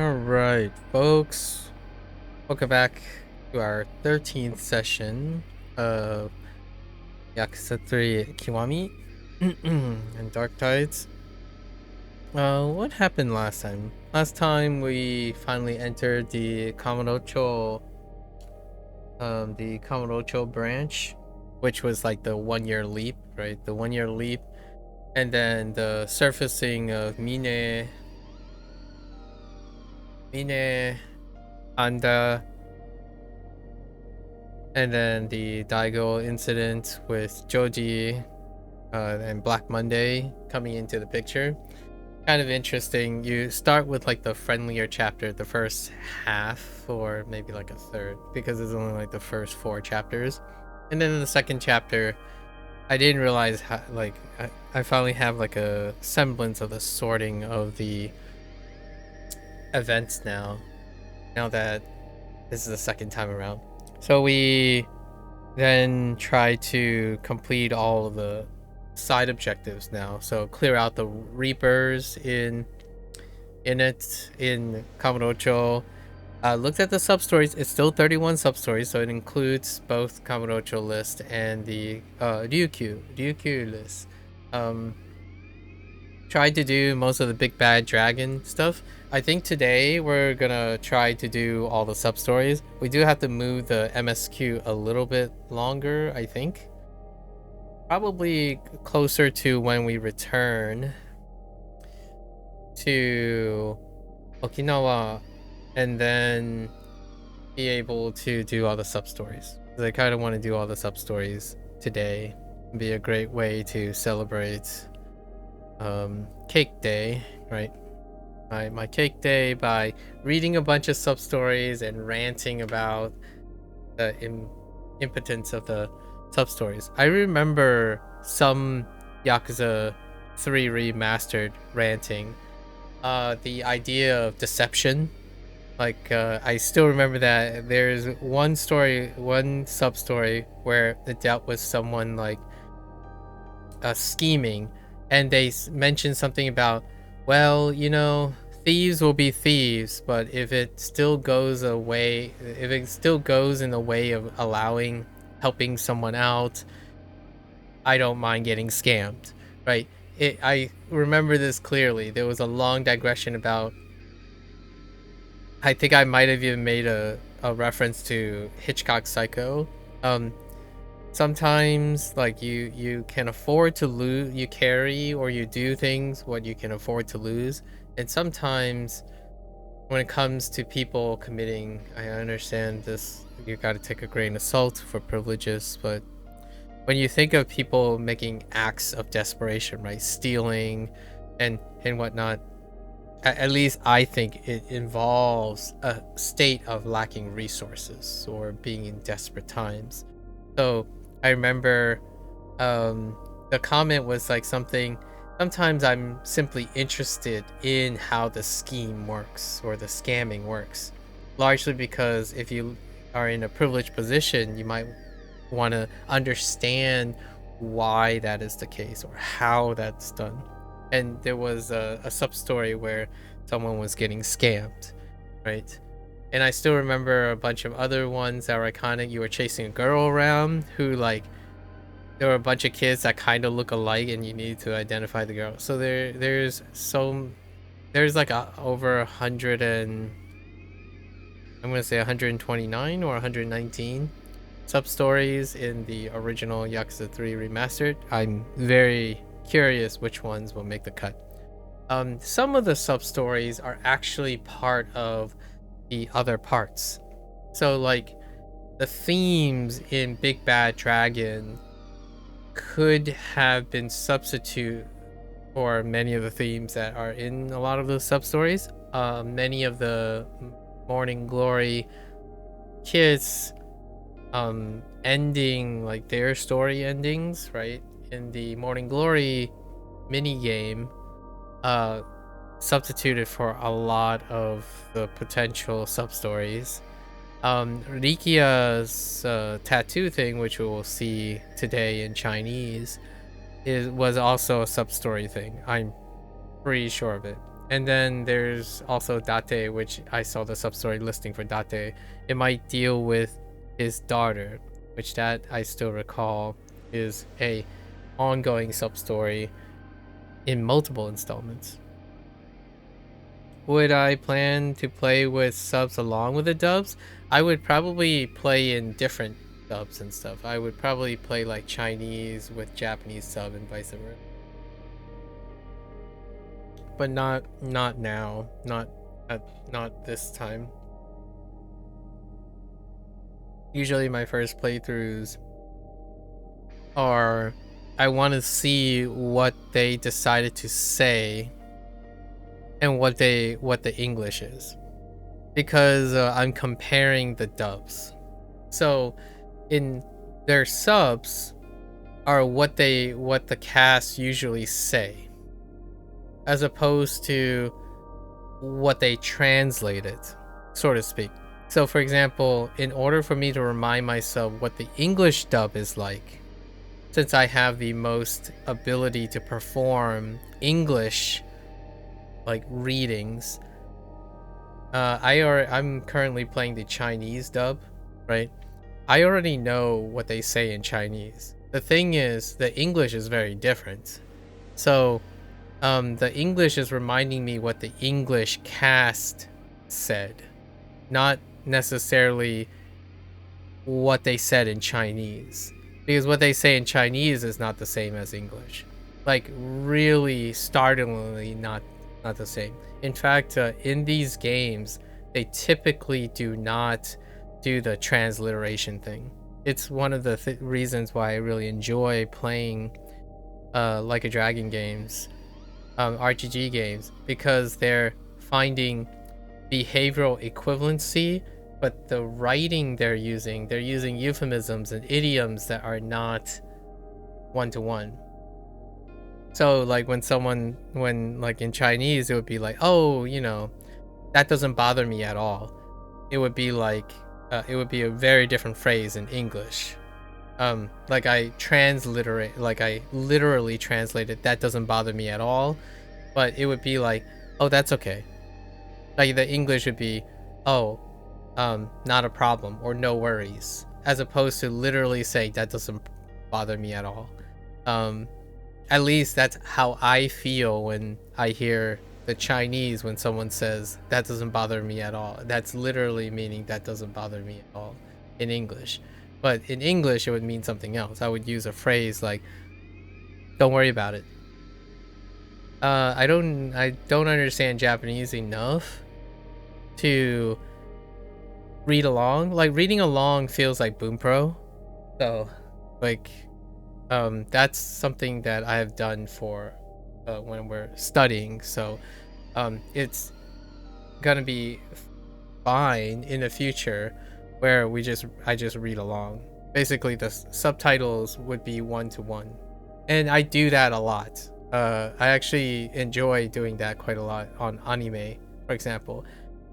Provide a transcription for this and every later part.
Alright, folks. Welcome back to our 13th session of Yakuza 3 Kiwami and Dark Tides. What happened last time? Last time we finally entered the Kamurocho branch, which was like the 1 year leap, right? The 1 year leap, and then the surfacing of Mine, Anda, and then the Daigo incident with Joji and Black Monday coming into the picture. Kind of interesting. You start with like the friendlier chapter, the first half, or maybe like a third, because it's only like the first 4 chapters. And then in the second chapter, I didn't realize how, like, I finally have like a semblance of the sorting of the events now that this is the second time around. So we then try to complete all of the side objectives now. So clear out the Reapers in Kamurocho. Looked at the sub-stories. It's still 31 sub-stories, so it includes both Kamurocho list and the Ryukyu list. Tried to do most of the big bad dragon stuff. I think today we're gonna try to do all the sub-stories. We do have to move the MSQ a little bit longer, I think. Probably closer to when we return to Okinawa and then be able to do all the sub-stories. I kind of want to do all the sub-stories today. It'd be a great way to celebrate Cake Day, right? My Cake Day by reading a bunch of sub-stories and ranting about the impotence of the sub-stories. I remember some Yakuza 3 remastered ranting. The idea of deception. Like, I still remember that there's one sub-story where it dealt with someone like scheming, and they mentioned something about, well, you know, thieves will be thieves, but if it still goes in the way of helping someone out, I don't mind getting scammed, right? I remember this clearly. There was a long digression about, I think I might have even made a reference to Hitchcock Psycho. Sometimes, like, you can afford to lose, you carry or you do things what you can afford to lose, and sometimes when it comes to people committing, I understand this, you got to take a grain of salt for privileges, but when you think of people making acts of desperation, right, stealing and whatnot, at least I think it involves a state of lacking resources or being in desperate times. So I remember the comment was like something, sometimes I'm simply interested in how the scheme works or the scamming works, largely because if you are in a privileged position, you might want to understand why that is the case or how that's done. And there was a sub story where someone was getting scammed, right? And I still remember a bunch of other ones that were iconic. You were chasing a girl around who, like, there were a bunch of kids that kind of look alike, and you need to identify the girl. So there's like over 100 and I'm gonna say 129 or 119 sub stories in the original Yakuza 3 remastered. I'm very curious which ones will make the cut. Some of the sub stories are actually part of the other parts. So, like, the themes in Big Bad Dragon could have been substitute for many of the themes that are in a lot of those sub stories. Many of the Morning Glory kids ending, like, their story endings, right, in the Morning Glory mini game, substituted for a lot of the potential sub stories. Rikia's tattoo thing, which we will see today in Chinese, was also a sub story thing. I'm pretty sure of it. And then there's also Date, which I saw the sub-story listing for Date. It might deal with his daughter, which that I still recall is a ongoing sub-story in multiple installments. Would I plan to play with subs along with the dubs? I would probably play in different dubs and stuff. I would probably play like Chinese with Japanese sub and vice versa. But not now. Not this time. Usually my first playthroughs are I want to see what they decided to say and what the English is, because I'm comparing the dubs. So in their subs are what the cast usually say, as opposed to what they translated, so to speak. So for example, in order for me to remind myself what the English dub is like, since I have the most ability to perform English like readings, I'm currently playing the Chinese dub, right? I already know what they say in Chinese. The thing is, the English is very different. So the English is reminding me what the English cast said, not necessarily what they said in Chinese, because what they say in Chinese is not the same as English, like really startlingly not the same. In fact, in these games they typically do not do the transliteration thing. It's one of the reasons why I really enjoy playing Like a Dragon games, RPG games, because they're finding behavioral equivalency, but the writing they're using euphemisms and idioms that are not one-to-one. So like when like in Chinese it would be like, oh, you know, that doesn't bother me at all. It would be like it would be a very different phrase in English. Like I literally translated that doesn't bother me at all, but it would be like, oh, that's okay. Like the English would be, oh, not a problem, or no worries, as opposed to literally saying that doesn't bother me at all. At least that's how I feel when I hear the Chinese, when someone says that doesn't bother me at all. That's literally meaning that doesn't bother me at all in English. But in English it would mean something else. I would use a phrase like, don't worry about it. I don't understand Japanese enough to read along. Like reading along feels like Boom Pro. So like that's something that I have done for when we're studying. So it's gonna be fine in the future where I just read along. Basically the subtitles would be one-to-one, and I do that a lot. I actually enjoy doing that quite a lot on anime, for example.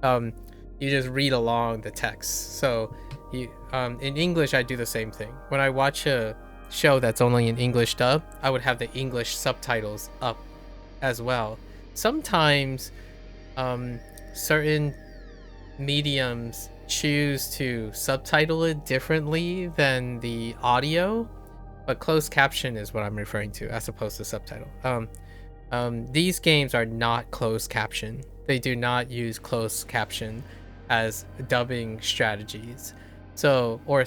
You just read along the text. So you in English I do the same thing. When I watch a show that's only in English dub, I would have the English subtitles up as well. Sometimes certain mediums choose to subtitle it differently than the audio, but closed caption is what I'm referring to as opposed to subtitle. These games are not closed caption. They do not use closed caption as dubbing strategies. So, or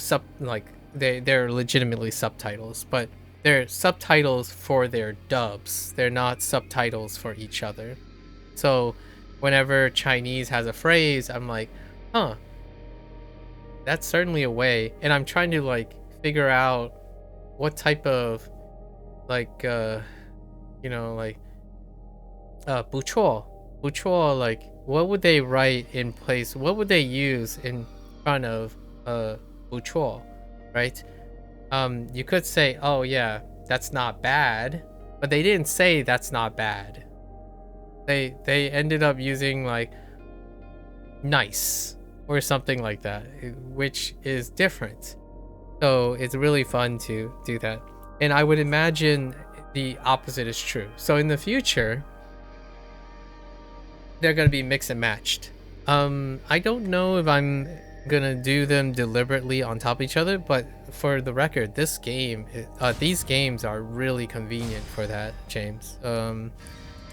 they're legitimately subtitles, but they're subtitles for their dubs. They're not subtitles for each other. So whenever Chinese has a phrase, I'm like, huh, that's certainly a way. And I'm trying to like figure out what type of like buchuo, like what would they write in place, what would they use in front of buchuo, right? You could say, oh yeah, that's not bad, but they didn't say that's not bad. They ended up using like nice or something like that, which is different. So it's really fun to do that. And I would imagine the opposite is true. So in the future, they're gonna be mix and matched. I don't know if I'm gonna do them deliberately on top of each other, but for the record, these games are really convenient for that, James.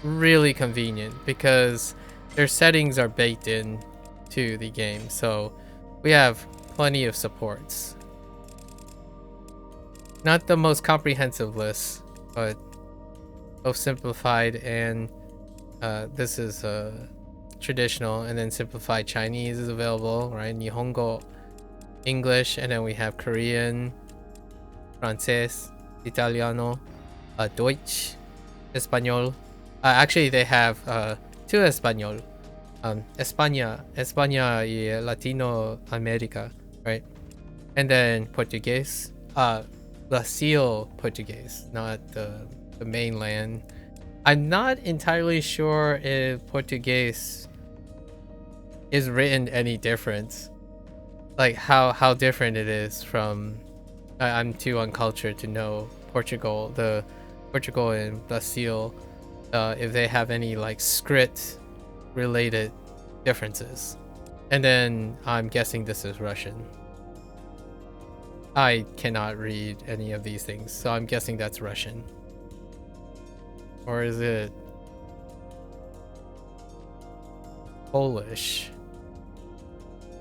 Really convenient because their settings are baked in to the game, so we have plenty of supports. Not the most comprehensive list, but both simplified and this is traditional, and then simplified Chinese is available, right? Nihongo, English, and then we have Korean, Francés, Italiano, Deutsch, Espanol. Actually, they have two Espanol, España y Latino America, right? And then Portuguese, Brasil Portuguese, not the mainland. I'm not entirely sure if Portuguese is written any different, like how different it is from. I'm too uncultured to know Portugal and Brazil, if they have any like script related differences. And then I'm guessing this is Russian. I cannot read any of these things, so I'm guessing that's Russian. Or is it Polish?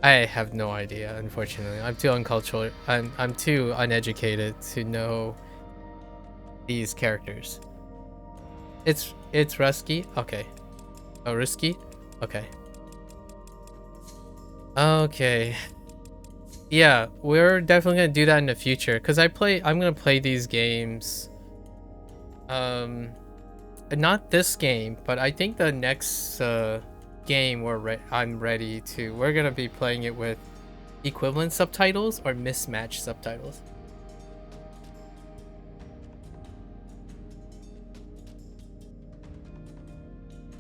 I have no idea, unfortunately. I'm too uncultured. I'm too uneducated to know these characters. It's Rusky? Okay. Oh, Rusky? Okay. Okay. Yeah, we're definitely gonna do that in the future, because I'm gonna play these games. Not this game, but I think the next game I'm ready to. We're gonna be playing it with equivalent subtitles or mismatched subtitles.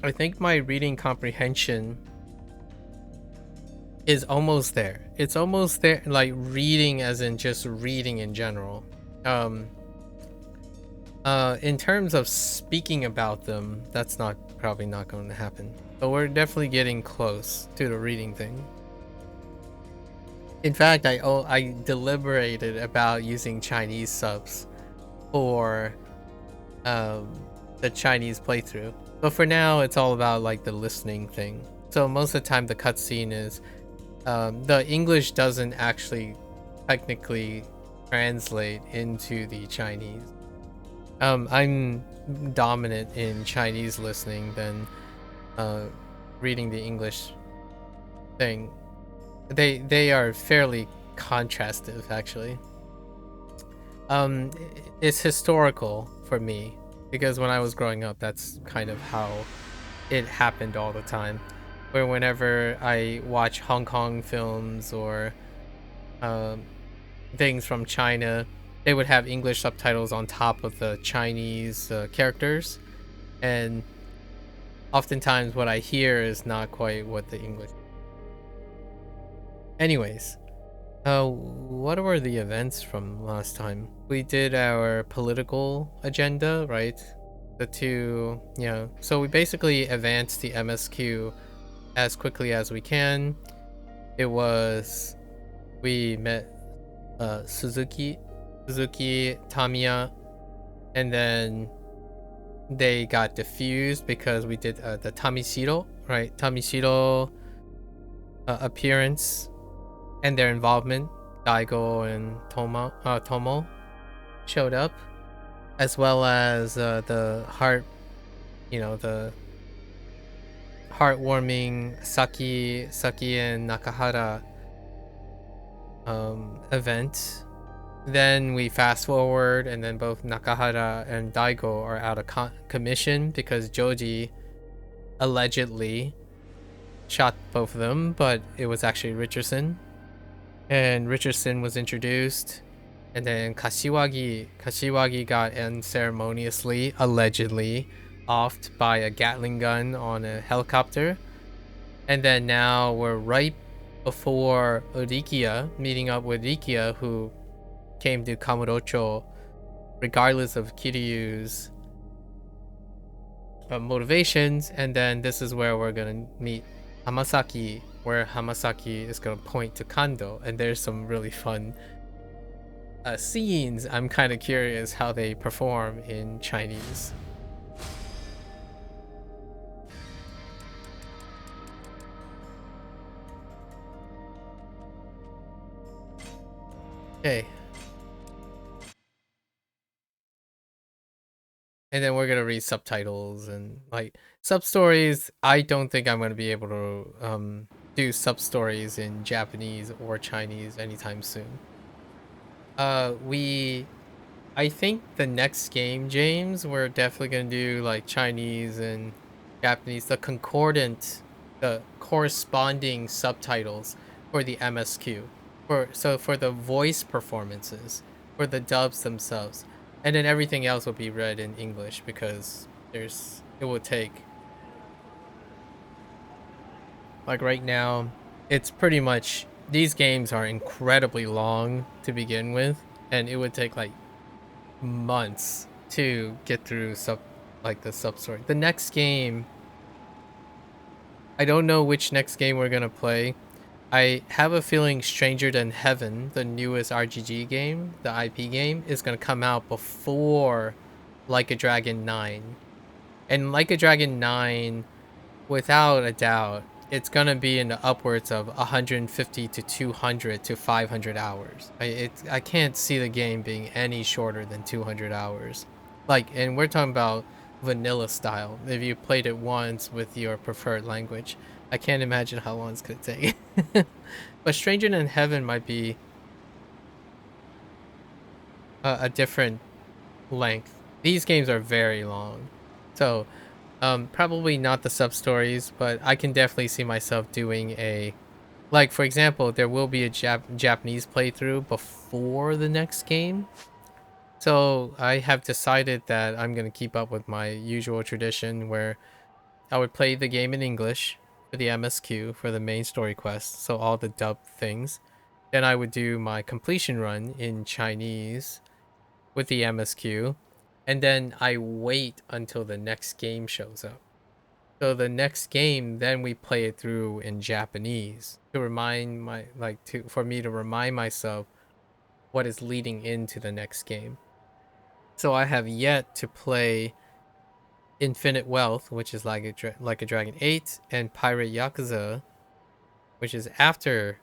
I think my reading comprehension is almost there. It's almost there, like reading as in just reading in general. In terms of speaking about them, that's probably not going to happen. But we're definitely getting close to the reading thing. In fact, I deliberated about using Chinese subs for the Chinese playthrough. But for now, it's all about like the listening thing. So most of the time, the cutscene is the English doesn't actually technically translate into the Chinese. I'm dominant in Chinese listening than reading the English thing. They are fairly contrastive, actually. It's historical for me because when I was growing up, that's kind of how it happened all the time. Where whenever I watch Hong Kong films or things from China, they would have English subtitles on top of the Chinese characters, and oftentimes what I hear is not quite what the English. Anyways, what were the events from last time? We did our political agenda, right? The two, yeah. So we basically advanced the MSQ as quickly as we can. We met Suzuki, Tamiya, and then they got diffused because we did the Tamishiro, right? Tamishiro appearance and their involvement. Daigo and Tomo showed up, as well as the the heartwarming Saki and Nakahara event. Then we fast forward, and then both Nakahara and Daigo are out of commission because Joji allegedly shot both of them, but it was actually Richardson. And Richardson was introduced, and then Kashiwagi got unceremoniously, allegedly, offed by a Gatling gun on a helicopter. And then now we're right before Rikiya, meeting up with Rikiya, who came to Kamurocho regardless of Kiryu's motivations, and then this is where we're gonna meet Hamasaki, where Hamasaki is gonna point to Kando, and there's some really fun scenes. I'm kind of curious how they perform in Chinese. Okay. And then we're gonna read subtitles and like sub stories. I don't think I'm gonna be able to do sub stories in Japanese or Chinese anytime soon. We I think the next game, James, we're definitely gonna do like Chinese and Japanese, the corresponding subtitles for the MSQ, for the voice performances, for the dubs themselves, and then everything else will be read in English because it will take like right now, it's pretty much these games are incredibly long to begin with, and it would take like months to get through the sub story. The next game, I don't know which next game we're gonna play. I have a feeling Stranger Than Heaven, the newest RGG game, the IP game, is gonna come out before Like a Dragon 9. And Like a Dragon 9, without a doubt, it's gonna be in the upwards of 150 to 200 to 500 hours. I can't see the game being any shorter than 200 hours. Like, and we're talking about vanilla style. If you played it once with your preferred language, I can't imagine how long it's gonna take. But Stranger Than Heaven might be a different length. These games are very long, so probably not the sub stories, but I can definitely see myself doing a like for example, there will be a Japanese playthrough before the next game. So I have decided that I'm gonna keep up with my usual tradition where I would play the game in English for the MSQ for the main story quest, so all the dub things. Then I would do my completion run in Chinese with the MSQ, and then I wait until the next game shows up. So the next game, then we play it through in Japanese to remind my like to for me to remind myself what is leading into the next game. So I have yet to play Infinite Wealth, which is like a Dragon 8, and Pirate Yakuza, which is after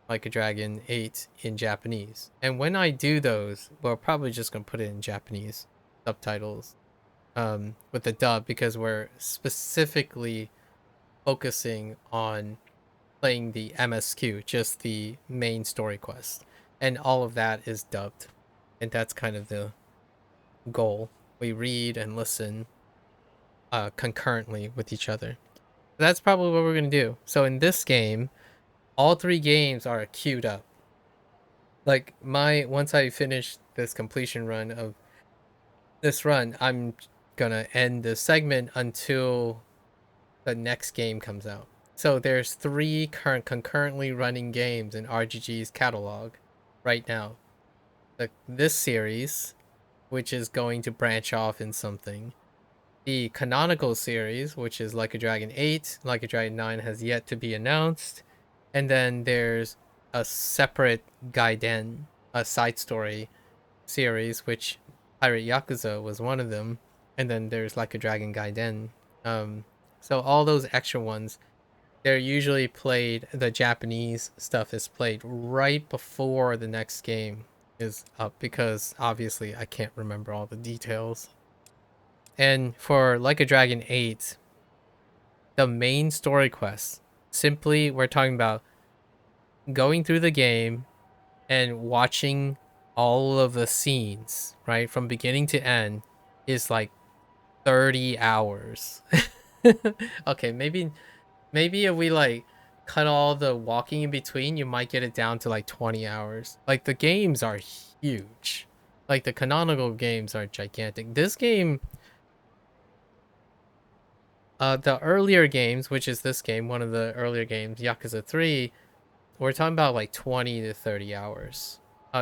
Like a Dragon 8 in Japanese. And when I do those, we're probably just gonna put it in Japanese subtitles with the dub because we're specifically focusing on playing the MSQ, just the main story quest. And all of that is dubbed. And that's kind of the goal. We read and listen concurrently with each other. That's probably what we're going to do. So in this game, all three games are queued up. Like once I finish this completion run of this run, I'm gonna end the segment until the next game comes out. So there's three concurrently running games in RGG's catalog right now. This series, which is going to branch off in something. The canonical series, which is Like a Dragon 8, Like a Dragon 9 has yet to be announced. And then there's a separate Gaiden, a side story series, which Pirate Yakuza was one of them. And then there's Like a Dragon Gaiden. So all those extra ones, they're usually played, the Japanese stuff is played right before the next game is up because obviously I can't remember all the details. And for Like a Dragon 8, the main story quest, simply we're talking about going through the game and watching all of the scenes, right? From beginning to end is like 30 hours. Okay, maybe if we like cut all the walking in between, you might get it down to like 20 hours. Like the games are huge. Like the canonical games are gigantic. This game, the earlier games, which is this game, one of the earlier games, Yakuza 3, we're talking about like 20 to 30 hours.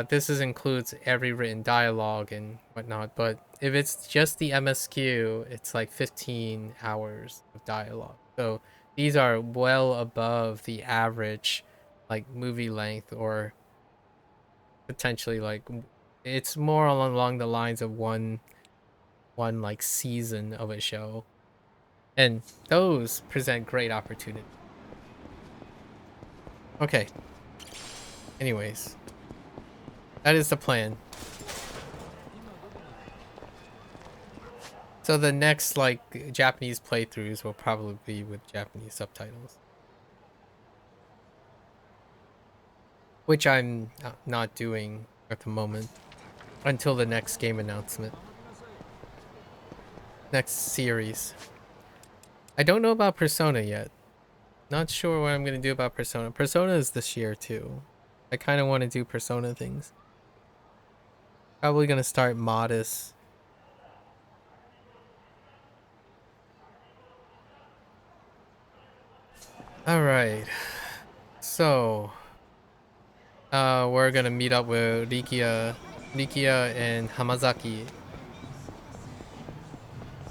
This includes every written dialogue and whatnot, but if it's just the MSQ, it's like 15 hours of dialogue. So these are well above the average like movie length, or potentially like it's more along the lines of one like season of a show. And those present great opportunity. Okay. Anyways, that is the plan. So the next like Japanese playthroughs will probably be with Japanese subtitles, which I'm not doing at the moment until the next game announcement. Next series. I don't know about Persona yet. Not sure what I'm gonna do about Persona. Persona is this year too. I kind of want to do Persona things. Probably gonna start modest. All right. So, we're gonna meet up with Rikia and Hamazaki.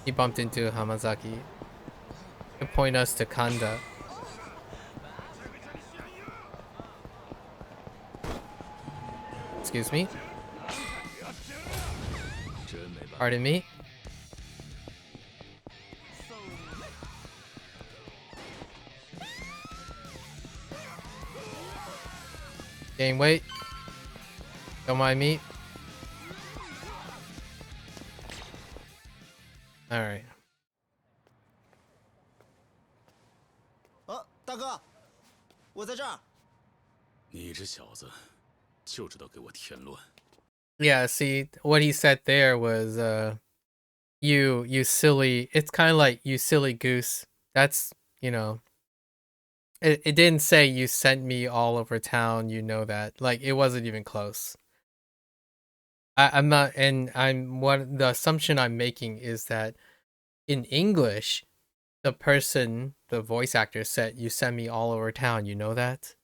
He bumped into Hamazaki to point us to Kanda. Excuse me. Pardon me. Gain weight. Don't mind me. All right. 大哥，我在这儿。你这小子，就知道给我添乱。Yeah, see, what he said there was, you silly. It's kind of like you silly goose. That's, you know, it didn't say you sent me all over town. You know that. Like it wasn't even close. I'm not, and I'm what the assumption I'm making is that in English, the voice actor said, "You sent me all over town." You know that,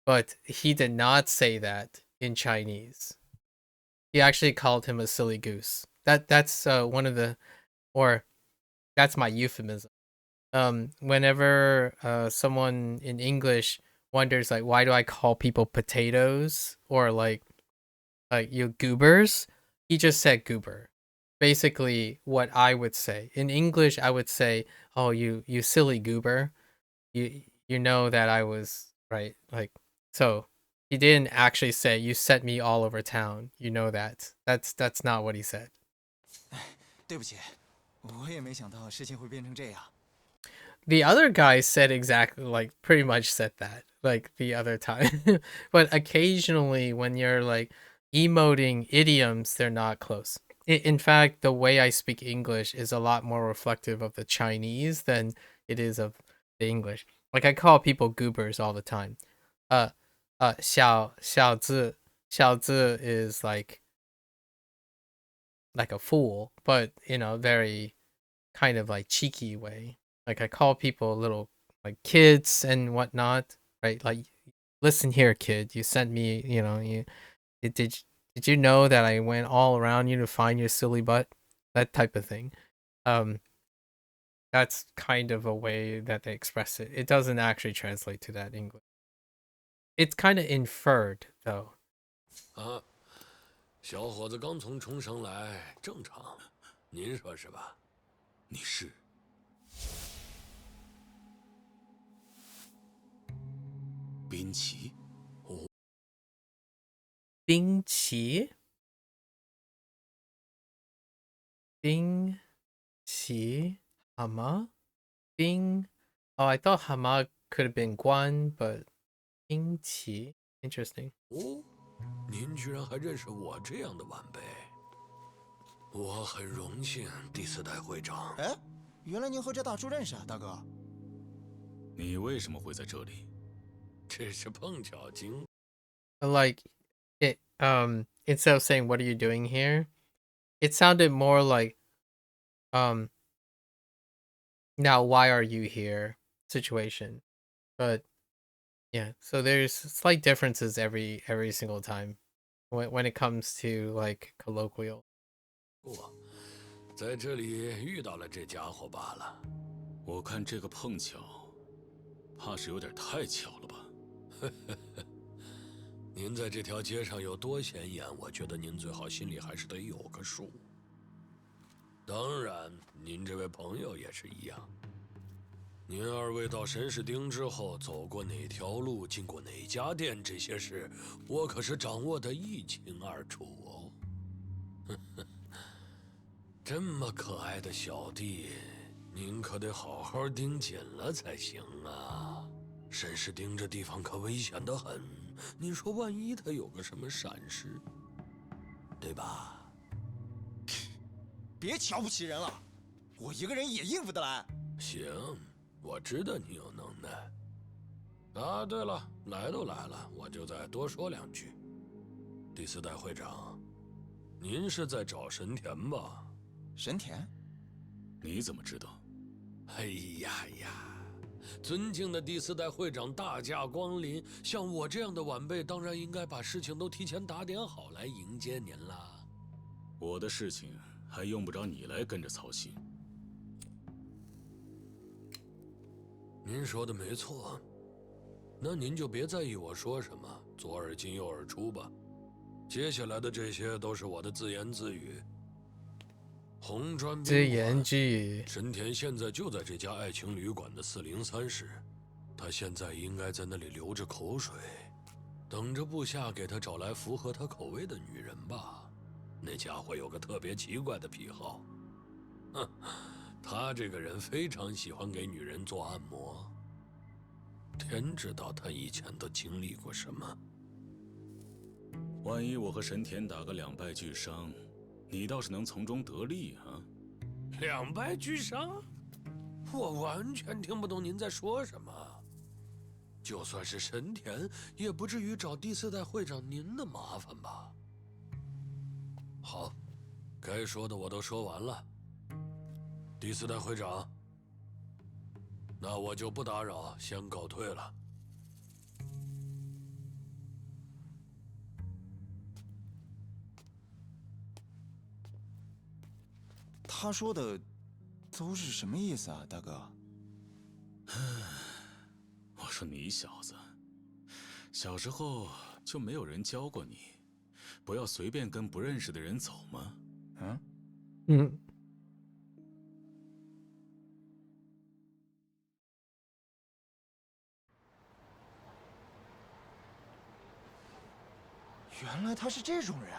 but he did not say that in Chinese. He actually called him a silly goose. That's one of the, or that's my euphemism. Whenever someone in English wonders like, why do I call people potatoes, or like you goobers, he just said goober. Basically what I would say in English, I would say, oh, you silly goober. You know that I was right, like, so he didn't actually say you sent me all over town. You know that. That's not what he said. 对不起，我也没想到事情会变成这样。The other guy said exactly, like, pretty much said that, like, the other time. But occasionally when you're like emoting idioms, they're not close. In fact, the way I speak English is a lot more reflective of the Chinese than it is of the English. Like I call people goobers all the time. Uh 小子 is like a fool, but in a very kind of like cheeky way. Like I call people little like kids and whatnot, right? Like, listen here, kid. You sent me, did you know that I went all around you to find your silly butt? That type of thing. Um, that's kind of a way that they express it. It doesn't actually translate to that English. It's kind of inferred though. 啊，小伙子刚从冲绳来，正常。您说是吧？你是。滨崎。哦，冰崎，冰崎，Hama, Bing. Oh, I thought Hama could have been Guan, but Bing Qi. Interesting. 哦，您居然还认识我这样的晚辈，我很荣幸，第四代会长。哎，原来您和这大叔认识啊，大哥。你为什么会在这里？这是碰巧经。But like it, instead of saying "What are you doing here," it sounded more like, um, "Now why are you here?" situation. But yeah, so there's slight differences every single time. when it comes to like colloquial. 我在这里遇到了这家伙罢了。我看这个碰巧，怕是有点太巧了吧？您在这条街上有多显眼，我觉得您最好心里还是得有个数。当然，您这位朋友也是一样。您二位到神士町之后，走过哪条路，进过哪家店，这些事，我可是掌握得一清二楚哦。这么可爱的小弟，您可得好好盯紧了才行啊！神士町这地方可危险得很，您说万一他有个什么闪失，对吧？别瞧不起人了，我一个人也应付得来。行，我知道你有能耐。啊，对了，来都来了，我就再多说两句。第四代会长，您是在找神田吧？神田，你怎么知道？哎呀呀，尊敬的第四代会长大驾光临，像我这样的晚辈，当然应该把事情都提前打点好来迎接您啦。我的事情还用不着你来跟着操心。您说的没错，那您就别在意我说什么，左耳进右耳出吧。接下来的这些都是我的自言自语。红砖自言自语。神田现在就在这家爱情旅馆的403室，他现在应该在那里流着口水，等着部下给他找来符合他口味的女人吧。那家伙有个特别奇怪的癖好，哼，他这个人非常喜欢给女人做按摩。天知道他以前都经历过什么。万一我和神田打个两败俱伤，你倒是能从中得利啊！两败俱伤？我完全听不懂您在说什么。就算是神田，也不至于找第四代会长您的麻烦吧？好，该说的我都说完了。第四代会长，那我就不打扰，先告退了。他说的都是什么意思啊，大哥？我说你小子，小时候就没有人教过你，不要随便跟不认识的人走吗？嗯。原来他是这种人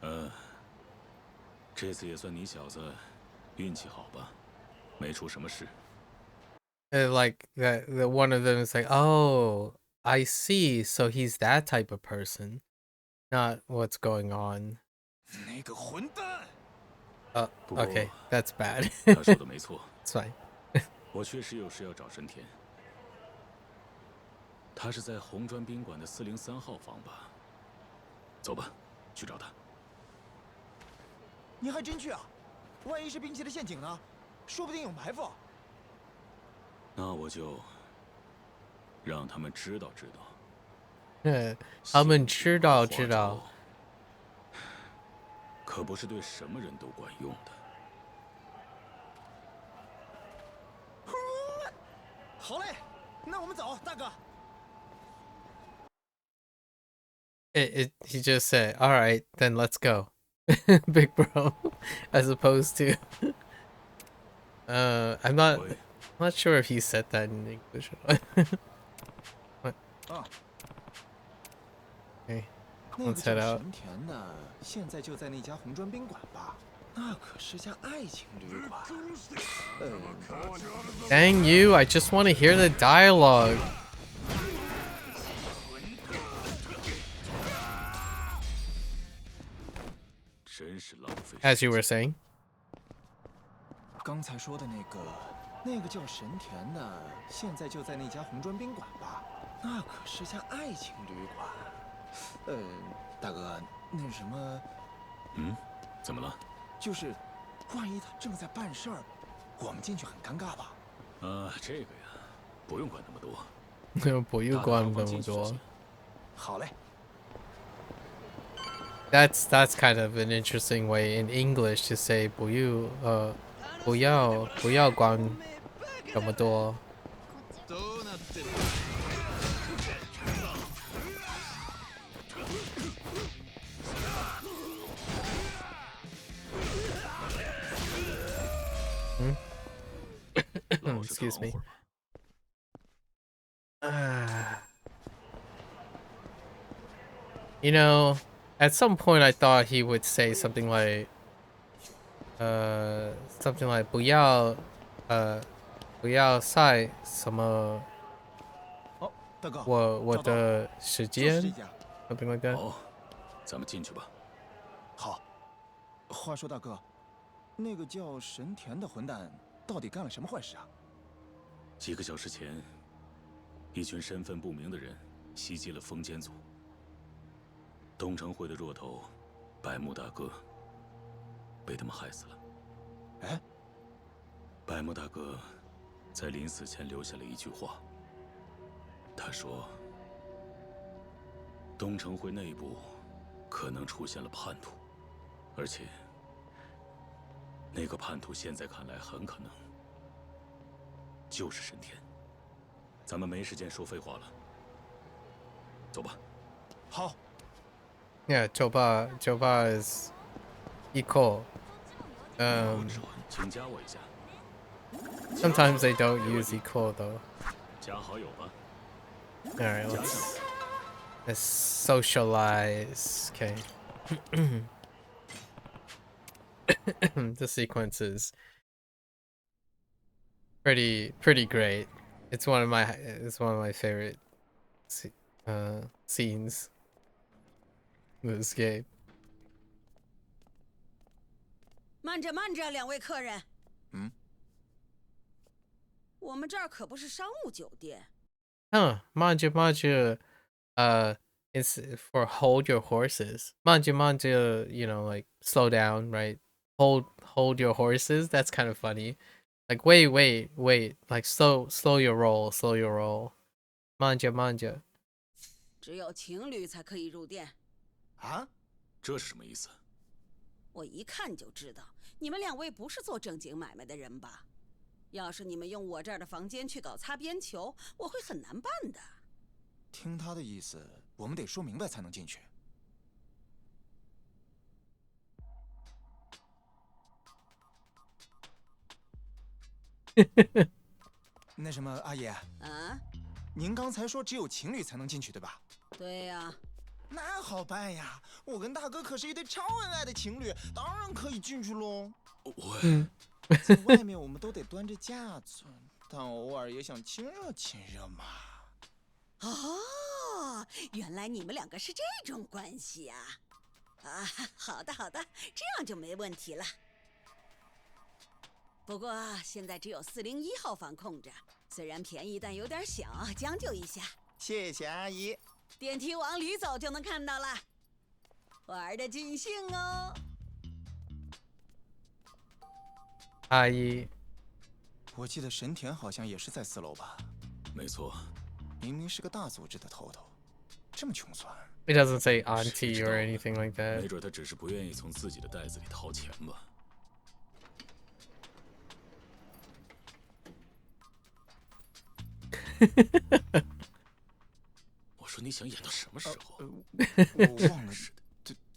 啊！这次也算你小子运气好吧，没出什么事。Like that, one of them is like, oh, I see. So he's that type of person, not what's going on. 那个混蛋Okay, that's bad. 他说的没错，It's fine. 我确实有事要找神田。他是在红砖宾馆的403号房吧？走吧，去找他。你还真去啊？万一是兵器的陷阱呢？说不定有埋伏。那我就让他们知道知道。他们知道知道。可不是对什么人都管用的。好嘞，那我们走，大哥。He just said, "All right, then let's go, big bro," as opposed to. I'm not sure if he said that in English. What? Okay, let's head out. 神田的现在就在那家红砖宾馆吧？那可是家爱情旅馆。Dang you! I just want to hear the dialogue. As you were saying. 刚才说的那个叫神田的，现在就在那家红砖宾馆吧？那可是家爱情旅馆。大哥，那什么？怎么了？就是，万一他正在办事儿，我们进去很尴尬吧？这个呀，不用管那么多。不用管那么多。好嘞。That's kind of an interesting way in English to say 不要管这么多。Excuse me. You know, at some point I thought he would say something like, something like 不要晒什么哦，大哥，我找到了，的时就是这间 家。something like that. 好，咱们进去吧。好。话说大哥，那个叫神田的混蛋到底干了什么坏事啊？几个小时前，一群身份不明的人袭击了风间组。东城会的弱头百木大哥被他们害死了。哎，百木大哥在临死前留下了一句话。他说：“东城会内部可能出现了叛徒，而且那个叛徒现在看来很可能就是神田。咱们没时间说废话了，走吧。”好。Yeah, 酒吧 is equal. 请加我一下。Sometimes they don't use equal though. 加好友吧。All right, let's socialize. Okay. The sequence is pretty great. It's one of my favorite scenes in this game. 慢着，慢着，两位客人。嗯。我们这儿可不是商务酒店。Huh, manja, it's for hold your horses. Manja, you know, like slow down, right? Hold your horses. That's kind of funny. Like wait, like slow your roll. Manja. 只有情侣才可以入店。啊？这是什么意思？我一看就知道，你们两位不是做正经买卖的人吧？要是你们用我这儿的房间去搞擦边球，我会很难办的。听他的意思，我们得说明白才能进去。那什么，阿姨，啊？您刚才说只有情侣才能进去，对吧？对呀。那好办呀，我跟大哥可是一对超恩爱的情侣，当然可以进去喽。在外面我们都得端着架子，但偶尔也想亲热亲热嘛。哦，原来你们两个是这种关系呀！啊，好的，这样就没问题了。不过现在只有401号房空着，虽然便宜，但有点小，将就一下。谢谢阿姨。电梯往里走就能看到了，玩的尽兴哦。阿姨，我记得神田好像也是在4楼吧？没错。明明是个大组织的头头，这么穷酸。It doesn't say auntie or anything like that. 没准他只是不愿意从自己的袋子里掏钱吧。我说你想演到什么时候？我忘了，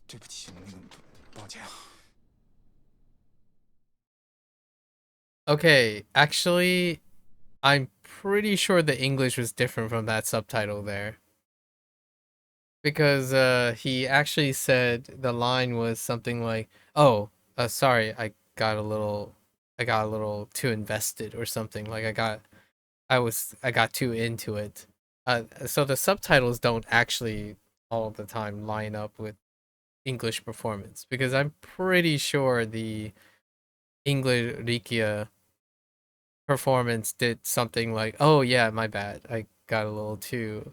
对不起，那个，抱歉。Okay, actually, I'm pretty sure the English was different from that subtitle there. Because he actually said the line was something like, "Oh, sorry, I got a little too invested or something. Like I got too into it." So the subtitles don't actually all the time line up with English performance, because I'm pretty sure the English Rikia performance did something like, "Oh yeah, my bad. I got a little too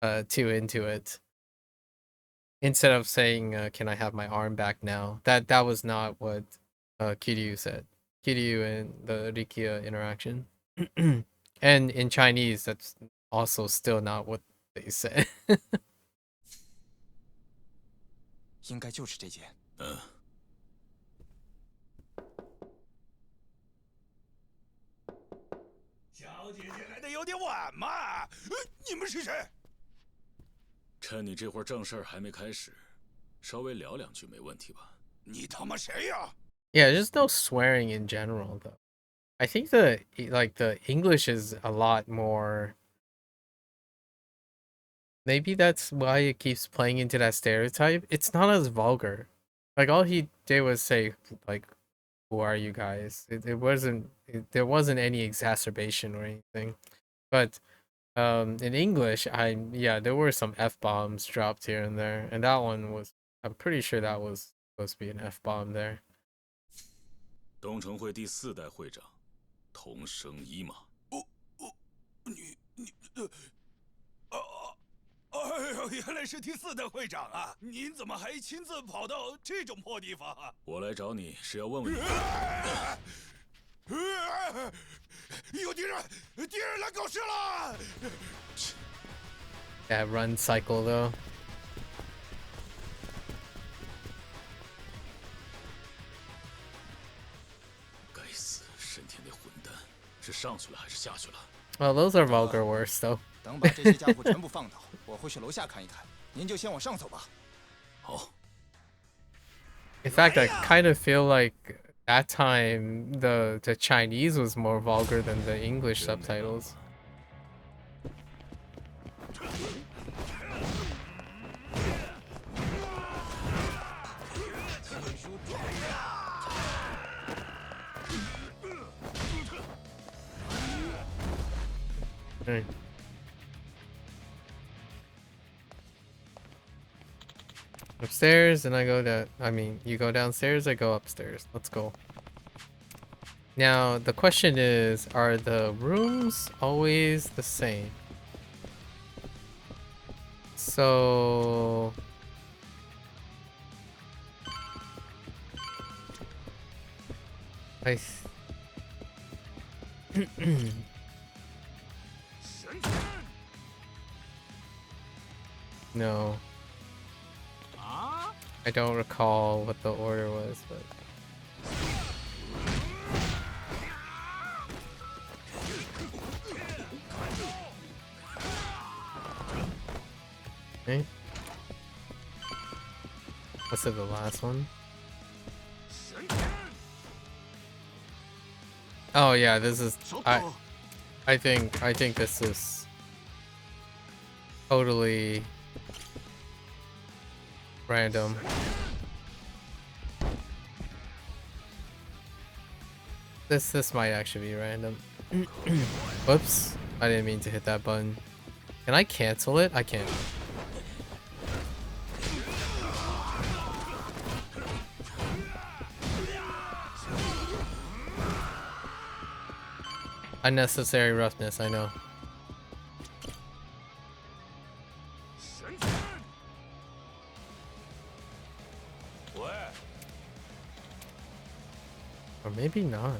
into it." Instead of saying, "Can I have my arm back now?" That was not what Kiryu said. Kiryu and the Rikia interaction. And in Chinese, that's also still not what they said. 应该就是这件。小姐姐来的有点晚嘛？你们是谁？趁你这会儿正事儿还没开始，稍微聊两句没问题吧？你他妈谁呀？ Yeah, just no swearing in general though. I think the English is a lot more. Maybe that's why it keeps playing into that stereotype. It's not as vulgar. Like all he did was say like, "Who are you guys?" It wasn't. There wasn't any exacerbation or anything. But in English, yeah, there were some f bombs dropped here and there, and that one was. I'm pretty sure that was supposed to be an f bomb there. 东城会第4代会长，同生一马。哎呦，原来是第4代会长啊！您怎么还亲自跑到这种破地方啊？我来找你是要问问你。有敌人！敌人来搞事了！ That run cycle though. 该死，神天那混蛋，是上去了还是下去了？ Well, those are vulgar words though. 等把这些家伙全部放倒，我会去楼下看一看。您就先往上走吧。好。In fact, I kind of feel like that time the Chinese was more vulgar than the English subtitles. Right. Upstairs, and I go to. I mean, you go downstairs, I go upstairs. Let's go. Now, the question is, are the rooms always the same? So... No. I don't recall what the order was, but... Okay. What's it, the last one? Oh yeah, this is... I think this is... totally... random. This might actually be random. Whoops. I didn't mean to hit that button. Can I cancel it? I can't. Unnecessary roughness, I know. Or maybe not.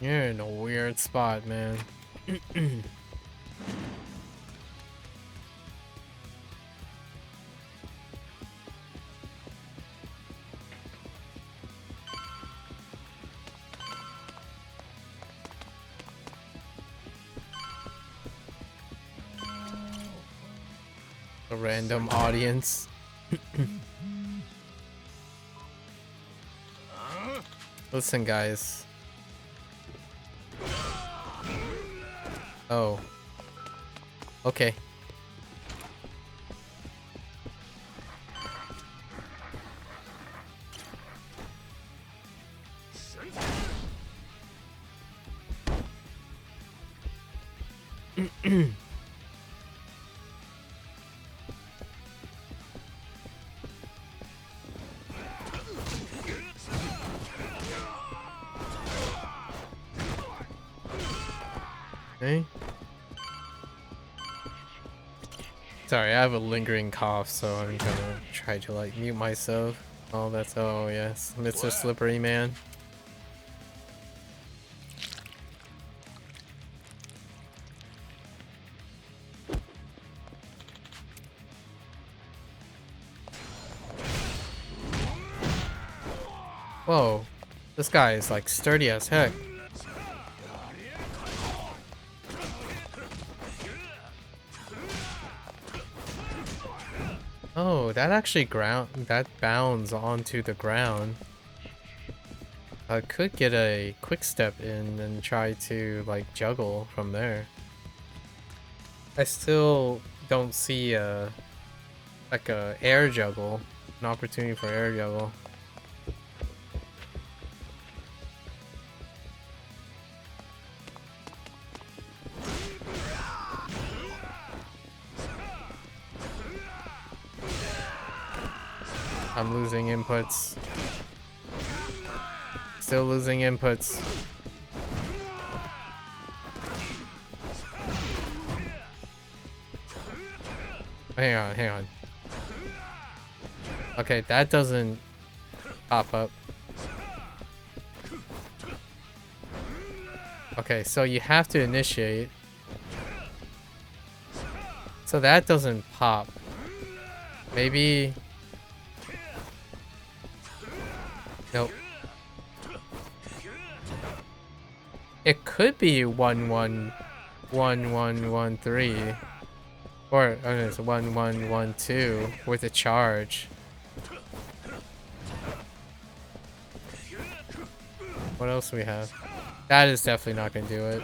You're in a weird spot, man. A random audience. Listen, guys. Oh. Okay. Okay. Sorry, I have a lingering cough, so I'm gonna try to like mute myself. Oh, that's oh yes, Mr. Slippery Man. Whoa, this guy is like sturdy as heck. Oh, that actually bounds onto the ground. I could get a quick step in and try to like juggle from there. I still don't see like a air juggle, an opportunity for air juggle. I'm losing inputs. Still losing inputs. Hang on. Okay, that doesn't pop up. Okay, so you have to initiate. So that doesn't pop. Maybe... Nope. It could be 111113, or oh, no, it's 1112 with a charge. What else do we have? That is definitely not gonna do it.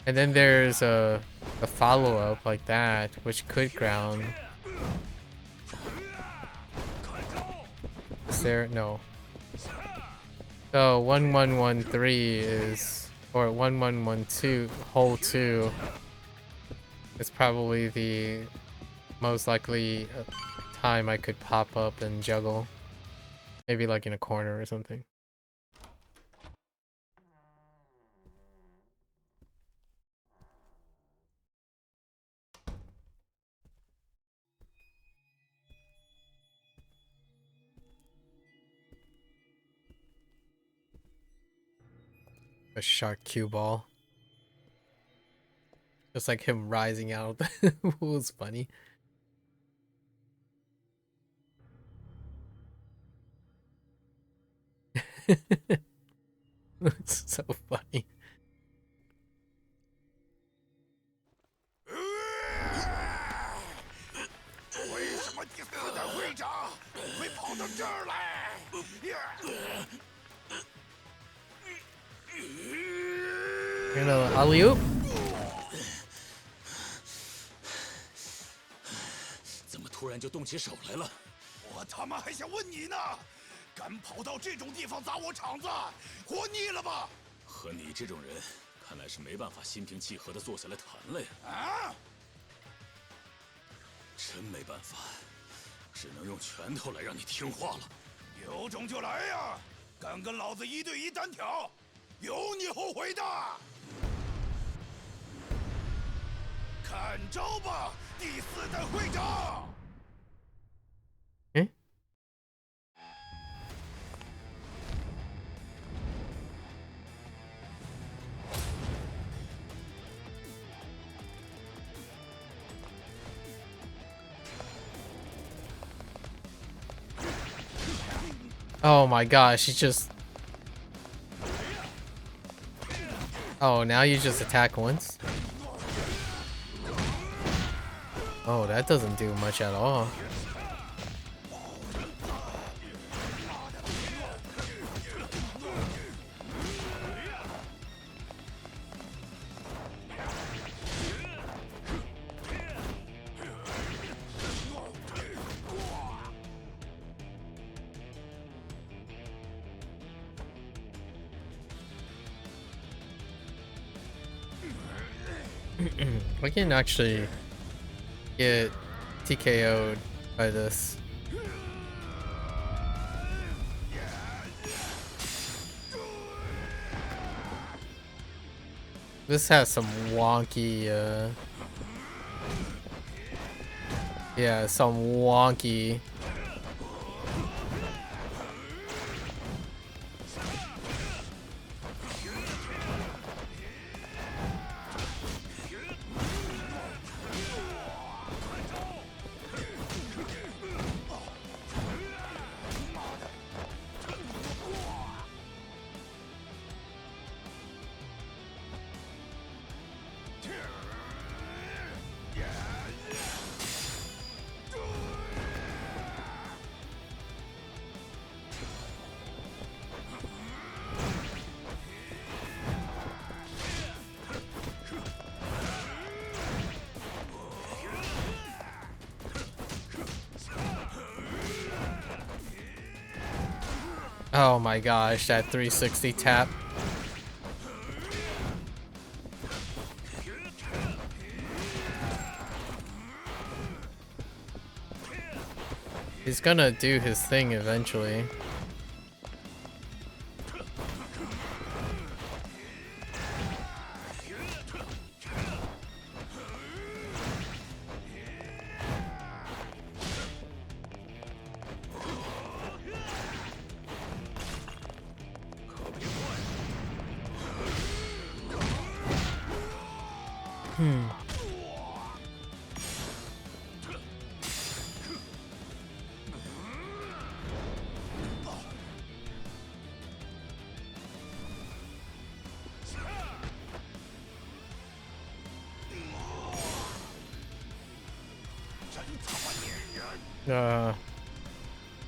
And then there's a follow-up like that, which could ground. Is there? No. So 1113 is, or 1112 whole 2 is probably the most likely time I could pop up and juggle. Maybe like in a corner or something. A shark cue ball. Just like him rising out. Was funny. It's so funny. 为什么第四代会长会跑到这儿来？ You know, alley-oop. 怎么突然就动起手来了？我他妈还想问你呢，敢跑到这种地方砸我场子，活腻了吧？和你这种人，看来是没办法心平气和地坐下来谈了呀。啊！真没办法，只能用拳头来让你听话了。有种就来呀，敢跟老子1对1单挑，有你后悔的！看招吧，第四代会长！ Oh my gosh, he just... Oh, now you just attack once? Oh, that doesn't do much at all. We can actually get TKO'd by this. This has some wonky, yeah, some wonky. Oh my gosh, that 360 tap. He's gonna do his thing eventually.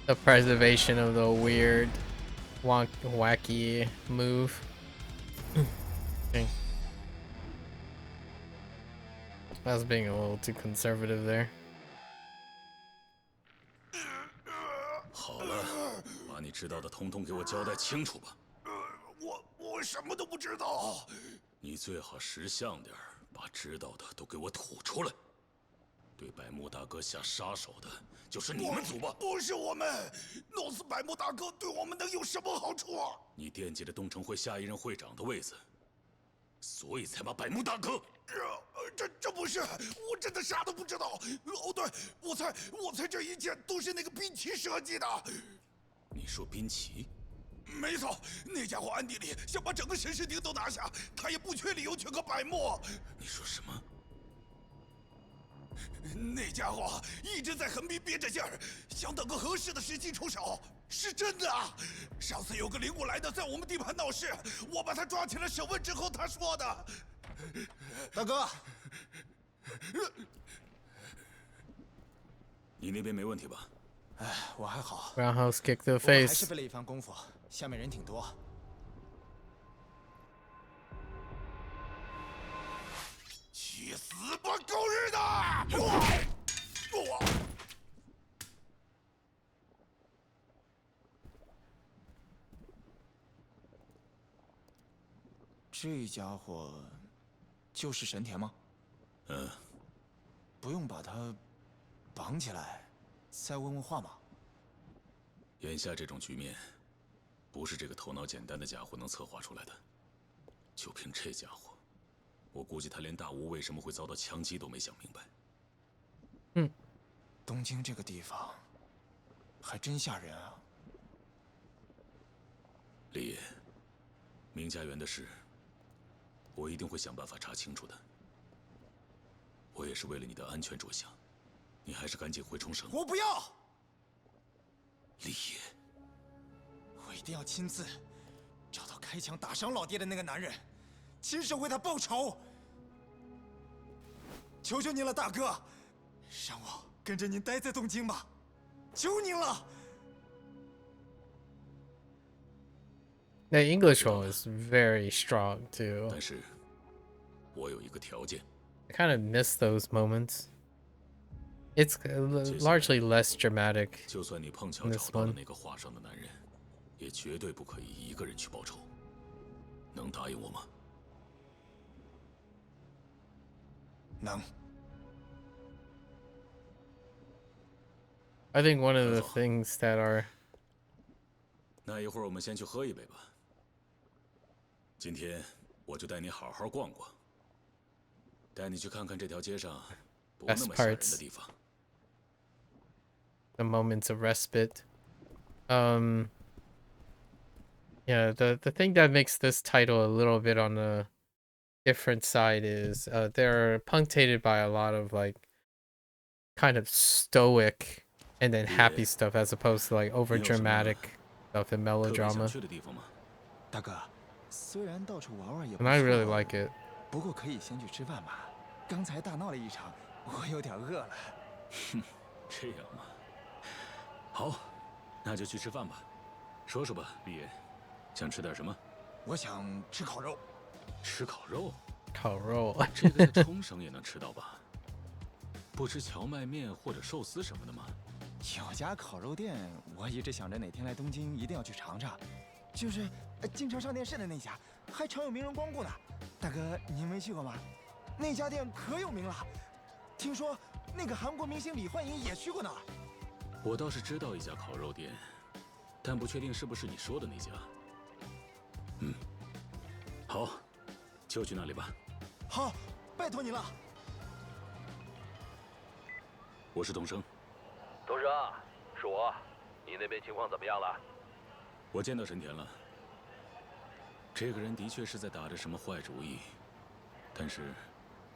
The preservation of the weird, wacky move. Okay. I was being a little too conservative there. 好了，把你知道的统统给我交代清楚吧。我什么都不知道。你最好识相点儿，把知道的都给我吐出来。对百慕大哥下杀手的，就是你们组吧？不是我们，弄死百慕大哥对我们能有什么好处啊？你惦记着东城会下一任会长的位子，所以才把百慕大哥。这不是，我真的啥都不知道。哦，对，我猜这一切都是那个滨崎设计的。你说滨崎？没错，那家伙暗地里想把整个神石町都拿下，他也不缺理由劝个百慕。你说什么？ 那家伙一直在横滨憋着劲儿，想等个合适的时机出手，是真的啊！上次有个领我来的在我们地盘闹事，我把他抓起来审问之后，他说的。大哥，你那边没问题吧？哎，我还好。 Roundhouse kick to the 我还 face. 是费了一番功夫，下面人挺多。去死吧，狗日的！这家伙就是神田吗？嗯。不用把他绑起来，再问问话吗？眼下这种局面，不是这个头脑简单的家伙能策划出来的。就凭这家伙，我估计他连大吴为什么会遭到枪击都没想明白。嗯，东京这个地方，还真吓人啊。李野，明家园的事，我一定会想办法查清楚的。我也是为了你的安全着想，你还是赶紧回冲绳。我不要。李野，我一定要亲自找到开枪打伤老爹的那个男人，亲手为他报仇。求求您了，大哥，让我跟着您待在东京吧，求您了。 The English one is very strong too. 但是，我有一个条件。 I kind of miss those moments. It's largely less dramatic. 就算你碰巧找到了那个画上的男人，也绝对不可以一个人去报仇。能答应我吗？能。 I think one of the things that are 那一会儿我们先去喝一杯吧。今天我就带你好好逛逛。带你去看看这条街上不 Best 那么吓人 parts 的地方。 The moments of respite. Yeah, the thing that makes this title a little bit on the different side is they're punctuated by a lot of like kind of stoic and then happy Yeah. stuff as opposed to like over 你有什么 dramatic stuff and 特别想 melodrama. 去的地方吗？大哥，虽然到处玩玩也不 And I 错， really like it. 不过可以先去吃饭吗？刚才大闹了一场，我有点饿了。这样吗？好，那就去吃饭吧。说说吧，李爷，想吃点什么？我想吃烤肉。吃烤肉？烤肉。这个在冲绳也能吃到吧？不吃荞麦面或者寿司什么的吗？有家烤肉店，我一直想着哪天来东京一定要去尝尝，就是经常上电视的那家，还常有名人光顾呢。大哥，您没去过吗？那家店可有名了，听说那个韩国明星李焕英也去过呢。我倒是知道一家烤肉店，但不确定是不是你说的那家。好，就去那里吧。好，拜托您了。我是东升，东升，是我。你那边情况怎么样了？我见到神田了。这个人的确是在打着什么坏主意，但是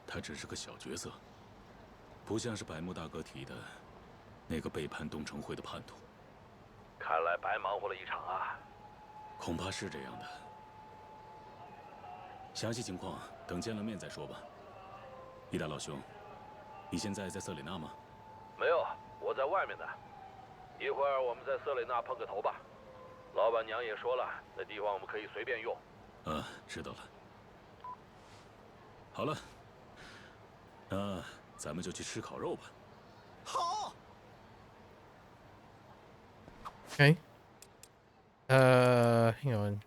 他只是个小角色，不像是百慕大哥提的那个背叛东城会的叛徒。看来白忙活了一场啊。恐怕是这样的。详细情况等见了面再说吧。伊达老兄，你现在在瑟里纳吗？没有，我在外面呢。一会儿我们在瑟蕾纳碰个头吧。老板娘也说了，那地方我们可以随便用。知道了。好了，那咱们就去吃烤肉吧。好。Okay. Hang on.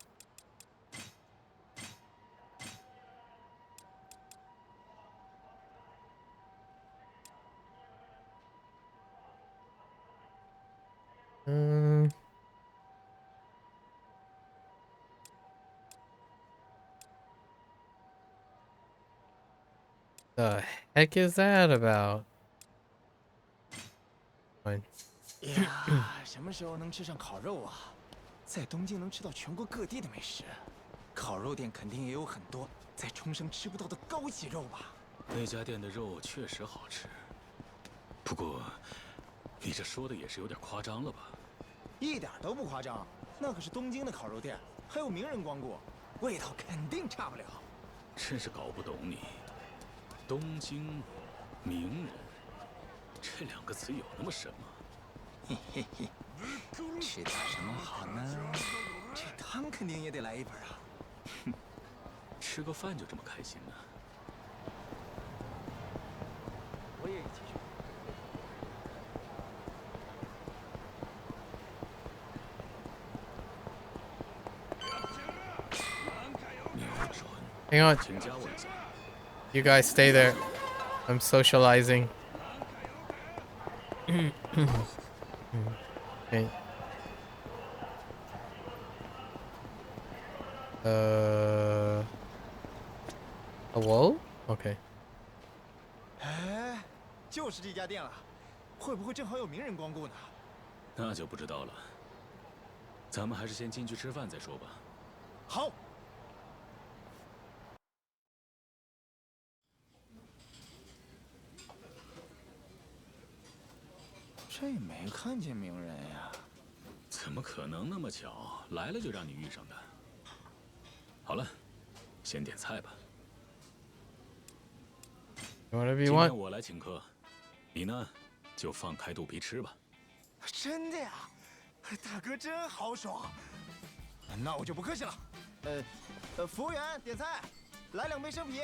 The heck is that about? Fine. 呀，什么时候能吃上烤肉啊？在东京能吃到全国各地的美食，烤肉店肯定也有很多在冲绳吃不到的高级肉吧？那家店的肉确实好吃，不过你这说的也是有点夸张了吧？一点都不夸张，那可是东京的烤肉店，还有名人光顾，味道肯定差不了。真是搞不懂你。东京名人这两个词有那么深吗？嘿嘿嘿，吃点什么好呢？这汤肯定也得来一盆啊！吃个饭就这么开心呢？我也一起去。瞄准， Hang on. 请加我一下。 You guys stay there. I'm socializing. Okay. Hello? Okay. 哎，就是这家店了，会不会正好有名人光顾呢？那就不知道了。咱们还是先进去吃饭再说吧。好。这没看见名人呀？怎么可能那么巧？来了就让你遇上的。好了，先点菜吧。 Whatever 今 you 天 want. 我来请客，你呢，就放开肚皮吃吧。真的呀？大哥真豪爽。那我就不客气了。服务员点菜，来2杯生啤，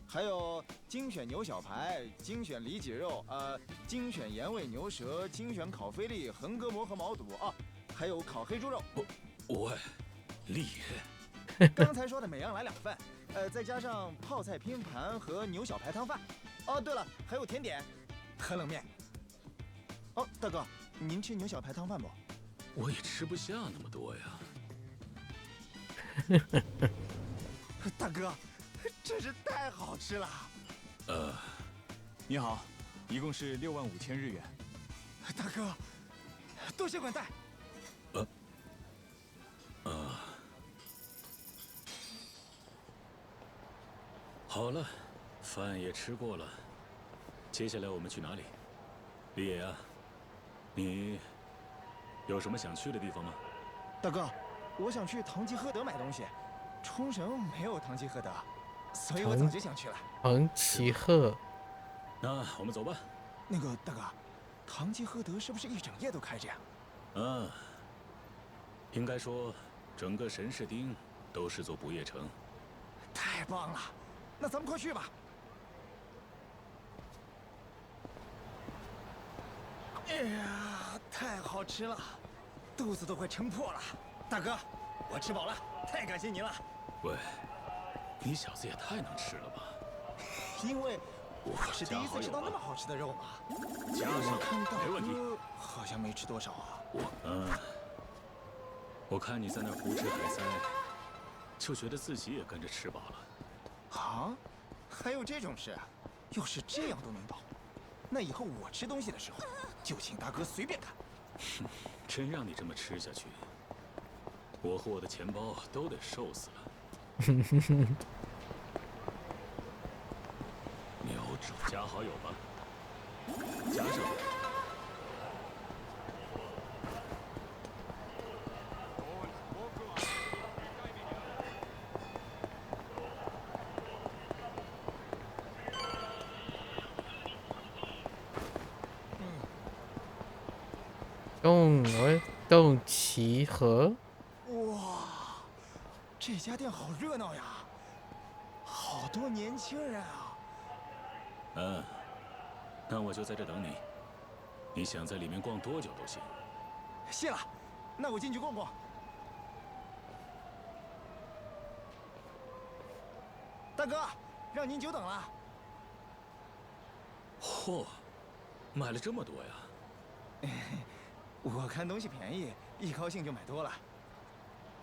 还有精选牛小排、精选里脊肉，精选盐味牛舌、精选烤菲力、横膈膜和毛肚啊，还有烤黑猪肉。喂，厉害！刚才说的每样来2份，再加上泡菜拼盘和牛小排汤饭。哦，对了，还有甜点和冷面。哦，大哥，您吃牛小排汤饭不？我也吃不下那么多呀。大哥，真是太好吃了！你好，一共是65000日元。大哥，多谢款待。好了，饭也吃过了，接下来我们去哪里？李野啊，你有什么想去的地方吗？大哥，我想去唐吉诃德买东西，冲绳没有唐吉诃德，所以我早就想去了。唐吉诃，那我们走吧。那个大哥，唐吉诃德是不是一整夜都开着呀？应该说，整个神室町都是座不夜城。太棒了，那咱们快去吧。哎呀，太好吃了，肚子都快撑破了。大哥，我吃饱了，太感谢您了。喂，你小子也太能吃了吧！因为我是第一次吃到那么好吃的肉嘛。加上看大没问题。哥好像没吃多少啊。我看你在那儿胡吃海塞，就觉得自己也跟着吃饱了。啊？还有这种事？要是这样都能饱，那以后我吃东西的时候就请大哥随便看。真让你这么吃下去，我和我的钱包都得瘦死了。瞄准，加好友吧，加上。洞崎和。哇，这家店好热闹呀，好多年轻人啊。那我就在这等你。你想在里面逛多久都行。谢了，那我进去逛逛。大哥，让您久等了。嚯，买了这么多呀！我看东西便宜，一高兴就买多了。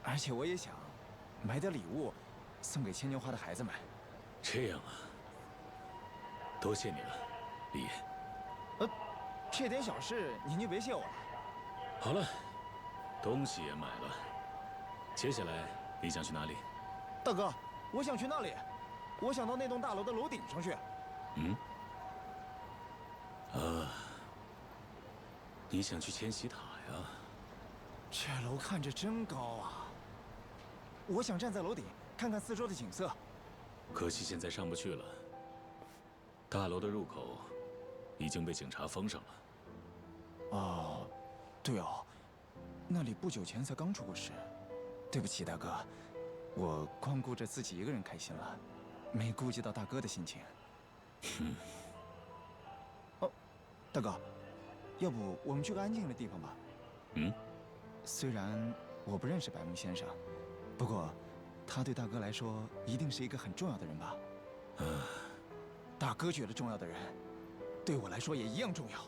而且我也想买点礼物，送给牵牛花的孩子们。这样啊，多谢你了，李野。这点小事您就别谢我了。好了，东西也买了，接下来你想去哪里？大哥，我想去那里，我想到那栋大楼的楼顶上去。你想去千禧塔呀？这楼看着真高啊！我想站在楼顶看看四周的景色。可惜现在上不去了，大楼的入口已经被警察封上了。哦，对哦，那里不久前才刚出过事。对不起，大哥，我光顾着自己一个人开心了，没顾及到大哥的心情。哦，大哥，要不我们去个安静的地方吧？虽然我不认识白木先生，不过他对大哥来说一定是一个很重要的人吧？大哥觉得重要的人，对我来说也一样重要。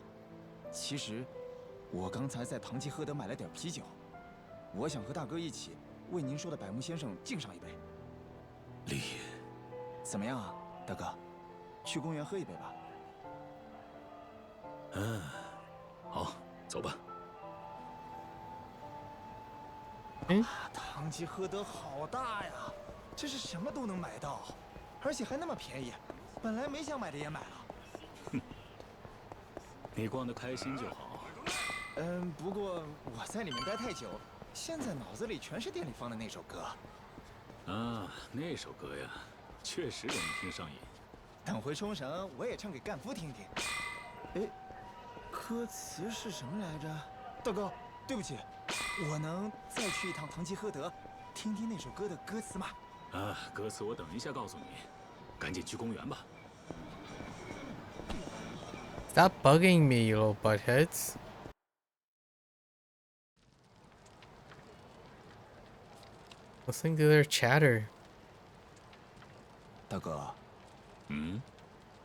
其实，我刚才在唐吉诃德买了点啤酒，我想和大哥一起为您说的百木先生敬上一杯。李，怎么样啊，大哥？去公园喝一杯吧。好，走吧。唐吉诃德好大呀，这是什么都能买到，而且还那么便宜。本来没想买的也买了。你逛得开心就好。不过我在里面待太久，现在脑子里全是店里放的那首歌。那首歌呀，确实容易听上瘾。等回冲绳，我也唱给干夫听听。歌词是什么来着？大哥，对不起，我能再去一趟唐吉诃德，听听那首歌的歌词吗？歌词我等一下告诉你，赶紧去公园吧。Stop bugging me, you little buttheads. Listening to their chatter. 大哥，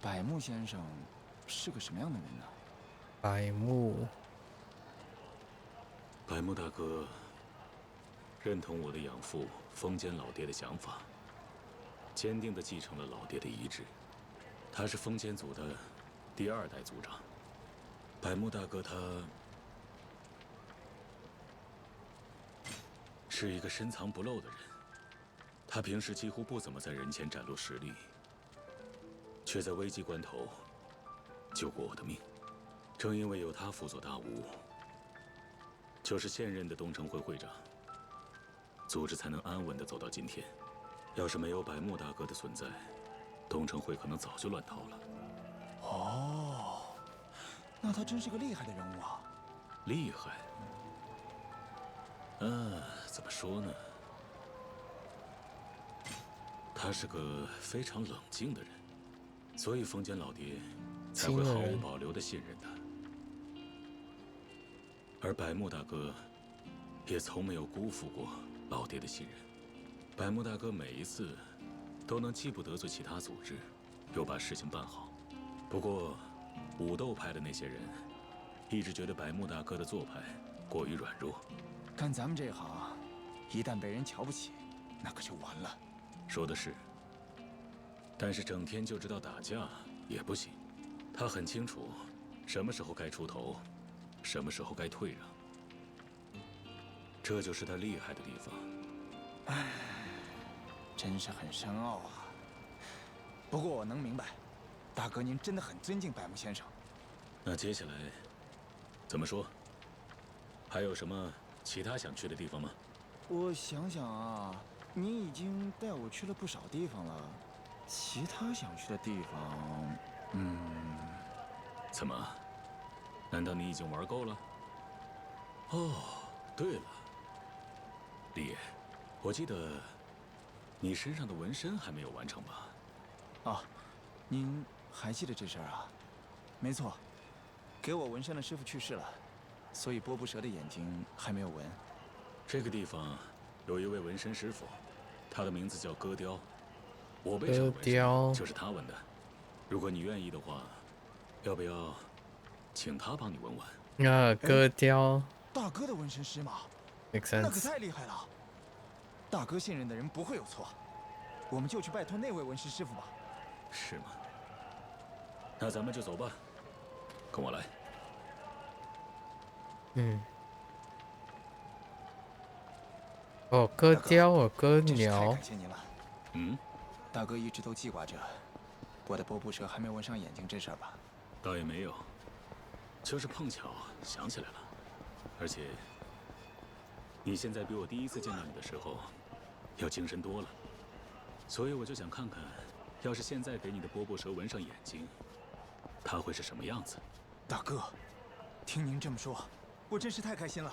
百木先生是个什么样的人呢？百木大哥认同我的养父丰间老爹的想法，坚定地继承了老爹的遗志。他是风间组的第2代组长。百木大哥他是一个深藏不露的人，他平时几乎不怎么在人前展露实力，却在危急关头救过我的命。正因为有他辅佐大吴，就是现任的东城会会长，组织才能安稳地走到今天。要是没有百木大哥的存在，东城会可能早就乱套了。哦，那他真是个厉害的人物啊！厉害？怎么说呢？他是个非常冷静的人，所以风间老爹才会毫无保留地信任他。而百木大哥也从没有辜负过老爹的信任。百木大哥每一次都能既不得罪其他组织，又把事情办好。不过，武斗派的那些人一直觉得百木大哥的做派过于软弱。干咱们这行，一旦被人瞧不起，那可就完了。说的是，但是整天就知道打架也不行。他很清楚什么时候该出头，什么时候该退让。这就是他厉害的地方。唉，真是很深奥啊。不过我能明白，大哥您真的很尊敬百木先生。那接下来怎么说？还有什么其他想去的地方吗？我想想啊，您已经带我去了不少地方了，其他想去的地方，怎么？难道你已经玩够了？哦，对了，李野，我记得你身上的纹身还没有完成吧？啊，您还记得这事儿啊？没错，给我纹身的师傅去世了，所以波布蛇的眼睛还没有纹。这个地方有一位纹身师傅，他的名字叫戈雕，我背上的纹身就是他纹的。如果你愿意的话，要不要请他帮你纹纹？啊，戈雕。大哥的纹身师吗？ Makes 那可 sense。太厉害了！大哥信任的人不会有错，我们就去拜托那位纹身师傅吧。是吗？那咱们就走吧，跟我来。哦，割雕哦，割真是太鸟。感谢您了。大哥一直都记挂着我的波布蛇还没纹上眼睛这事儿吧？倒也没有，就是碰巧想起来了。而且，你现在比我第一次见到你的时候要精神多了，所以我就想看看，要是现在给你的波布蛇纹上眼睛，它会是什么样子。大哥，听您这么说，我真是太开心了。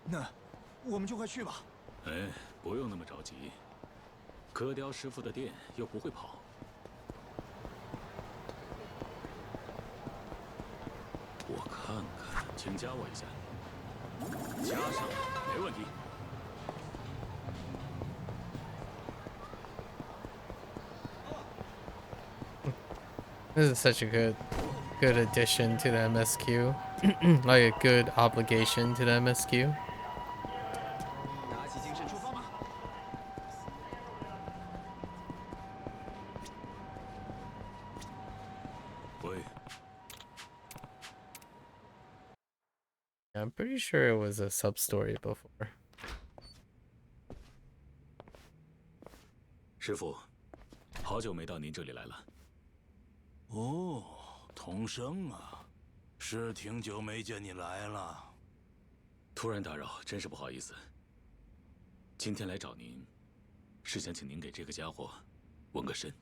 那我们就快去吧。哎，不用那么着急，割雕师傅的店又不会跑。我看看，请加我一下。加上，没问题。This is such a good addition to the MSQ, like a good obligation to the MSQ. 打起精神出发吧。喂， I'm pretty sure it was a sub story before. 师傅，好久没到您这里来了。哦，童生啊，是挺久没见你来了。突然打扰，真是不好意思。今天来找您，是想请您给这个家伙纹个身。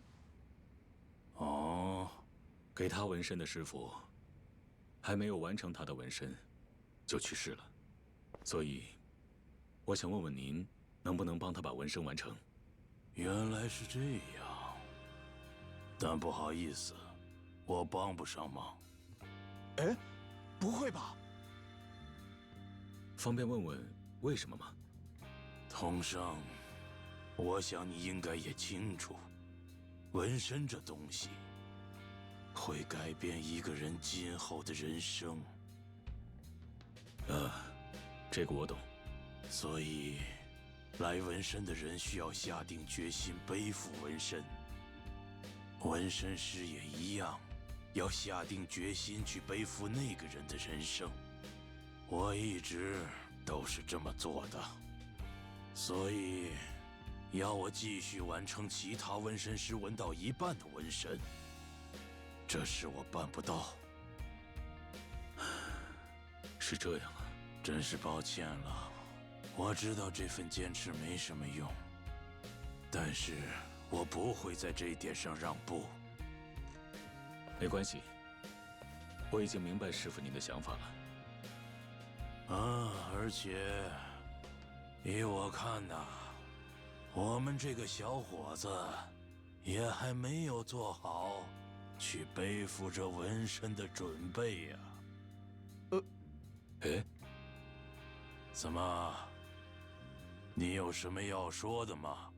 哦，给他纹身的师傅还没有完成他的纹身，就去世了，所以我想问问您，能不能帮他把纹身完成？原来是这样，但不好意思，我帮不上忙。哎，不会吧？方便问问为什么吗？童生，我想你应该也清楚，纹身这东西会改变一个人今后的人生。这个我懂。所以，来纹身的人需要下定决心背负纹身。纹身师也一样，要下定决心去背负那个人的人生。我一直都是这么做的，所以要我继续完成其他纹身师纹到一半的纹身，这事我办不到。是这样啊，真是抱歉了。我知道这份坚持没什么用，但是我不会在这一点上让步。没关系，我已经明白师傅您的想法了。而且依我看呐，我们这个小伙子也还没有做好去背负着纹身的准备呀。怎么？你有什么要说的吗？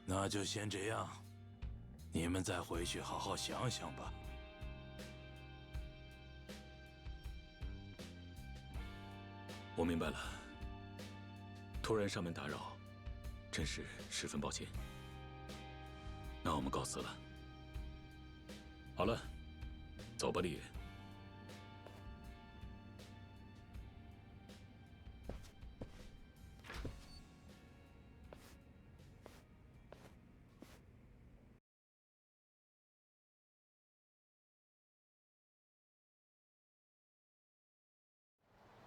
那就先这样，你们再回去好好想想吧。我明白了，突然上门打扰，真是十分抱歉。那我们告辞了。好了，走吧，李爷。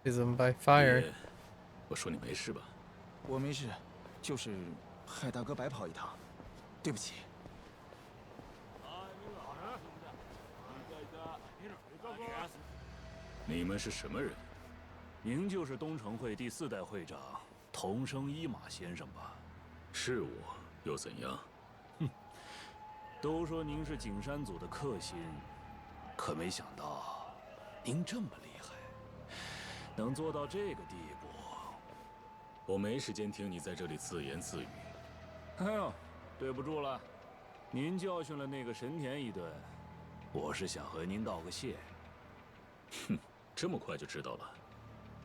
Prism by fire. 李爷，我说你没事吧？我没事，就是害大哥白跑一趟，对不起。你们是什么人？您就是东城会第4代会长桐生一马先生吧？是我，又怎样？都说您是景山组的克星，可没想到您这么厉害，能做到这个地步。我没时间听你在这里自言自语。哎呦，对不住了，您教训了那个神田一顿，我是想和您道个谢。哼，这么快就知道了？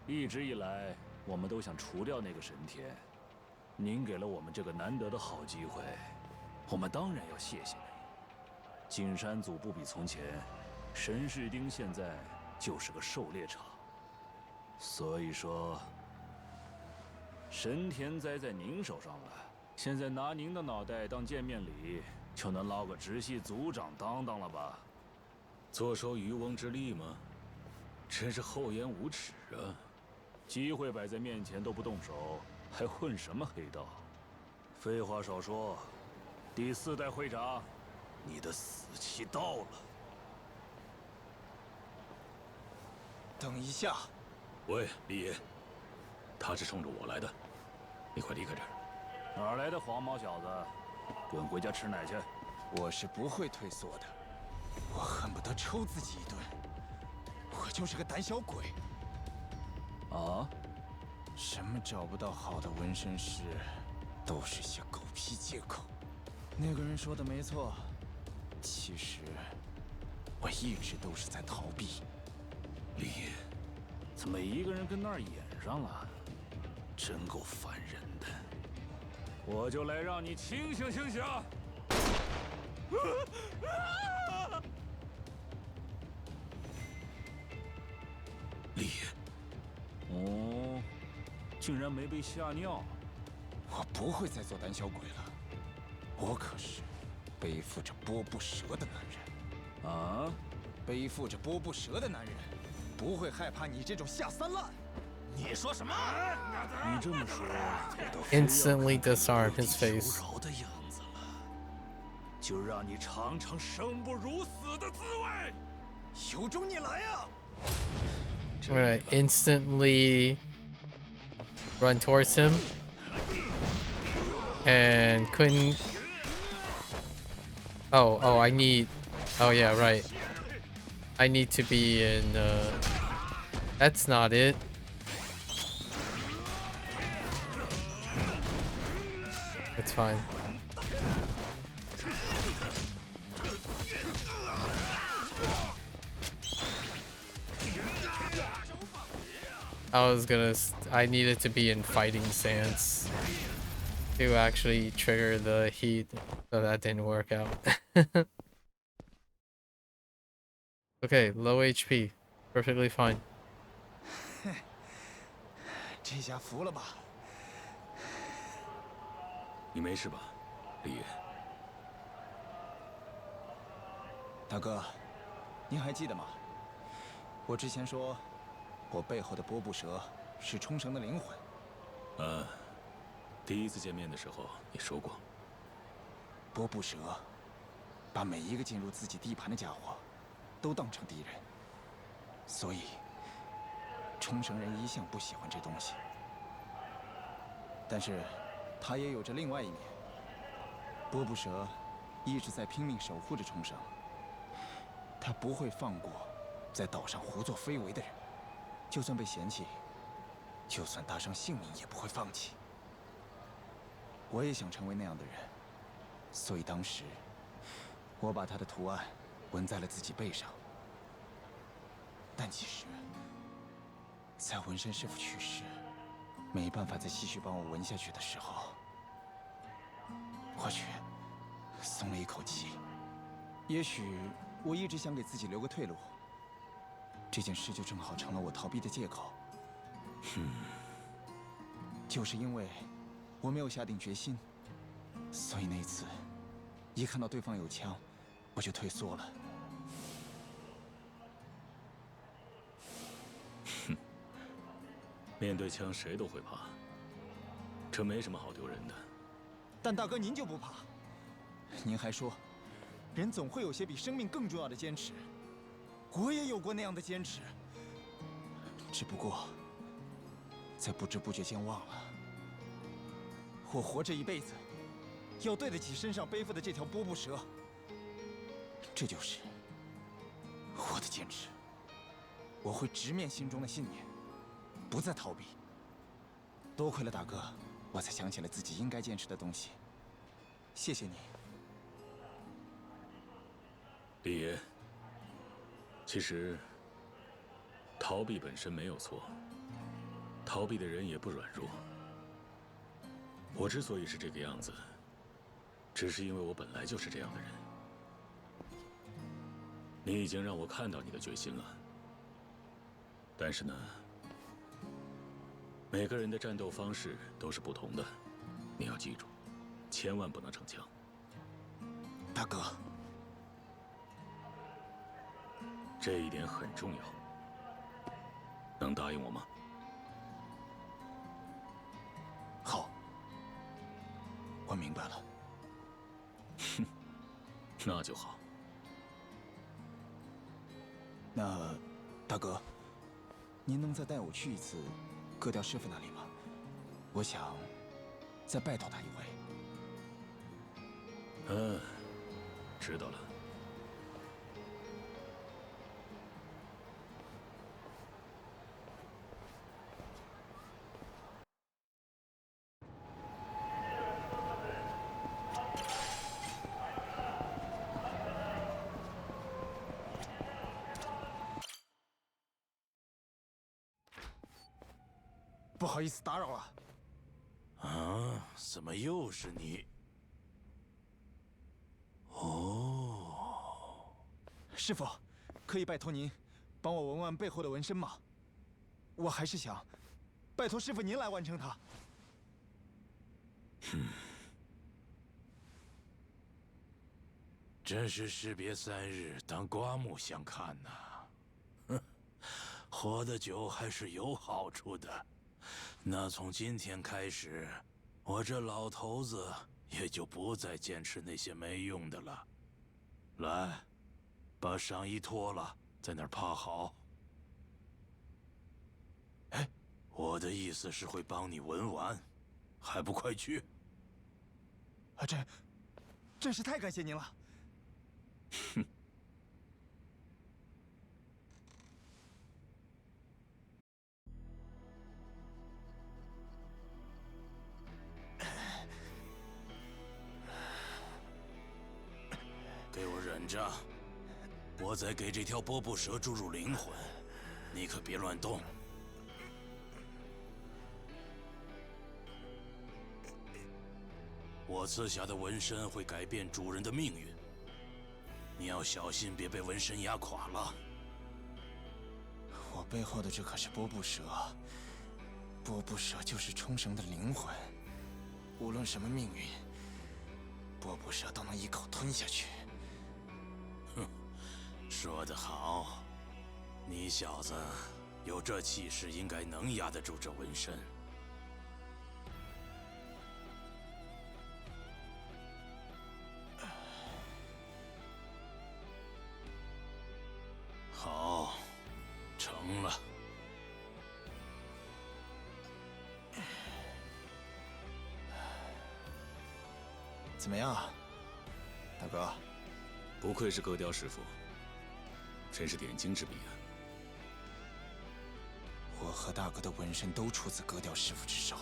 一直以来，我们都想除掉那个神田，您给了我们这个难得的好机会，我们当然要谢谢您。景山组不比从前，神士町现在就是个狩猎场，所以说，神田栽在您手上了。现在拿您的脑袋当见面礼，就能捞个直系组长当当了吧？坐收渔翁之利吗？真是厚颜无耻啊！机会摆在面前都不动手，还混什么黑道？废话少说，第4代会长，你的死期到了。等一下，喂，李爷，他是冲着我来的，你快离开这儿！哪儿来的黄毛小子？滚回家吃奶去！我是不会退缩的，我恨不得抽自己一顿。我就是个胆小鬼。啊？什么找不到好的纹身师，都是些狗屁借口。那个人说的没错，其实我一直都是在逃避。李爷，怎么一个人跟那儿演上了？真够烦人的。我就来让你清醒清醒。李爷，哦，竟然没被吓尿。我不会再做胆小鬼了，我可是背负着波不折的男人。啊？背负着波不折的男人，不会害怕你这种下三滥。你说什么？你这么说，我都 Instantly disarm his face. 求饶的样子了。就让你尝尝生不如死的滋味。有种你来呀！ I'm gonna instantly run towards him and couldn't. Oh, I need. Oh yeah, right. I need to be in. That's not it. It's fine. I needed to be in fighting stance. to actually trigger the heat, so that didn't work out. Okay, low HP, perfectly fine. 这下服了吧？你没事吧，李爷？大哥，您还记得吗？我之前说，我背后的波布蛇是冲绳的灵魂。第一次见面的时候你说过。波布蛇把每一个进入自己地盘的家伙都当成敌人，所以冲绳人一向不喜欢这东西。但是，它也有着另外一面。波布蛇一直在拼命守护着冲绳，它不会放过在岛上胡作非为的人，就算被嫌弃，就算搭上性命也不会放弃。我也想成为那样的人，所以当时我把他的图案纹在了自己背上。但其实，在纹身师傅去世，没办法再继续帮我纹下去的时候，我却松了一口气。也许我一直想给自己留个退路，这件事就正好成了我逃避的借口。就是因为我没有下定决心，所以那次一看到对方有枪，我就退缩了。面对枪谁都会怕，这没什么好丢人的。但大哥您就不怕？您还说，人总会有些比生命更重要的坚持。我也有过那样的坚持，只不过在不知不觉间忘了，我活这一辈子，要对得起身上背负的这条波布蛇。这就是我的坚持。我会直面心中的信念，不再逃避。多亏了大哥，我才想起了自己应该坚持的东西。谢谢你，李爷。其实，逃避本身没有错，逃避的人也不软弱。我之所以是这个样子，只是因为我本来就是这样的人。你已经让我看到你的决心了，但是呢，每个人的战斗方式都是不同的，你要记住，千万不能逞强。大哥。这一点很重要，能答应我吗？好，我明白了。哼，那就好。那，大哥，您能再带我去一次割掉师傅那里吗？我想再拜托他一回。知道了。不好意思打扰了。啊？怎么又是你？哦，师傅，可以拜托您帮我纹完背后的纹身吗？我还是想拜托师傅您来完成它。真是士别三日，当刮目相看呐！哼，活得久还是有好处的。那从今天开始，我这老头子也就不再坚持那些没用的了。来，把上衣脱了，在那儿趴好。哎，我的意思是会帮你纹完，还不快去？啊，真是太感谢您了。哼。给我忍着，我再给这条波布蛇注入灵魂，你可别乱动。我刺下的纹身会改变主人的命运，你要小心，别被纹身压垮了。我背后的这可是波布蛇，波布蛇就是冲绳的灵魂，无论什么命运，波布蛇都能一口吞下去。哼，说得好，你小子有这气势，应该能压得住这纹身。好，成了。怎么样，大哥？不愧是割雕师傅，真是点睛之笔啊！我和大哥的纹身都出自割雕师傅之手，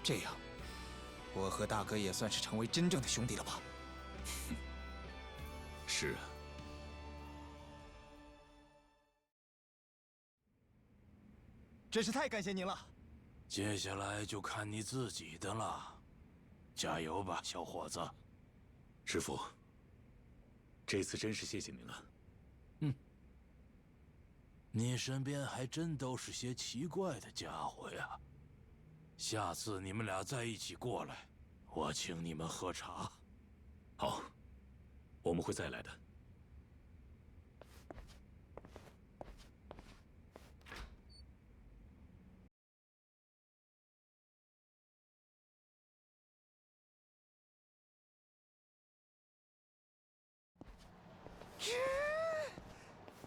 这样，我和大哥也算是成为真正的兄弟了吧？是啊。真是太感谢您了。接下来就看你自己的了，加油吧，小伙子！师傅，这次真是谢谢您了。你身边还真都是些奇怪的家伙呀。下次你们俩再一起过来，我请你们喝茶。好，我们会再来的。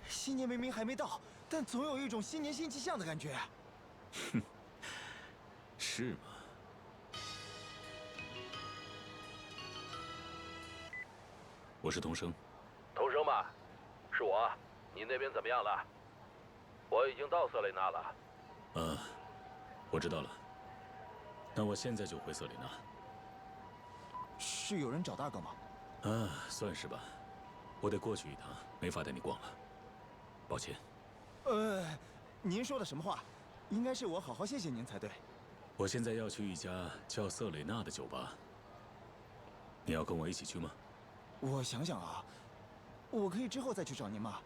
新年明明还没到，但总有一种新年新气象的感觉。是吗？我是童生。童生吧，是我。你那边怎么样了？我已经到瑟雷纳了。我知道了。那我现在就回瑟琳娜。是有人找大哥吗？算是吧。我得过去一趟，没法带你逛了。抱歉。您说的什么话？应该是我好好谢谢您才对。我现在要去一家叫瑟蕾娜的酒吧，你要跟我一起去吗？我想想啊，我可以之后再去找您吗？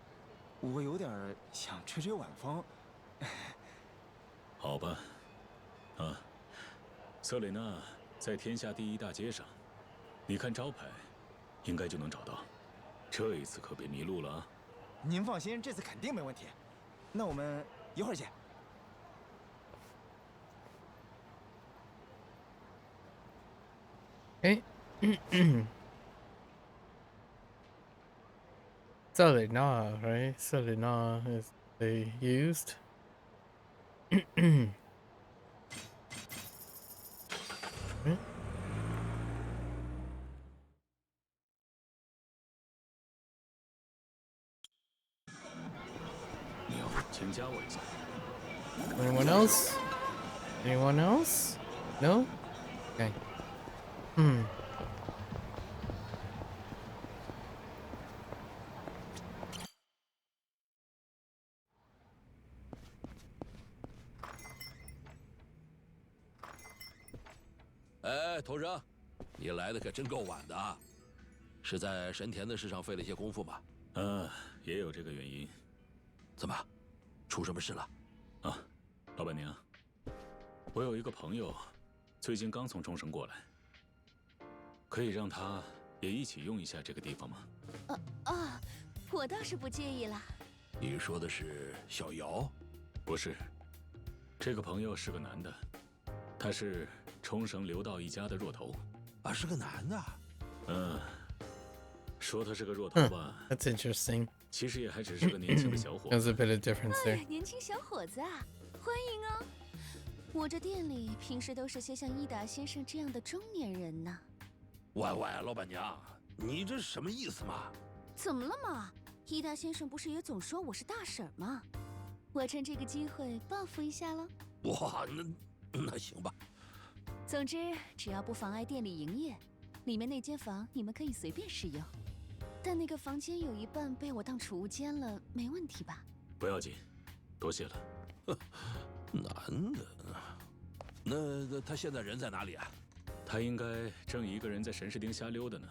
我有点想吹吹晚风。好吧。瑟蕾娜在天下第一大街上，你看招牌，应该就能找到。这一次可别迷路了啊！您放心，这次肯定没问题。那我们一会儿见。哎，Selena, right? Selena is they used. Hmm? 你好，请加我一下。 Anyone else? Anyone else? No? Okay. Hmm.哎，头生，你来的可真够晚的啊！是在神田的事上费了些功夫吗？也有这个原因。怎么，出什么事了？老板娘，我有一个朋友，最近刚从冲绳过来，可以让他也一起用一下这个地方吗？我倒是不介意啦。你说的是小姚？不是，这个朋友是个男的，他是冲绳留道一家的弱头。啊，是个男的。说他是个弱头吧， That's interesting. 其实也还只是个年轻的小伙 There's 子。 a bit of difference 哎， there. 年轻小伙子啊，欢迎哦！我这店里平时都是些像伊达先生这样的中年人呢。喂，老板娘，你这是什么意思嘛？怎么了嘛？伊达先生不是也总说我是大婶吗？我趁这个机会报复一下喽。哇，那行吧。总之，只要不妨碍店里营业，里面那间房你们可以随便使用。但那个房间有一半被我当储物间了，没问题吧？不要紧，多谢了。男的，那他现在人在哪里啊？他应该正一个人在神士町瞎溜达呢。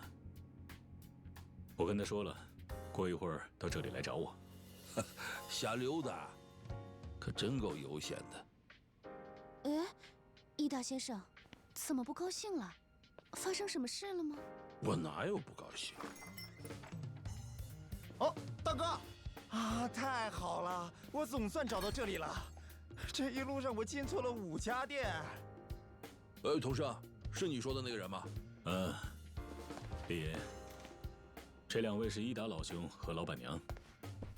我跟他说了，过一会儿到这里来找我。瞎溜达，可真够悠闲的。哎，伊大先生，怎么不高兴了？发生什么事了吗？我哪有不高兴？哦，大哥，啊，太好了，我总算找到这里了。这一路上我进错了5家店。同事，是你说的那个人吗？李爷，这2位是伊达老兄和老板娘，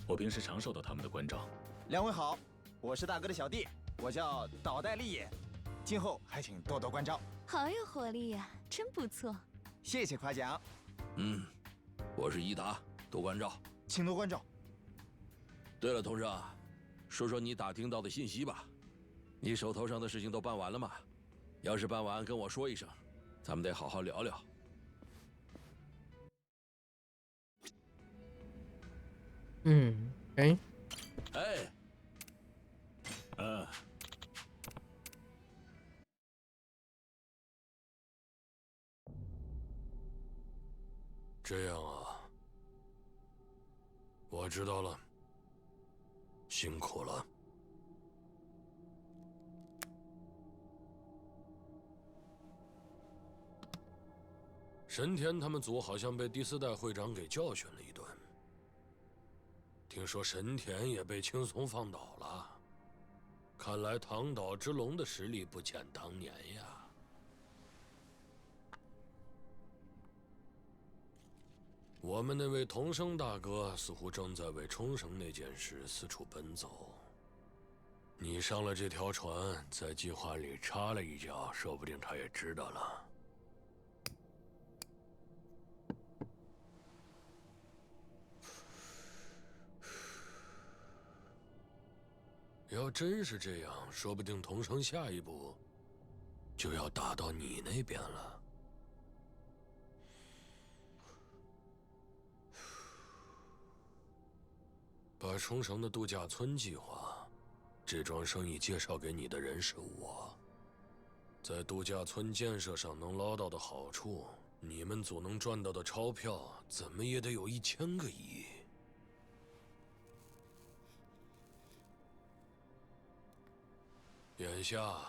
我平时常受到他们的关照。2位好，我是大哥的小弟，我叫岛袋利也，今后还请多多关照。好有活力呀，真不错。谢谢夸奖。我是伊达，多关照，请多关照。对了，同事，说说你打听到的信息吧。你手头上的事情都办完了吗？要是办完，跟我说一声，咱们得好好聊聊。哎，这样啊，我知道了，辛苦了。神田他们组好像被第4代会长给教训了一顿，听说神田也被轻松放倒了。看来唐岛之龙的实力不减当年呀。我们那位童生大哥似乎正在为冲绳那件事四处奔走。你上了这条船，在计划里插了一脚，说不定他也知道了。要真是这样，说不定童生下一步就要打到你那边了。把冲绳的度假村计划，这桩生意介绍给你的人是我。在度假村建设上能捞到的好处，你们组能赚到的钞票，怎么也得有1000个亿。眼下，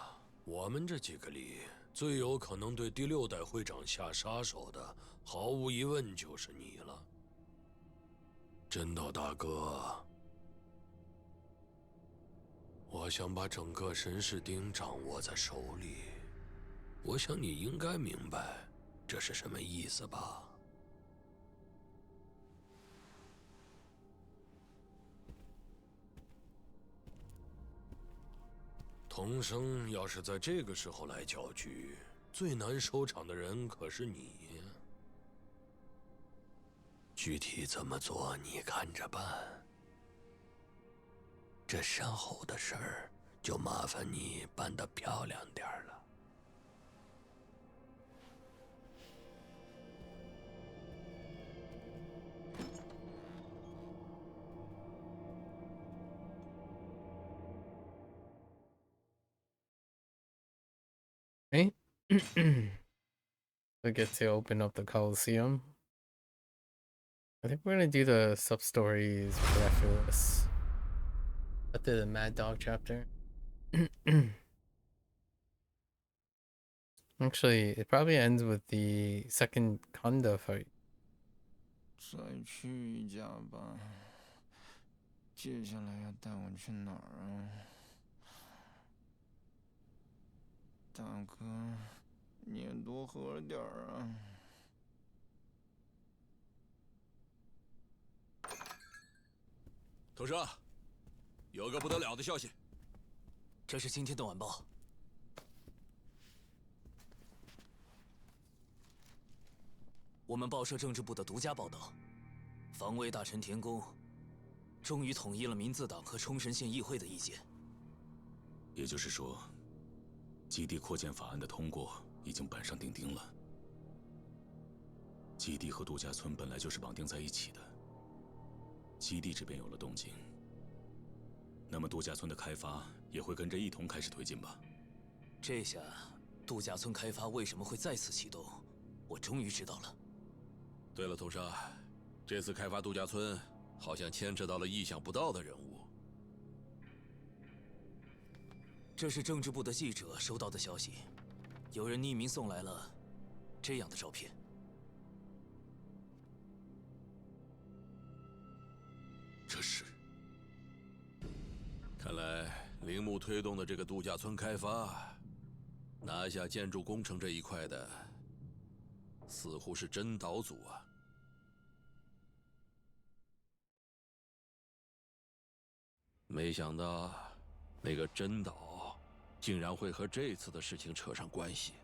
我们这几个里最有可能对第6代会长下杀手的，毫无疑问就是你了，真岛大哥。我想把整个神士町掌握在手里，我想你应该明白这是什么意思吧？童生要是在这个时候来搅局，最难收场的人可是你。具体怎么做，你看着办。这身后的事儿，就麻烦你办得漂亮点儿了。哎，we get to open up the Coliseum. I think we're gonna do the sub-stories right after this. After the Mad Dog chapter. Actually, it probably ends with the second Kanda fight. 再去一家吧。接下来要带我去哪儿啊？大哥，你也多喝点儿啊。同事，有个不得了的消息。这是今天的晚报。我们报社政治部的独家报道，防卫大臣田宫终于统一了民自党和冲绳县议会的意见。也就是说，基地扩建法案的通过已经板上钉钉了。基地和度假村本来就是绑定在一起的，基地这边有了动静，那么度假村的开发也会跟着一同开始推进吧？这下度假村开发为什么会再次启动，我终于知道了。对了，统上，这次开发度假村好像牵扯到了意想不到的人物。这是政治部的记者收到的消息，有人匿名送来了这样的照片。这是……看来铃木推动的这个度假村开发，拿下建筑工程这一块的，似乎是真岛组啊。没想到，那个真岛竟然会和这次的事情扯上关系。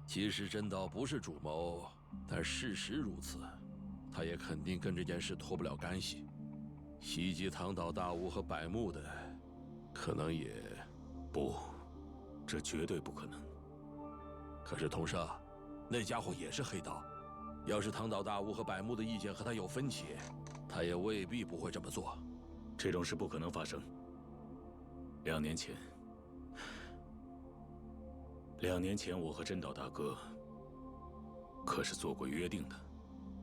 其实真岛不是主谋，但事实如此，他也肯定跟这件事脱不了干系。袭击唐岛大屋和百慕的，可能也……不，这绝对不可能。可是统上，那家伙也是黑道。要是唐岛大屋和百慕的意见和他有分歧，他也未必不会这么做。这种事不可能发生。2年前，我和真岛大哥可是做过约定的。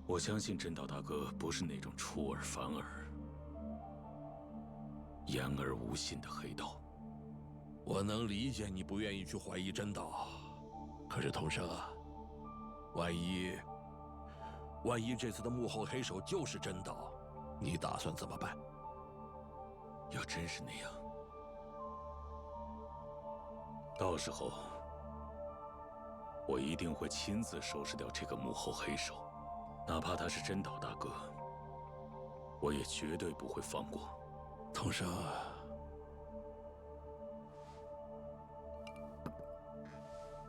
我相信真岛大哥不是那种出尔反尔、言而无信的黑道。我能理解你不愿意去怀疑真岛，可是统生啊，万一这次的幕后黑手就是真岛，你打算怎么办？要真是那样，到时候我一定会亲自收拾掉这个幕后黑手，哪怕他是真岛大哥，我也绝对不会放过。统生，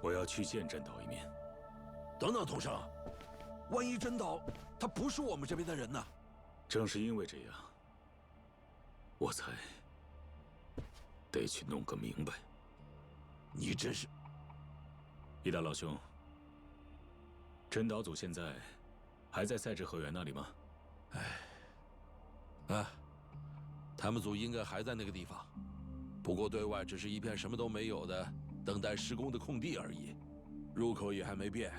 我要去见真岛一面。等等，统生，万一真岛他不是我们这边的人呢？正是因为这样，我才得去弄个明白。你真是……一大老兄，真岛组现在还在赛制河原那里吗？他们组应该还在那个地方，不过对外只是一片什么都没有的等待施工的空地而已，入口也还没变，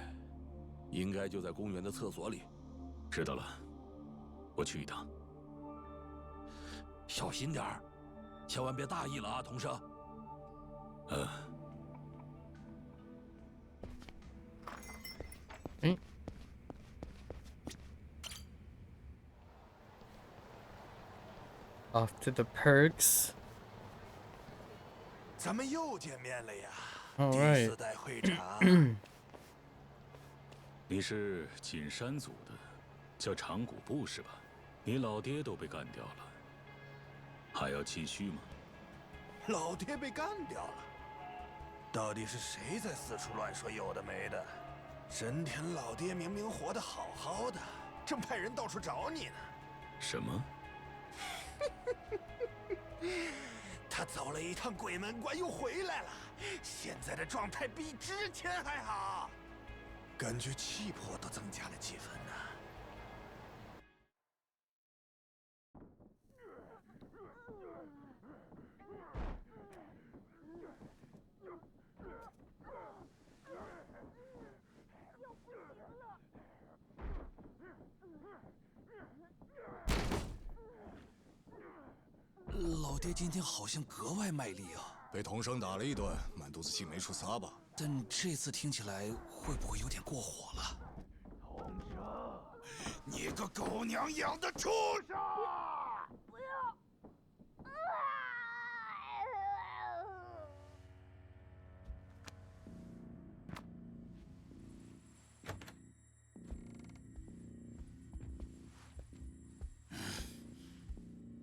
应该就在公园的厕所里。知道了，我去一趟。小心点儿，千万别大意了啊，童生。Off to the perks. 咱们又见面了呀， All 第 right. 4代会长。你是锦山组的，叫长谷部是吧？你老爹都被干掉了，还要继续吗？老爹被干掉了，到底是谁在四处乱说有的没的？神田老爹明明活得好好的，正派人到处找你呢。什么？他走了一趟鬼门关又回来了，现在的状态比之前还好，感觉气魄都增加了几分呢。老爹今天好像格外卖力啊！被童生打了一顿，满肚子气没处撒吧？但这次听起来会不会有点过火了？童生，你个狗娘养的畜生！不要！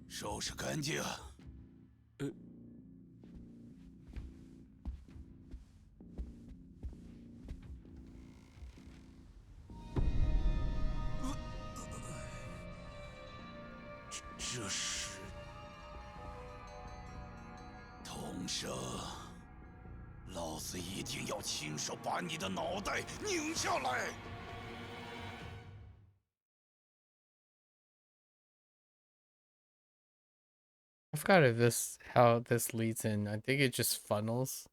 收拾干净。这是童生，老子一定要亲手把你的脑袋拧下来！ I forgot if this how this leads in. I think it just funnels.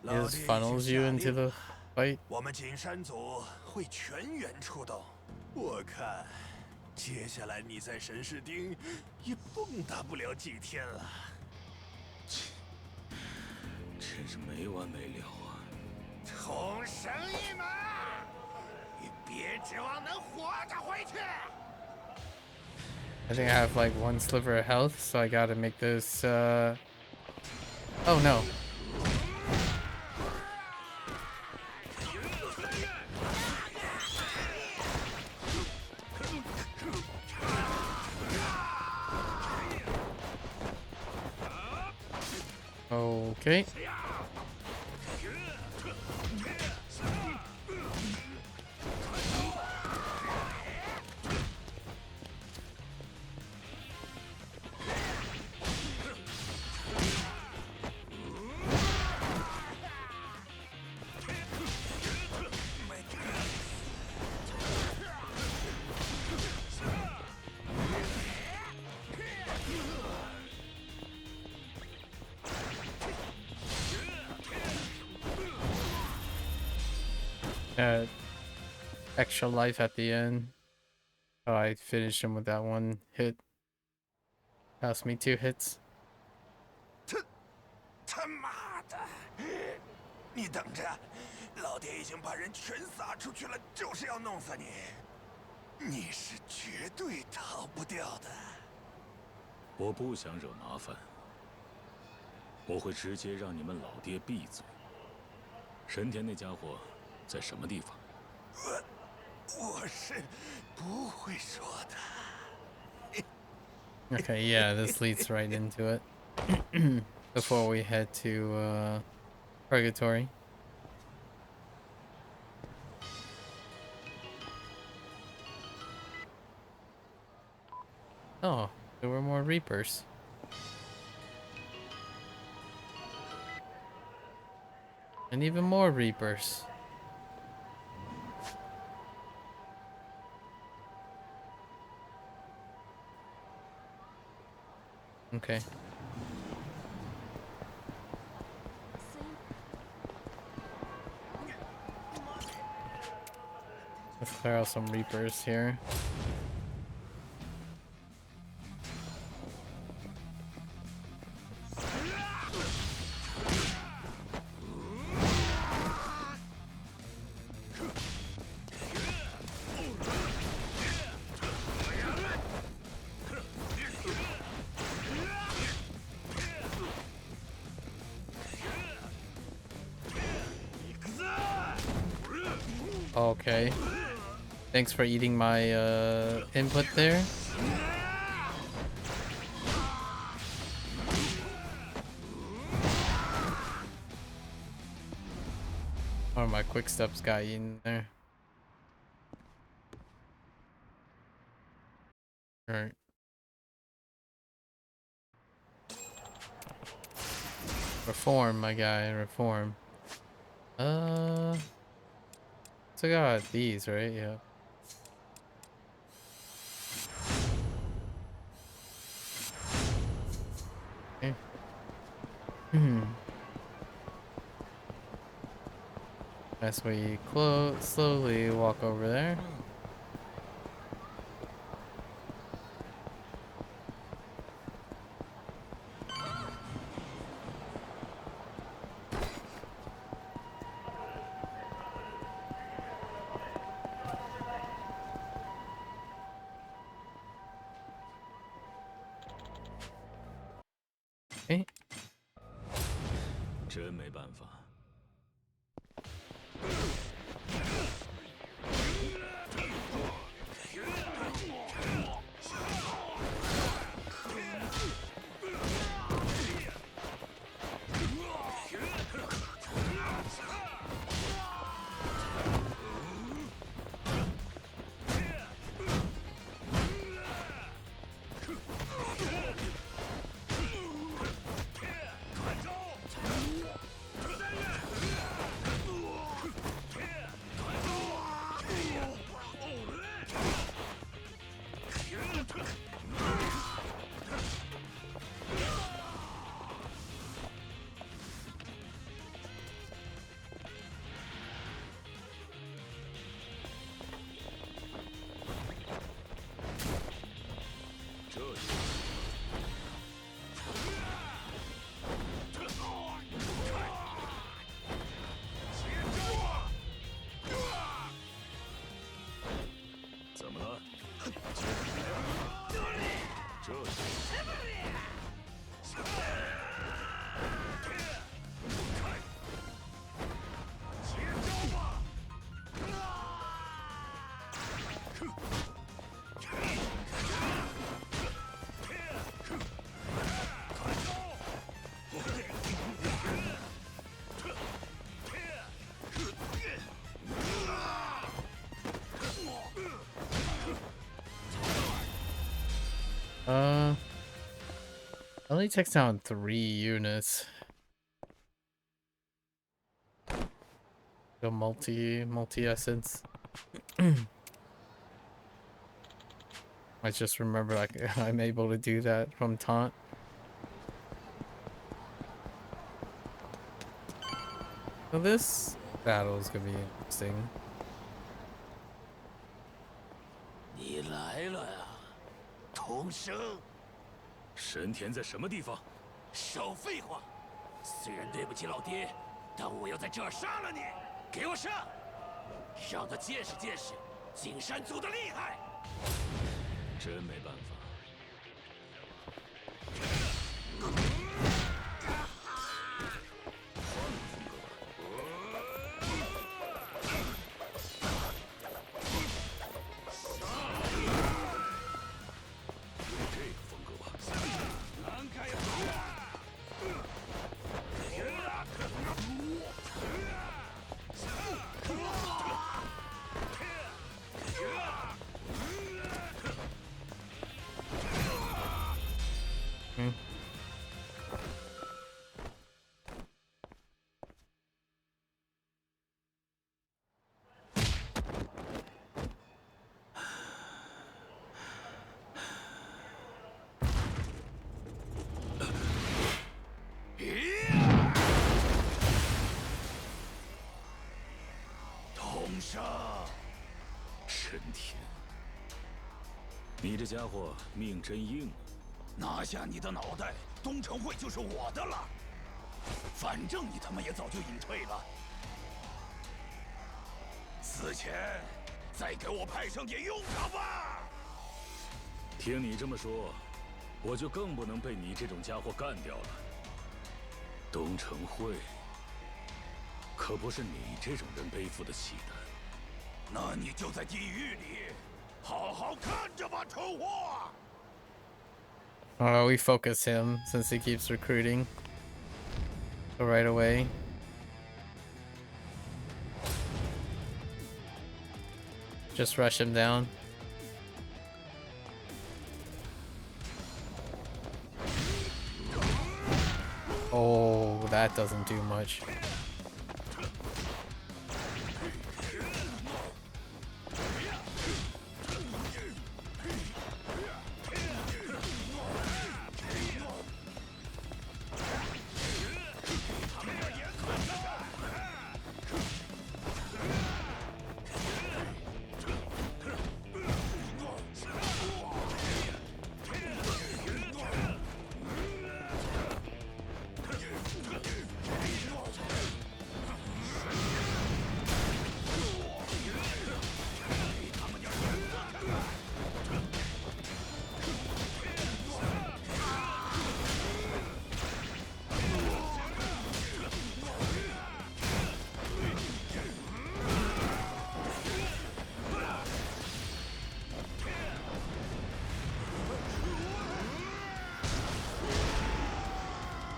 It just funnels you into the fight. 我们景山组会全员出动。我看，接下来你在神士町也蹦跶不了几天了。真是没完没了啊！重生一门，你别指望能活着回去。 I think I have like 1 sliver of health, so I gotta make this, oh no. Okay. Extra life at the end. Oh, I finished him with that 1 hit. Cost me 2 hits. 他妈的！你等着，老爹已经把人全撒出去了，就是要弄死你。你是绝对逃不掉的。我不想惹麻烦，我会直接让你们老爹闭嘴。神田那家伙在什么地方？我是不会说的。 Okay, yeah, this leads right into it. Before we head to Purgatory. Oh, there were more Reapers. And even more Reapers. Okay. Let's clear out some Reapers here. Okay. Thanks for eating my input there. Or my quick steps got eaten there. Alright. Reform, my guy, reform. So I got these, right? Yeah. Okay. As we slowly walk over there. Okay. 真没办法。Only takes down 3 units. The multi essence. I just remember like I'm able to do that from taunt. So this battle is gonna be interesting. 你来了呀，童生。神田在什么地方？少废话！虽然对不起老爹，但我要在这儿杀了你！给我上，让他见识见识景山族的厉害！真没办法。神田，你这家伙命真硬啊！拿下你的脑袋，东城会就是我的了。反正你他妈也早就隐退了，死前再给我派上点用场吧！听你这么说，我就更不能被你这种家伙干掉了。东城会可不是你这种人背负得起的。那你就在地狱里好好看着吧，丑货We focus him since he keeps recruiting. So right away. Just rush him down. Oh, that doesn't do much.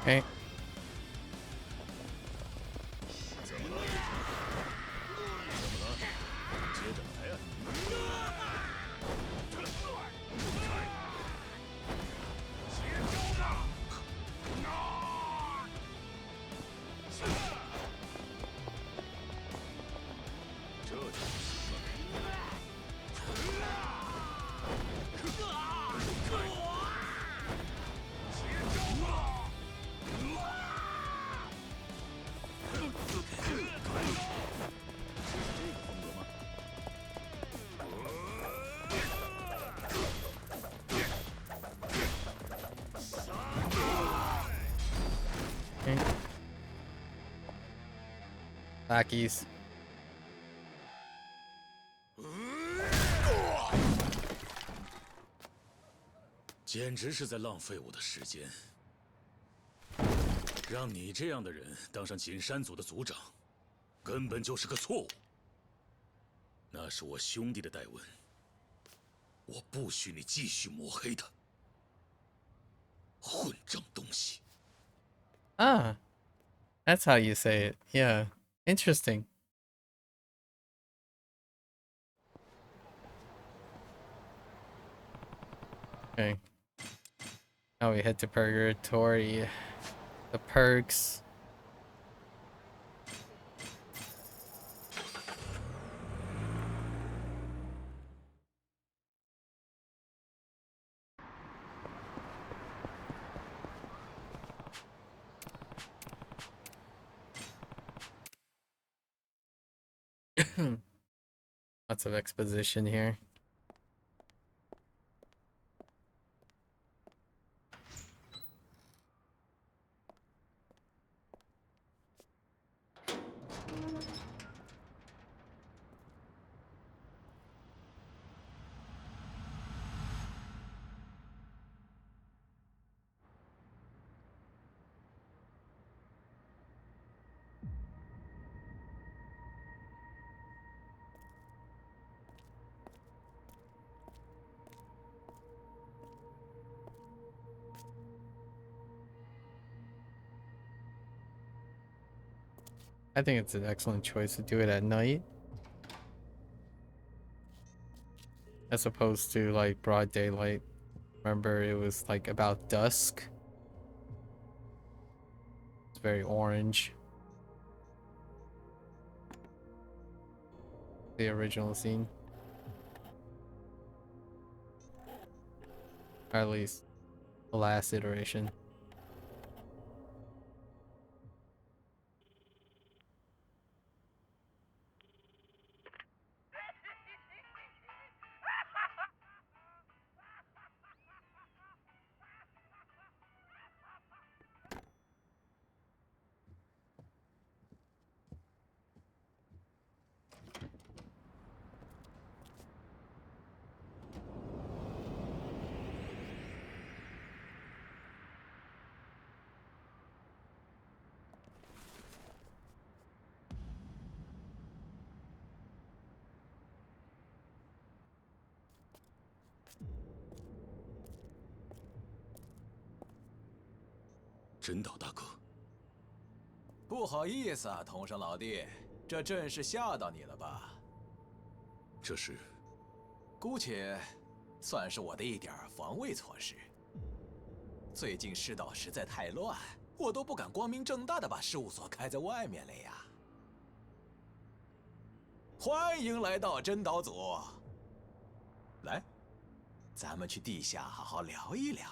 Okay. Lackeys. 简直是在浪费我的时间。让你这样的人当上锦山组的组长，根本就是个错误。那是我兄弟的代文，我不许你继续抹黑他。混账东西！ Ah, that's how you say it. Yeah, interesting. Okay. Now we head to Purgatory. The perks. Lots of exposition here. I think it's an excellent choice to do it at night, as opposed to like broad daylight. Remember, it was like about dusk. It's very orange. The original scene. Or at least the last iteration.真岛大哥，不好意思啊，桐生老弟，这阵势吓到你了吧？这是，姑且算是我的一点防卫措施。最近世道实在太乱，我都不敢光明正大的把事务所开在外面了呀。欢迎来到真岛组，来，咱们去地下好好聊一聊。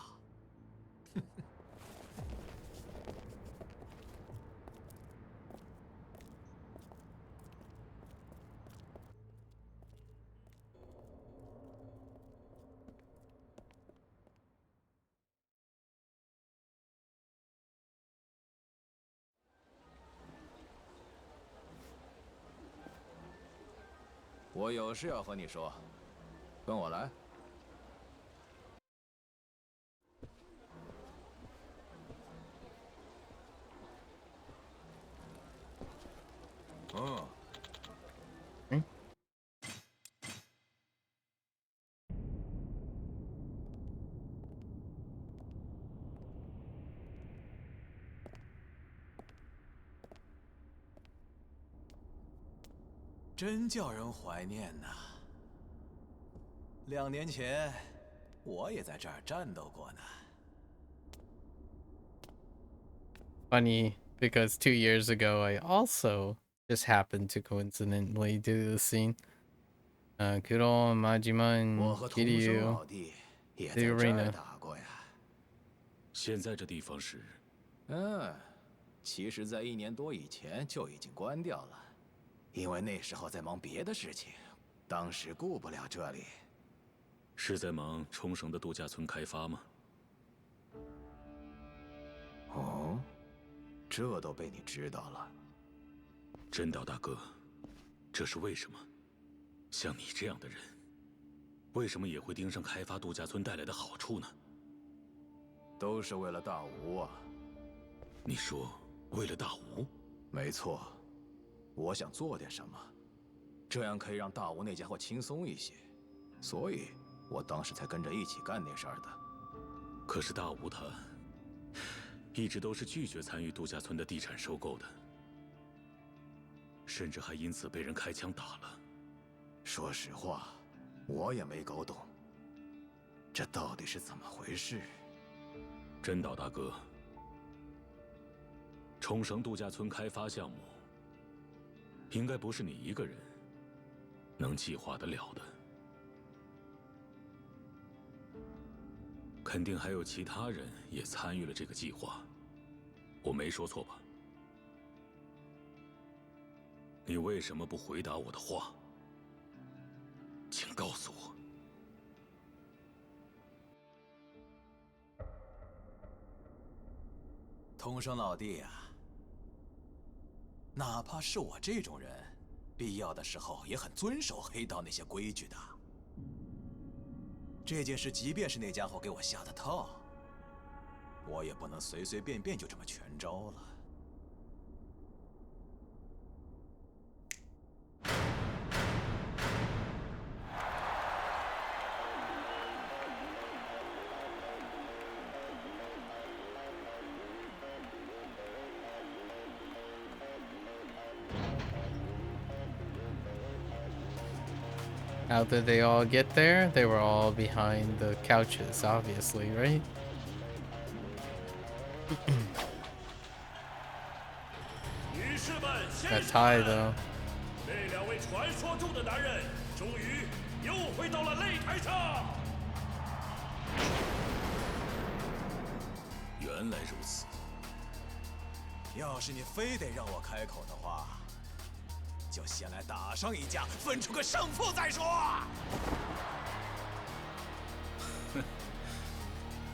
我有事要和你说，跟我来。真叫人怀念呐！2年前，我也在这儿战斗过呢。Funny, because 2 years ago I also just happened to coincidentally do this scene. Kuro, Majiman, 我和桐生 Kiryu, 老弟也 the 在这儿 arena. 打过呀。现在这地方是？其实，在1年多以前就已经关掉了，因为那时候在忙别的事情，当时顾不了这里。是在忙冲绳的度假村开发吗？哦，这都被你知道了。真岛大哥，这是为什么？像你这样的人，为什么也会盯上开发度假村带来的好处呢？都是为了大吴啊。你说为了大吴？没错，我想做点什么，这样可以让大吴那家伙轻松一些，所以我当时才跟着一起干那事儿的。可是大吴他一直都是拒绝参与度假村的地产收购的，甚至还因此被人开枪打了。说实话，我也没搞懂，这到底是怎么回事。真岛大哥，冲绳度假村开发项目，应该不是你一个人能计划得了的，肯定还有其他人也参与了这个计划，我没说错吧？你为什么不回答我的话？请告诉我。桐生老弟啊，哪怕是我这种人，必要的时候也很遵守黑道那些规矩的。这件事，即便是那家伙给我下的套，我也不能随随便便就这么全招了。How did they all get there? They were all behind the couches, obviously, right? 女士们、先 That 生 tie 们， though. 那两位传说中的男人，终于又回到了擂台上。原来如此。要是你非得让我开口的话，就先来打上一架，分出个胜负再说。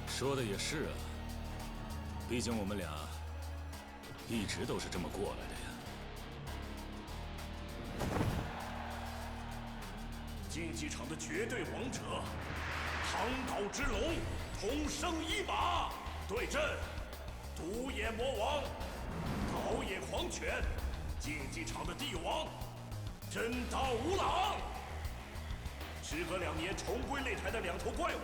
说的也是啊，毕竟我们俩一直都是这么过来的呀。竞技场的绝对王者，唐岛之龙，同生一马，对阵独眼魔王，岛野狂犬，竞技场的帝王，真岛无郎。时隔2年重归擂台的两头怪物，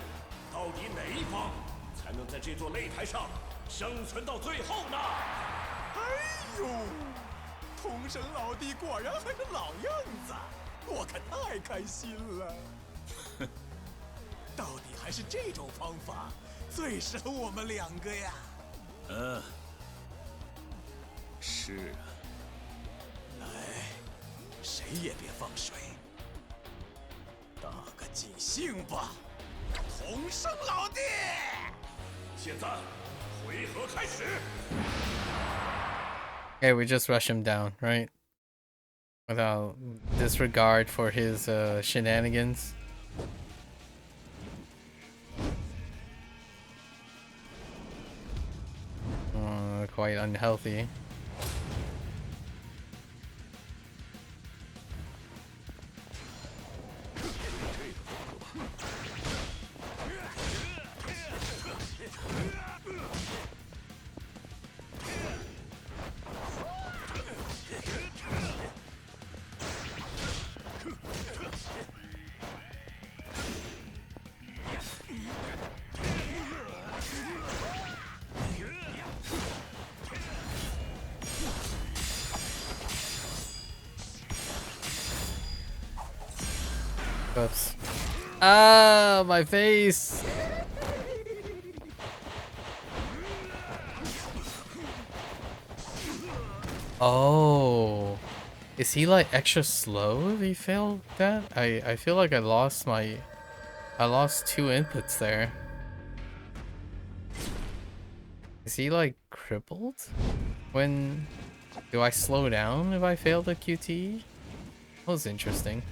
到底哪一方才能在这座擂台上生存到最后呢？哎呦，桐生老弟果然还是老样子，我可太开心了。到底还是这种方法最适合我们两个呀。嗯，是啊。来，谁也别放水，打个尽兴吧，桐生老弟。现在，回合开始。 Okay, we just rush him down, right? Without disregard for his shenanigans. Quite unhealthy. Oops. Ah, my face. Oh. Is he like extra slow if he failed that? I feel like I lost 2 inputs there. Is he like crippled? Do I slow down if I fail the QT? That was interesting.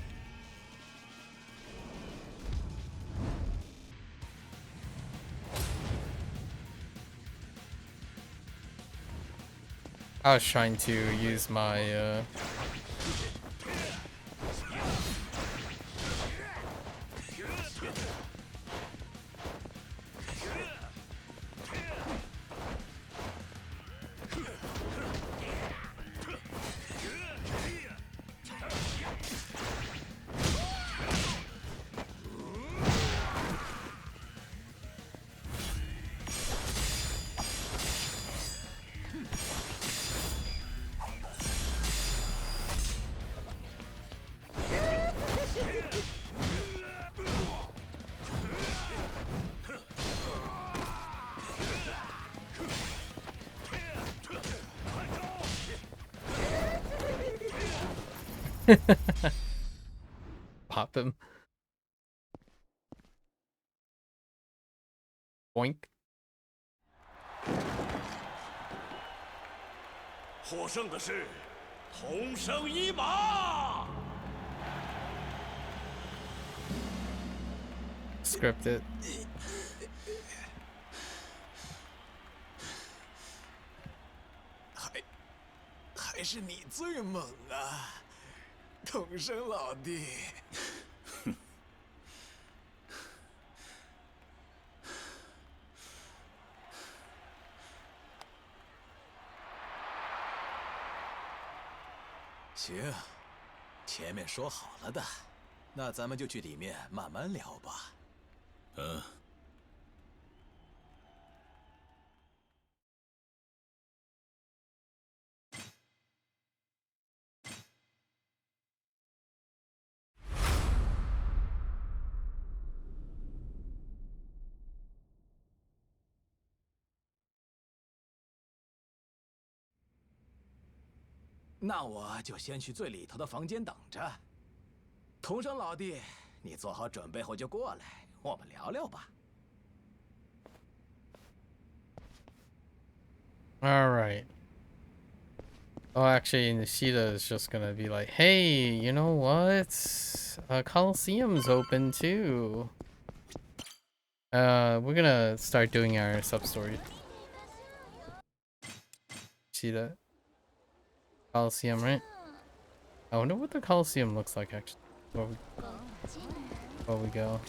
I was trying to use my Pop him. Boink. 获胜的是同生一马。Scripted. 还是你最猛啊，统生老弟。行，前面说好了的，那咱们就去里面慢慢聊吧。嗯。那我就先去最里头的房间等着。童生老弟，你做好准备后就过来，我们聊聊吧。All right. Oh, actually, Nishida is just gonna be like, hey, you know what? Coliseum's open too. We're gonna start doing our sub-story. See that? Coliseum, right? I wonder what the Coliseum looks like, actually. Before we go.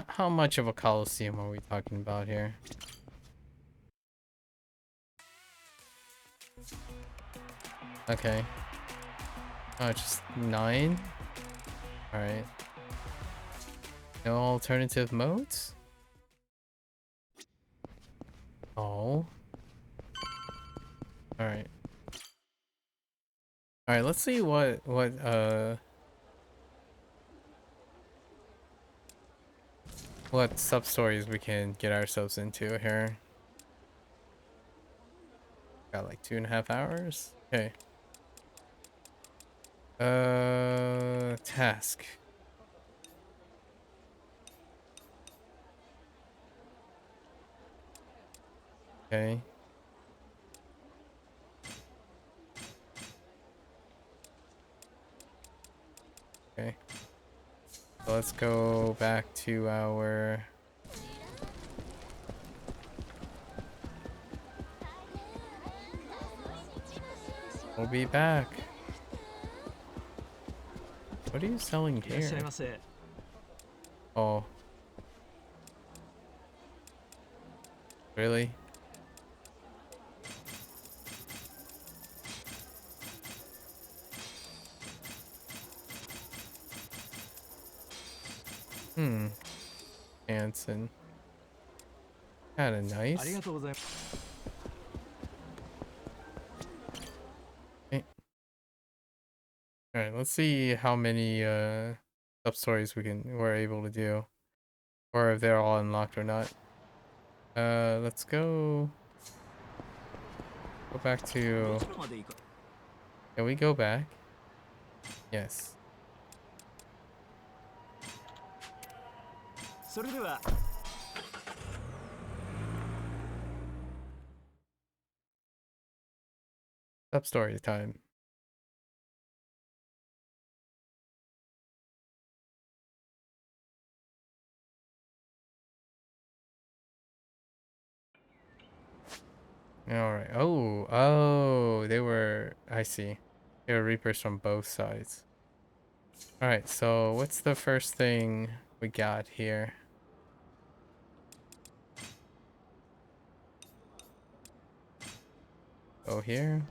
How much of a Coliseum are we talking about here? Okay. Oh, just 9? Alright. No alternative modes? Oh. Alright. Alright, let's see what sub-stories we can get ourselves into here. Got like 2.5 hours? Okay. Task. Okay. Okay. So let's go back to our... We'll be back. What are you selling here? Oh. Really? Hanson. Kinda nice. Okay. Alright, let's see how many sub-stories we're able to do. Or if they're all unlocked or not. Let's go back to... Can we go back? Yes. Sub-story time. Alright. Oh, they were... I see. They were Reapers from both sides. Alright, so what's the first thing we got here? Go here.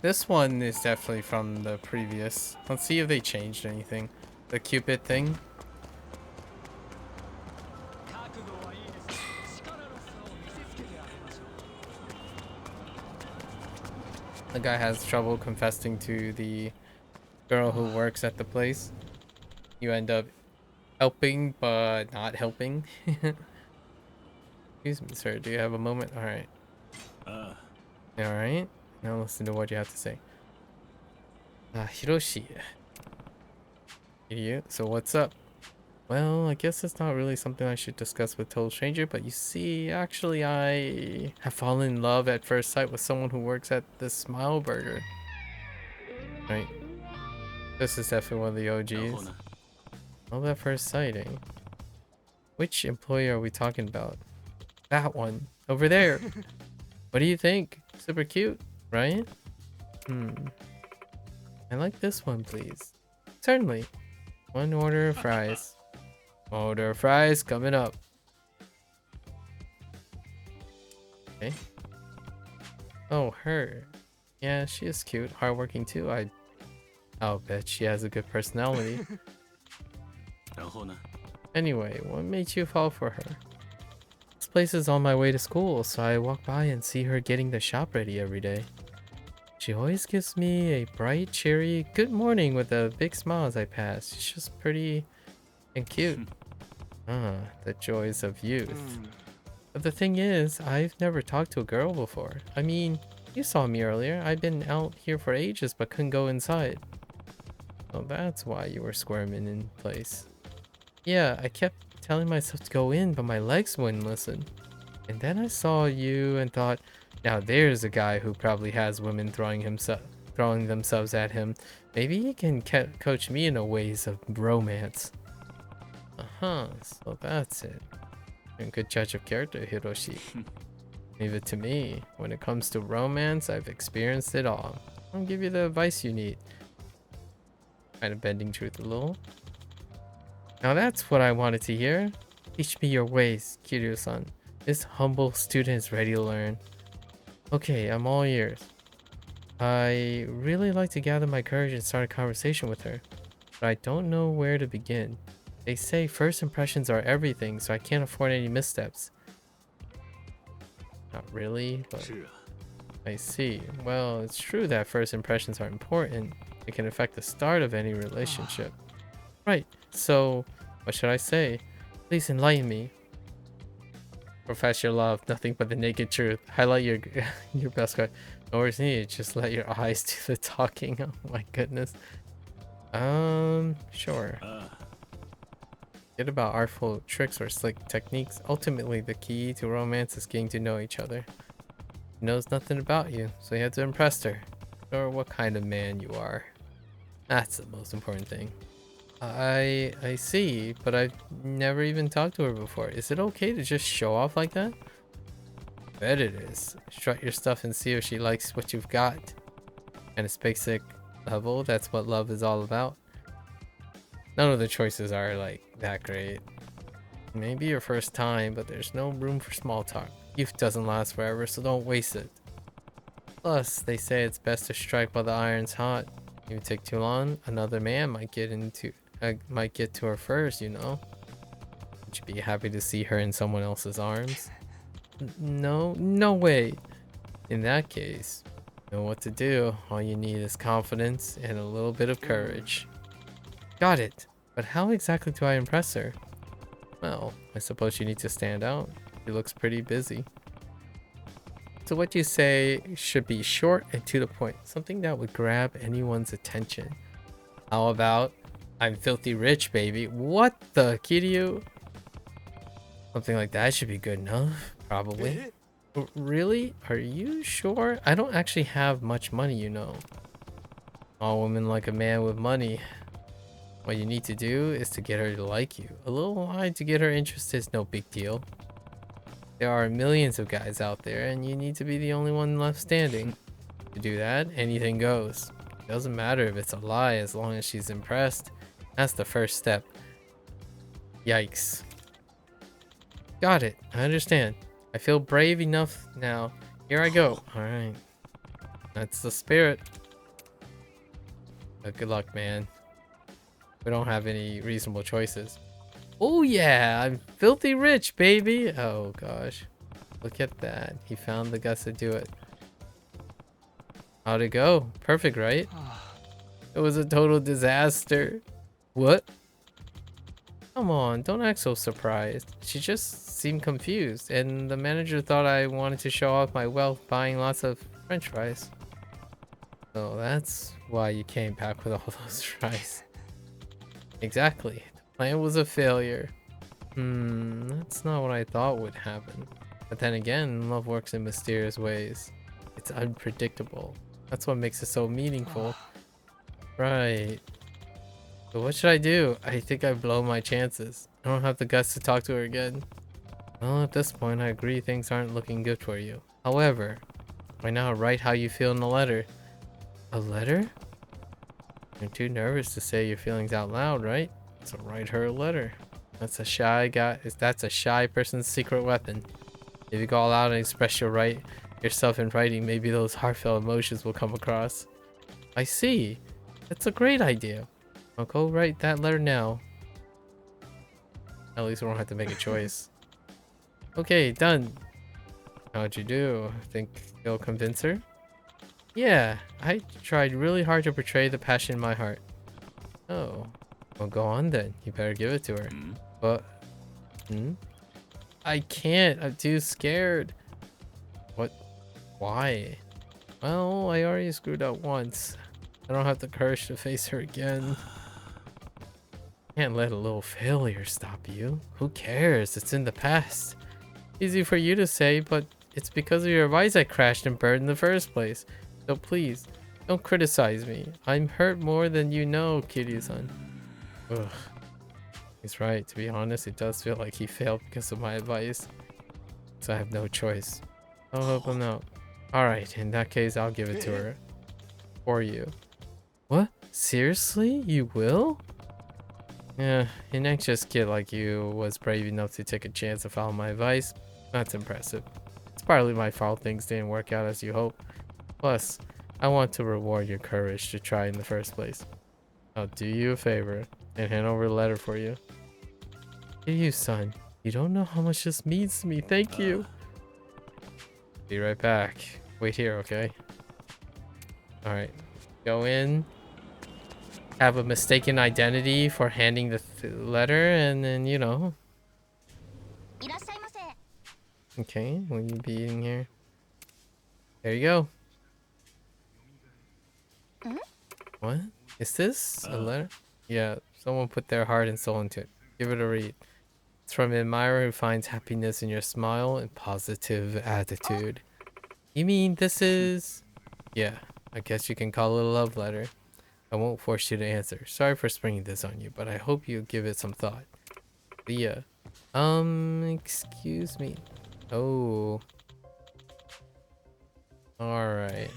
This one is definitely from the previous. Let's see if they changed anything. The Cupid thing. The guy has trouble confessing to the girl who works at the place. You end up helping, but not helping. Excuse me, sir. Do you have a moment? All right. Alright, now listen to what you have to say. Hiroshi. Idiot. So what's up? Well, I guess it's not really something I should discuss with total stranger, but you see, actually I have fallen in love at first sight with someone who works at the Smile Burger. Right. This is definitely one of the OGs. Love at first sighting. Which employee are we talking about? That one. Over there. What do you think? Super cute, right? I like this one, please. Certainly. One order of fries. Order of fries coming up. Okay. Oh, her. Yeah, she is cute. Hardworking too. I'll bet she has a good personality. Anyway, what made you fall for her? This place is on my way to school, so I walk by and see her getting the shop ready every day. She always gives me a bright, cheery good morning with a big smile as I pass. She's just pretty and cute. The joys of youth. But the thing is, I've never talked to a girl before. I mean, you saw me earlier. I've been out here for ages but couldn't go inside. So that's why you were squirming in place. Yeah, I kept telling myself to go in, but my legs wouldn't listen. And then I saw you and thought, now there's a guy who probably has women throwing themselves at him. Maybe he can coach me in a ways of romance. So that's it. You're a good judge of character, Hiroshi. Leave it to me. When it comes to romance, I've experienced it all. I'll give you the advice you need. Kind of bending truth a little. Now that's what I wanted to hear. Teach me your ways, Kiryu-san. This humble student is ready to learn. Okay, I'm all ears. I really like to gather my courage and start a conversation with her, but I don't know where to begin. They say first impressions are everything, so I can't afford any missteps. Not really, but I see. Well, it's true that first impressions are important. It can affect the start of any relationship. Right, so what should I say? Please enlighten me. Profess your love, nothing but the naked truth. Highlight your best card. No worries needed, just let your eyes do the talking. Oh my goodness. Sure. Forget about artful tricks or slick techniques. Ultimately, the key to romance is getting to know each other. She knows nothing about you, so you have to impress her. Or what kind of man you are. That's the most important thing. I see, but I've never even talked to her before. Is it okay to just show off like that? Bet it is. Strut your stuff and see if she likes what you've got. And it's basic level, that's what love is all about. None of the choices are like that great. Maybe your first time, but there's no room for small talk. Youth doesn't last forever, so don't waste it. Plus, they say it's best to strike while the iron's hot. If you take too long, another man might get to her first, you know. Would you be happy to see her in someone else's arms? No way. In that case, you know what to do. All you need is confidence and a little bit of courage. Got it. But how exactly do I impress her? Well, I suppose you need to stand out. She looks pretty busy. So what you say should be short and to the point. Something that would grab anyone's attention. How about, I'm filthy rich, baby. What the, Kiryu? Something like that should be good enough. Probably. Really? Are you sure? I don't actually have much money, you know. All women like a man with money. What you need to do is to get her to like you. A little lie to get her interested is no big deal. There are millions of guys out there and you need to be the only one left standing. To do that, anything goes. It doesn't matter if it's a lie as long as she's impressed. That's the first step. Yikes. Got it. I understand. I feel brave enough now. Here I go. Alright. That's the spirit. But good luck, man. We don't have any reasonable choices. Oh yeah, I'm filthy rich, baby. Oh gosh. Look at that. He found the guts to do it. How'd it go? Perfect, right? It was a total disaster. What? Come on, don't act so surprised. She just seemed confused, and the manager thought I wanted to show off my wealth buying lots of French fries. So that's why you came back with all those fries. Exactly. The plan was a failure. That's not what I thought would happen. But then again, love works in mysterious ways. It's unpredictable. That's what makes it so meaningful. Right. So what should I do? I think I've blown my chances. I don't have the guts to talk to her again. Well, at this point, I agree things aren't looking good for you. However, right now write how you feel in a letter. A letter? You're too nervous to say your feelings out loud, right? So write her a letter. That's a shy guy. That's a shy person's secret weapon. If you go all out and express yourself in writing, maybe those heartfelt emotions will come across. I see. That's a great idea. I'll go write that letter now. At least we won't have to make a choice. Okay, done. How'd you do? Think you'll convince her? Yeah, I tried really hard to portray the passion in my heart. Oh, well, go on then. You better give it to her. But, I can't. I'm too scared. What? Why? Well, I already screwed up once. I don't have the courage to face her again. Can't let a little failure stop you. Who cares? It's in the past. Easy for you to say, but it's because of your advice I crashed and burned in the first place. So please, don't criticize me. I'm hurt more than you know, Kiryu-san. Ugh. He's right. To be honest, it does feel like he failed because of my advice. So I have no choice. I'll help him out. Alright, in that case, I'll give it to her. For you. What? Seriously? You will? Yeah, an anxious kid like you was brave enough to take a chance to follow my advice. That's impressive. It's partly my fault things didn't work out as you hoped. Plus, I want to reward your courage to try in the first place. I'll do you a favor and hand over the letter for you. Here you, son. You don't know how much this means to me. Thank you. Be right back. Wait here, okay? Alright. Go in. Have a mistaken identity for handing the letter, and then, you know. Okay, will you be in here? There you go. What? Is this a letter? Yeah, someone put their heart and soul into it. Give it a read. It's from an admirer who finds happiness in your smile and positive attitude. You mean this is... Yeah, I guess you can call it a love letter. I won't force you to answer. Sorry for springing this on you, but I hope you give it some thought. Leah. Excuse me. Oh. Alright.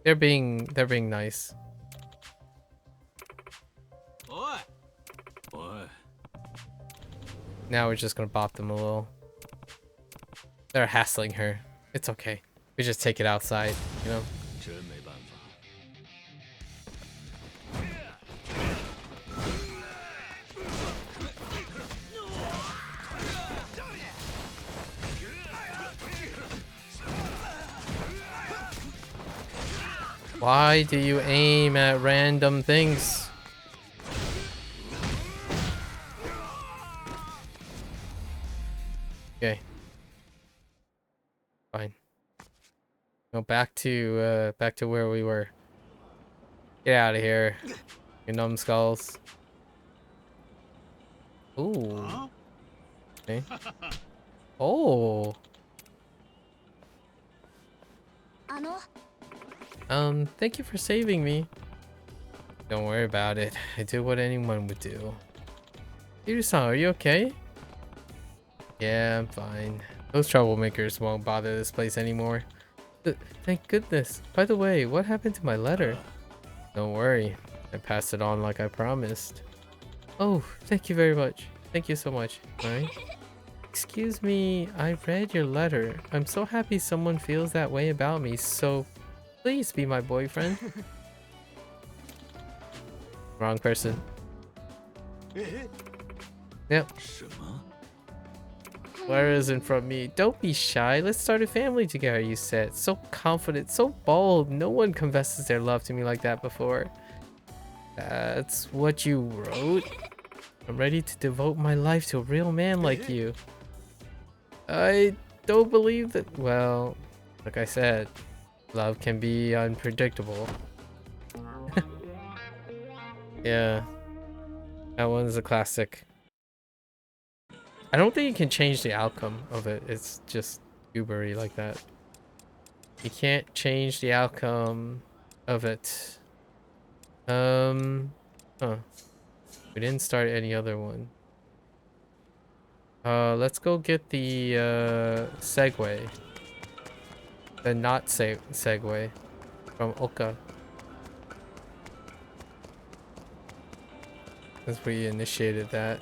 They're being nice. Now we're just gonna bop them a little. They're hassling her. It's okay. We just take it outside, you know? Why do you aim at random things? Okay. Fine. Go back to where we were. Get out of here, you numbskulls. Ooh. Okay. Oh. Thank you for saving me. Don't worry about it. I do what anyone would do. Kiryu-san, are you okay? Yeah, I'm fine. Those troublemakers won't bother this place anymore. Thank goodness. By the way, what happened to my letter? Don't worry. I passed it on like I promised. Oh, thank you very much. Thank you so much. Alright. Excuse me, I read your letter. I'm so happy someone feels that way about me, so please be my boyfriend. Wrong person. Yep. Letter isn't from me. Don't be shy. Let's start a family together, you said. So confident, so bold. No one confesses their love to me like that before. That's what you wrote? I'm ready to devote my life to a real man like you. I don't believe that. Well, like I said, love can be unpredictable. Yeah, that one's a classic. I don't think you can change the outcome of it. It's just ubery like that. You can't change the outcome of it. Huh. We didn't start any other one. Let's go get the Segway. The not Segway from Oka. Since we initiated that.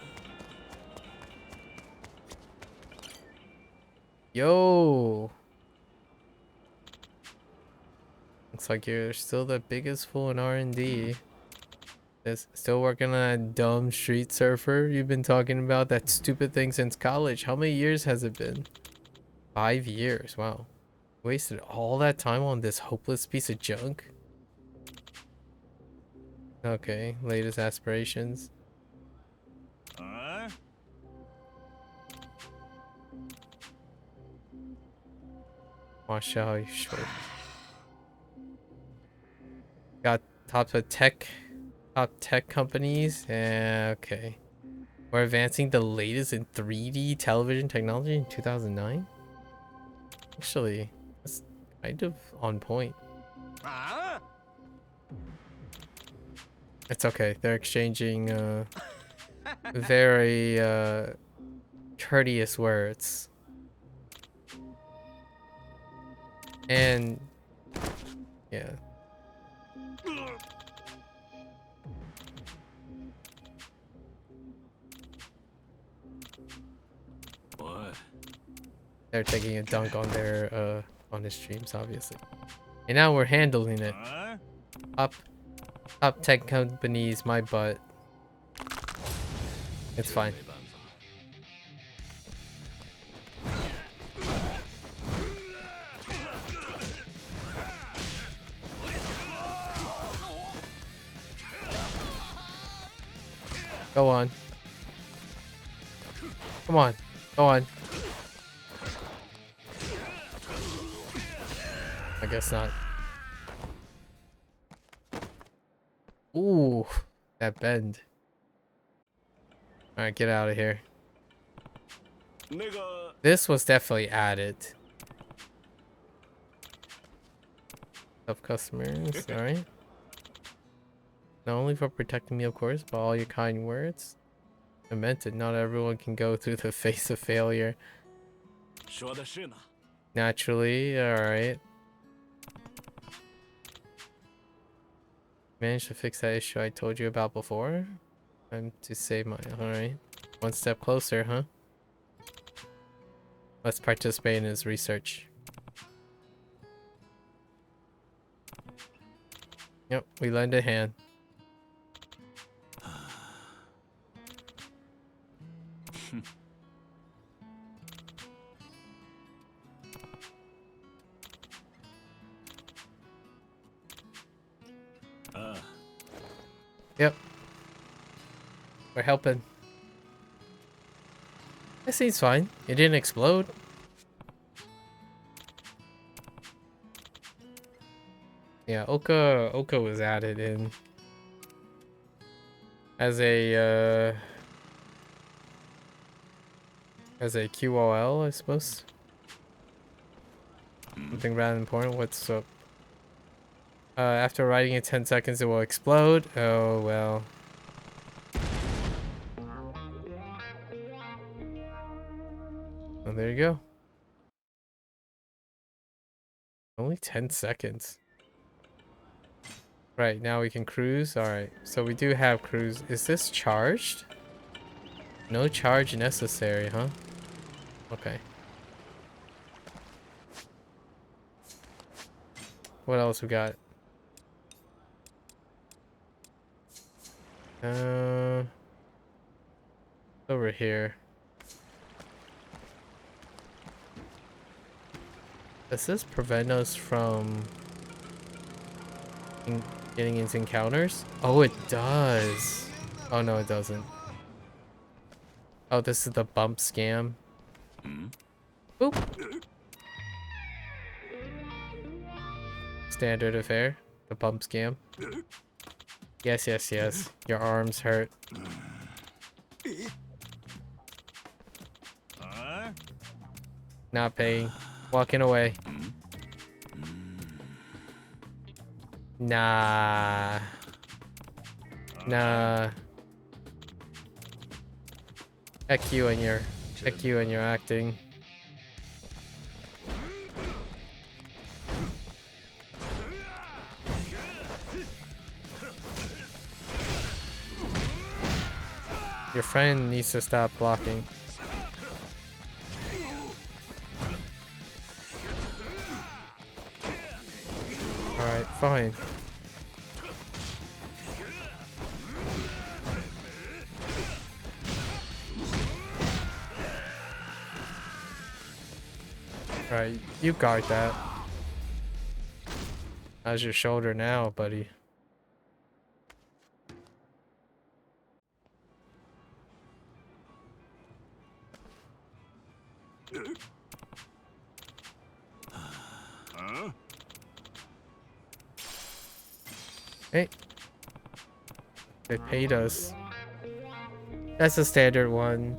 Yo! Looks like you're still the biggest fool in R&D. Still working on that dumb street surfer you've been talking about? That stupid thing since college. How many years has it been? 5 years. Wow. Wasted all that time on this hopeless piece of junk? Okay. Latest aspirations. Watch out, you short. Got top tech companies. Yeah, okay. We're advancing the latest in 3D television technology in 2009? Actually, that's kind of on point. It's okay. They're exchanging very courteous words. And yeah. What? They're taking a dunk on their on the streams, obviously. And now we're handling it. Top tech companies, my butt. It's fine. Go on. Come on. Go on. I guess not. Ooh, that bend. Alright, get out of here. This was definitely added. Of customers, alright. Not only for protecting me, of course, but all your kind words. I meant it. Not everyone can go through the face of failure. Naturally, alright. Managed to fix that issue I told you about before. Time to save my... Alright. One step closer, huh? Let's participate in his research. Yep, we lend a hand. Yep. We're helping. That seems fine. It didn't explode. Yeah, Oka was added in as a QOL, I suppose. Something rather important. What's up? After riding it 10 seconds, it will explode. Oh, well. Well, there you go. Only 10 seconds. Right, now we can cruise. Alright, so we do have cruise. Is this charged? No charge necessary, huh? Okay. What else we got? Over here. Does this prevent us from getting into encounters? Oh, it does. Oh, no, it doesn't. Oh, this is the bump scam. Boop. Standard affair. The pump scam. Yes, yes, yes. Your arms hurt. Not paying. Walking away. Nah. Nah. Heck you and your acting. Your friend needs to stop blocking. Alright, fine. Alright, you guard that. How's your shoulder now, buddy? Hey. They paid us. That's a standard one.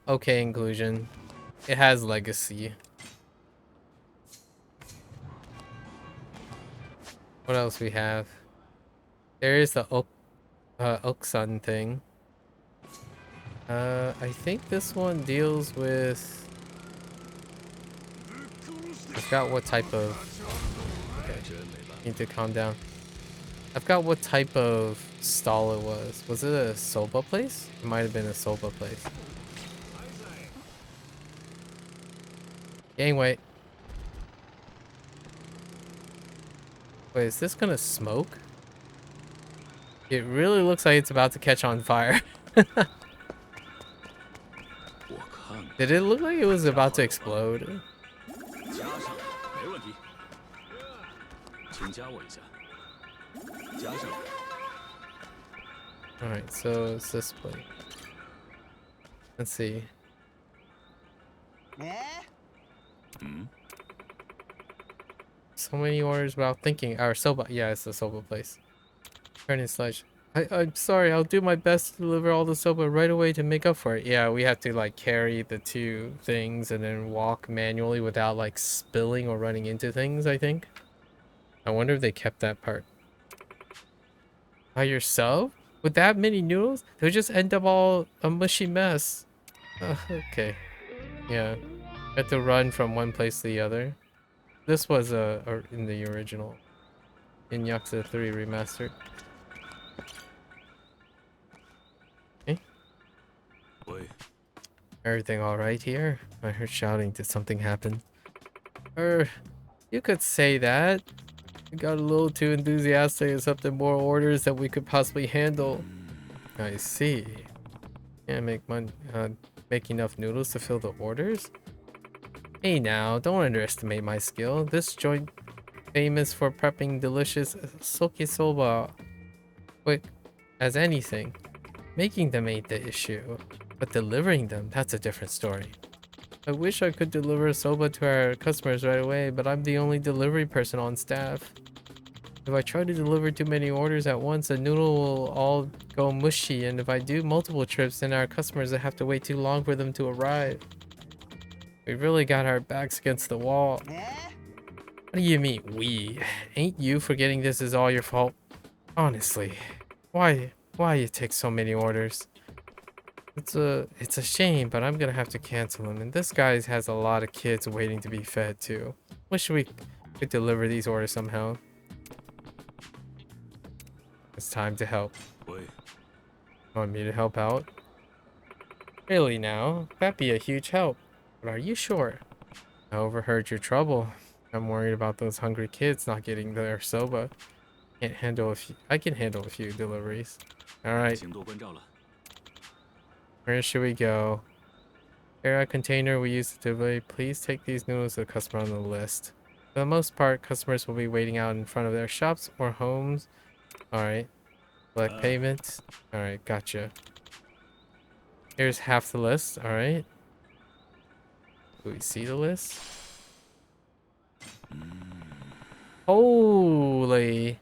Okay, inclusion. It has legacy. What else we have? There is the Oksun thing. I think this one deals with... I forgot what type of... Okay, need to calm down. I forgot what type of stall it was. Was it a soba place? It might have been a soba place. Gangway. Wait, is this gonna smoke? It really looks like it's about to catch on fire. Did it look like it was about to explode? Alright, so it's this plate. Let's see. So many orders without thinking. Our soba. Yeah, it's the soba place. Turning sledge. I'm sorry, I'll do my best to deliver all the soba right away to make up for it. Yeah, we have to like carry the two things and then walk manually without like spilling or running into things, I think. I wonder if they kept that part. By yourself? With that many noodles? They'll just end up all a mushy mess. Okay. Yeah. Had to run from one place to the other. This was in the original. In Yakuza 3 Remastered. Okay. Everything alright here? I heard shouting. Did something happen? You could say that. We got a little too enthusiastic, accepted more orders than we could possibly handle. I see. Can't make enough noodles to fill the orders? Hey now, don't underestimate my skill. This joint famous for prepping delicious soba quick as anything. Making them ain't the issue, but delivering them, that's a different story. I wish I could deliver soba to our customers right away, but I'm the only delivery person on staff. If I try to deliver too many orders at once, the noodle will all go mushy, and if I do multiple trips, then our customers will have to wait too long for them to arrive. We really got our backs against the wall. What do you mean, we? Ain't you forgetting this is all your fault? Honestly, why you take so many orders? It's a shame, but I'm gonna have to cancel them. And this guy has a lot of kids waiting to be fed too. Wish we could deliver these orders somehow. It's time to help. Want me to help out? Really now? That'd be a huge help. But are you sure? I overheard your trouble. I'm worried about those hungry kids not getting their soba. I can handle a few deliveries. Alright. Where should we go? Area container we use to deliver. Please take these noodles to the customer on the list. For the most part, customers will be waiting out in front of their shops or homes. Alright. Collect payments. Alright, gotcha. Here's half the list. Alright. Do we see the list? Holy.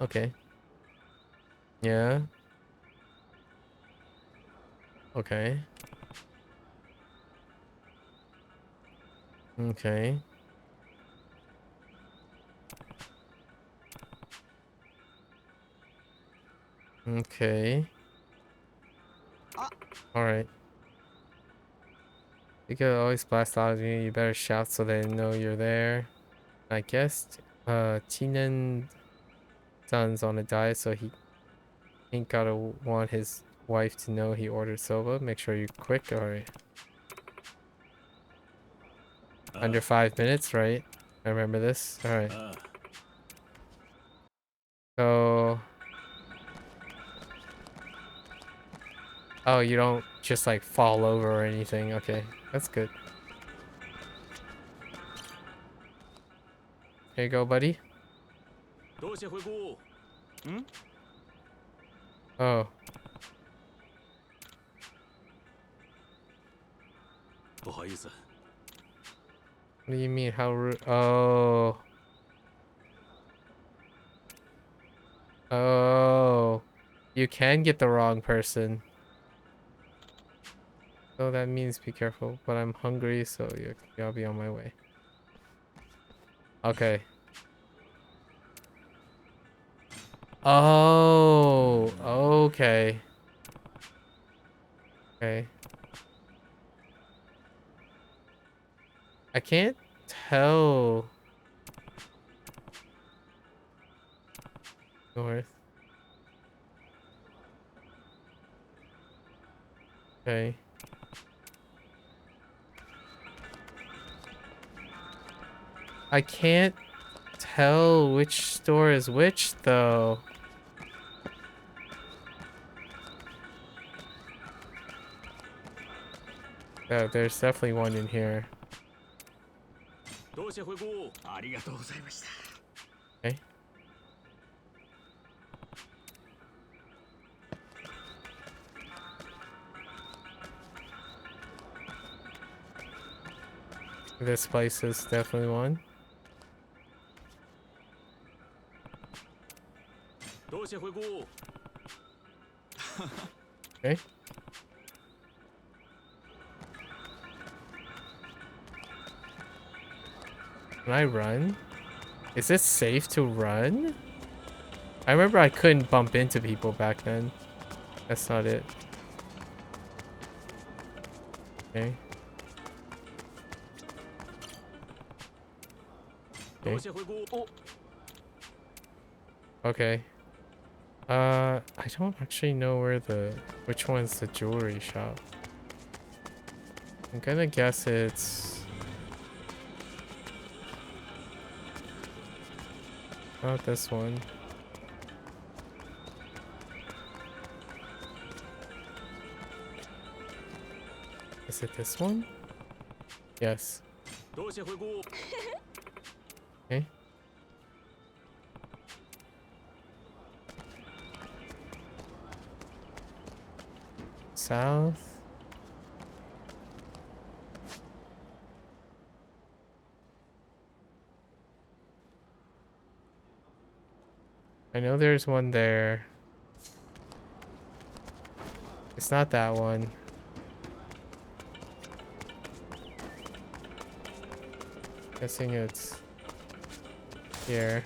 Okay. Yeah. Okay. Okay. Okay. Alright. You could always blast out of you. You better shout so they know you're there. I guess Chinan San's on a diet, so he ain't gotta want his wife to know he ordered soba. Make sure you quick. Alright. Under 5 minutes, right? I remember this. Alright. So... Oh, you don't just like fall over or anything. Okay, that's good. Here you go, buddy. Oh. What do you mean? How rude? Oh. Oh. You can get the wrong person. So that means be careful. But I'm hungry, so I'll be on my way. Okay. Oh. Okay. Okay. I can't tell. North. Okay. I can't tell which store is which, though. Oh, there's definitely one in here. Okay. This place is definitely one. Okay. Can I run? Is it safe to run? I remember I couldn't bump into people back then. That's not it. Okay. Okay. Okay. I don't actually know which one's the jewelry shop. I'm gonna guess it's not this one. Is it this one? Yes. Okay. South. I know there's one there. It's not that one. Guessing it's here.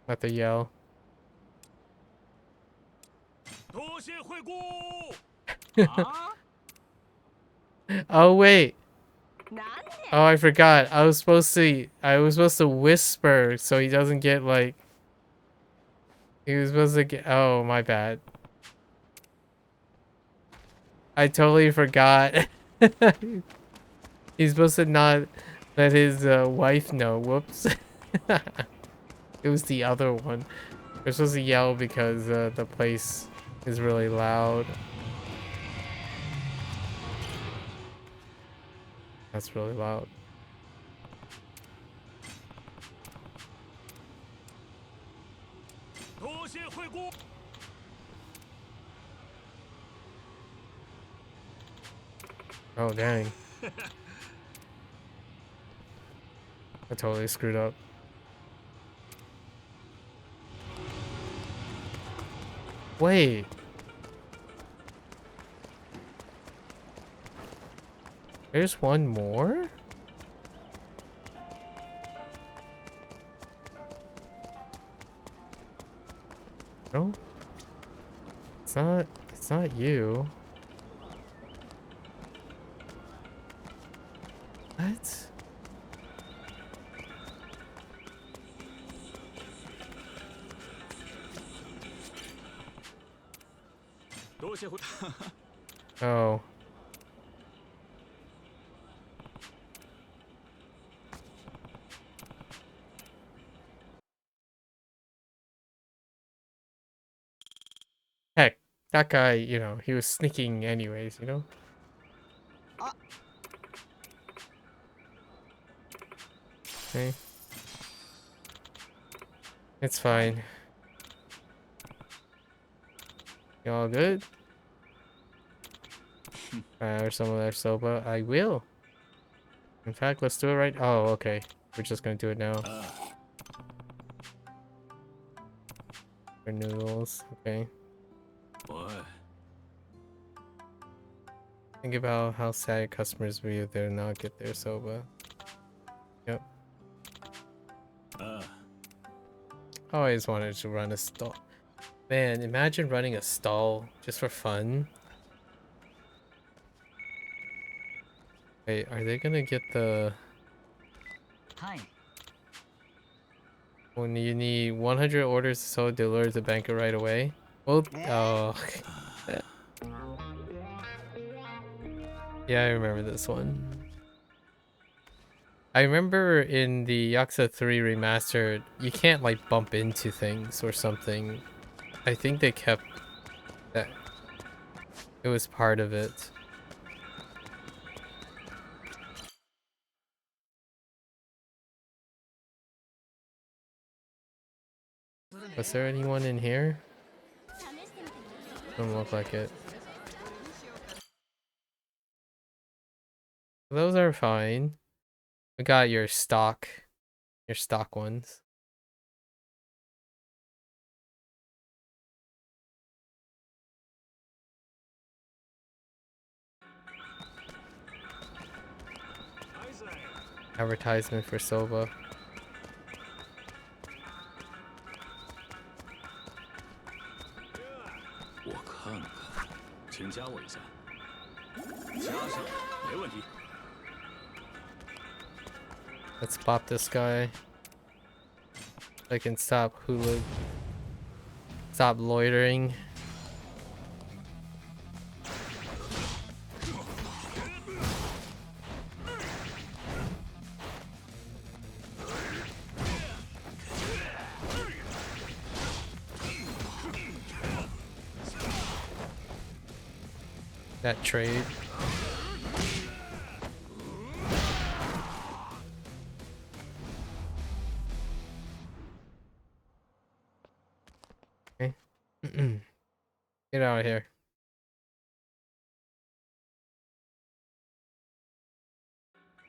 Not the yell. Oh wait. Oh, I forgot. I was supposed to whisper so he doesn't get like he was supposed to get oh my bad. I totally forgot. He's supposed to not let his wife know. Whoops. It was the other one. We're supposed to yell because the place is really loud. That's really loud. Oh, dang. I totally screwed up. Wait. There's one more? No? It's not you. What? Oh. Heck, that guy, you know, he was sneaking anyways, you know? Okay. It's fine. You all good? Or some of that soba? I will. In fact, let's do it right. Oh, okay. We're just gonna do it now. For noodles, okay. What? Think about how sad customers will be if they not get their soba. Yep. Always wanted to run a stall. Man, imagine running a stall just for fun. Wait, are they gonna get the... Hi. When you need 100 orders so deliver the banker right away? Well, oh. Yeah, I remember this one. I remember in the Yakuza 3 remastered, you can't like bump into things or something. I think they kept that. It was part of it. Was there anyone in here? Doesn't look like it. Those are fine. We got your stock ones. Advertisement for soba. Let's pop this guy. I can stop loitering. That trade. Okay. Get out of here.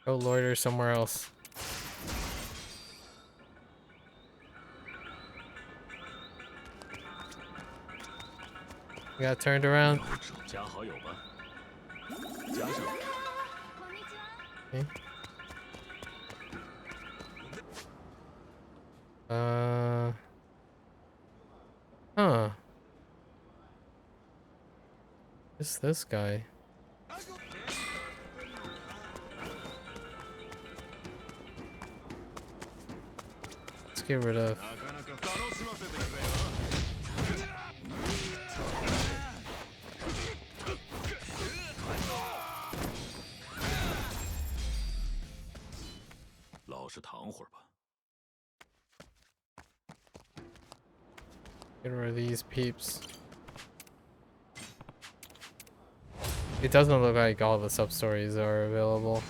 Go loiter somewhere else. You got turned around. Okay. Huh. Who's this guy? Let's get rid of. Get rid of these peeps. It doesn't look like all the sub-stories are available.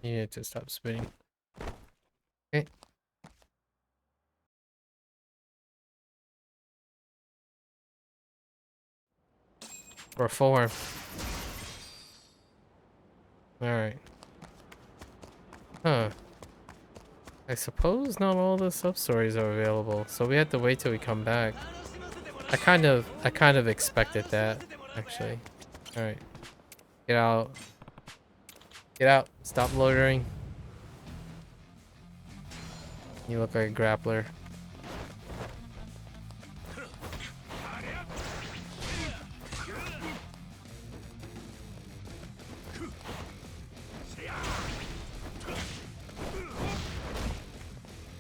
You need to stop spinning. Okay. Reform. Alright. Huh. I suppose not all the sub-stories are available, so we have to wait till we come back. I kind of expected that, actually. Alright. Get out. Get out. Stop loitering. You look like a grappler.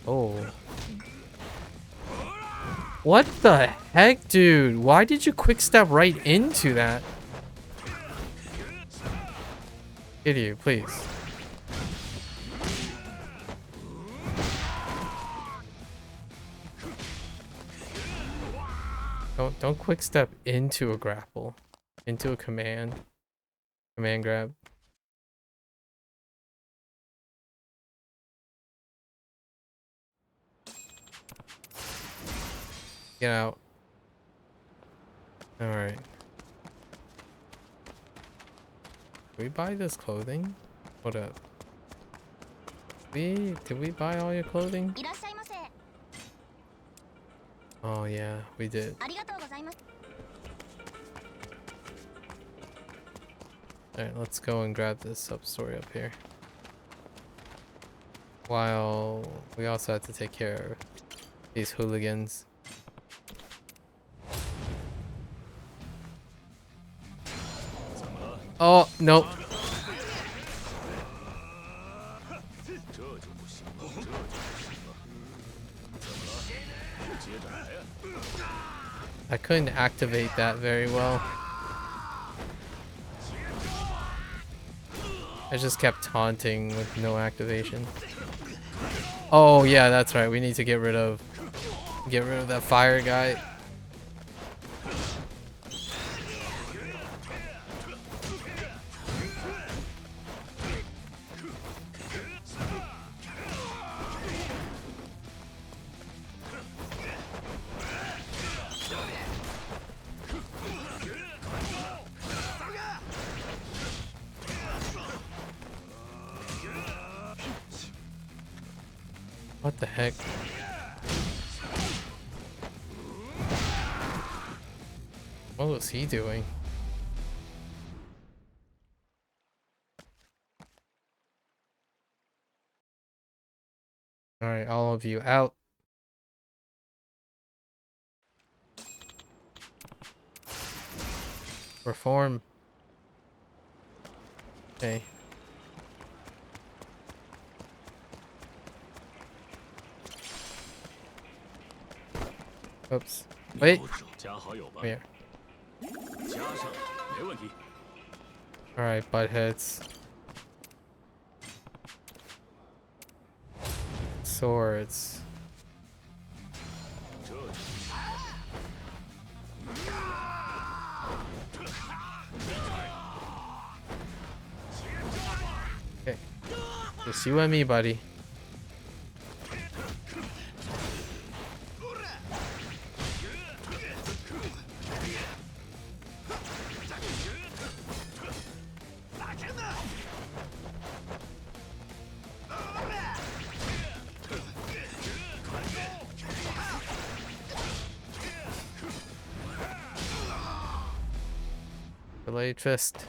Oh. What the heck, dude? Why did you quick step right into that? Get you, please. Don't quick step into a grapple. Into a command. Command grab. Get out. Alright. Did we buy this clothing? Hold up. Did we buy all your clothing? Oh yeah, we did. Alright, let's go and grab this sub-story up here. While we also have to take care of these hooligans. Oh, nope. I couldn't activate that very well. I just kept taunting with no activation. Oh yeah, that's right. We need to get rid of that fire guy. What the heck? What was he doing? Alright, all of you out. Reform. Okay. Oops. Wait. Here. Alright, buttheads. Swords. Okay. Just you and me, buddy. Delay fist.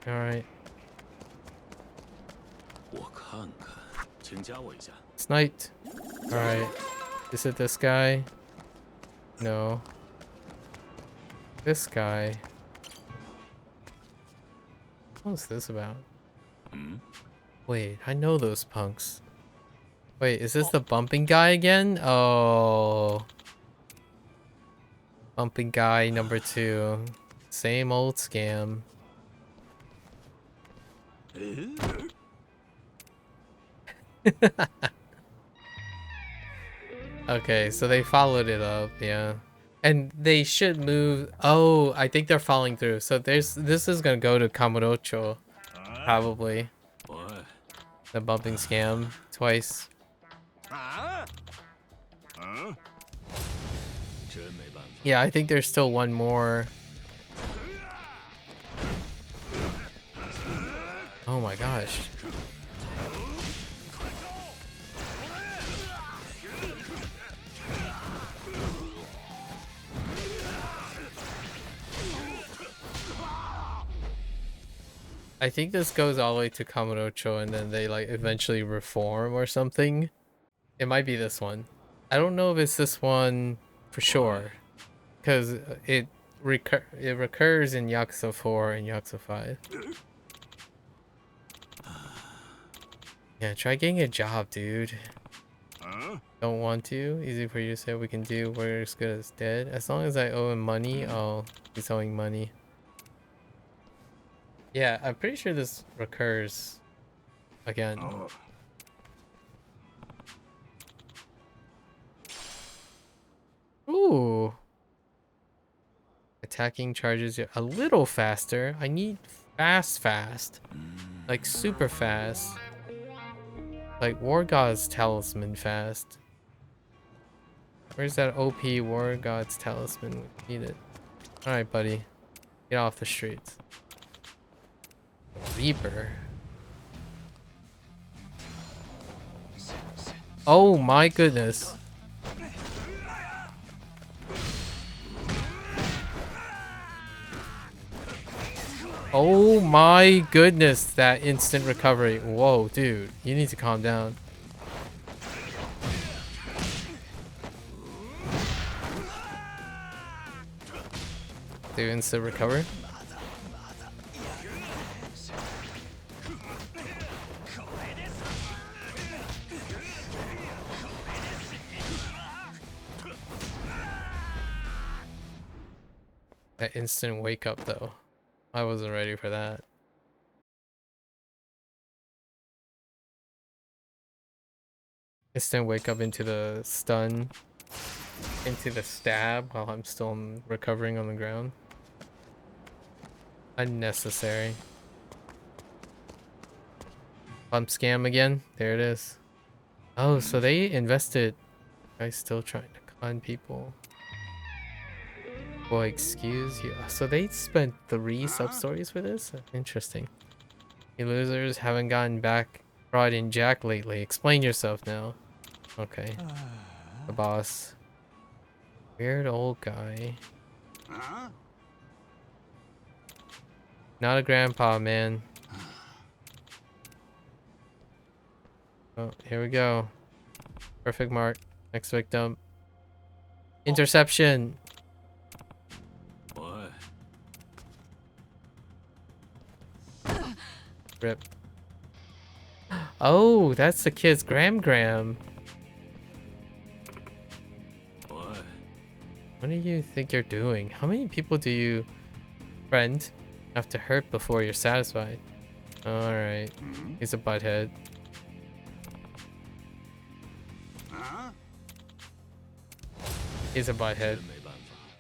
All right. Sniped. All right. Is it this guy? No. This guy. What's this about? Wait, I know those punks. Wait, is this the bumping guy again? Oh. Bumping guy number 2. Same old scam. Okay, so they followed it up, yeah. And they should move. Oh, I think they're following through. So this is gonna go to Kamurocho, probably. What? The bumping scam twice. Yeah, I think there's still one more. Oh my gosh. I think this goes all the way to Kamurocho and then they like eventually reform or something. It might be this one. I don't know if it's this one for sure. Because it recurs in Yakuza 4 and Yakuza 5. Yeah, try getting a job, dude. Don't want to? Easy for you to say we can do. We're as good as dead. As long as I owe him money, he's owing money. Yeah, I'm pretty sure this recurs again. Ooh. Attacking charges a little faster. I need fast. Like super fast. Like War God's Talisman fast. Where's that OP War God's Talisman? We need it. Alright, buddy. Get off the streets. Reaper. Oh my goodness. Oh my goodness, that instant recovery. Whoa, dude. You need to calm down. Do instant recover? That instant wake up though. I wasn't ready for that. Instant wake up into the stun. Into the stab while I'm still recovering on the ground. Unnecessary. Bump scam again. There it is. Oh, so they invested. Guys still trying to con people. Boy, excuse you. So they spent 3 sub-stories for this? Interesting. You losers haven't gotten back brought in Jack lately. Explain yourself now. Okay. The boss. Weird old guy. Not a grandpa, man. Oh, here we go. Perfect mark. Next victim. Interception. What? Rip. Oh, that's the kid's Gram. What? What do you think you're doing? How many people do you, friend, have to hurt before you're satisfied? Alright. He's a butthead. He's a butthead.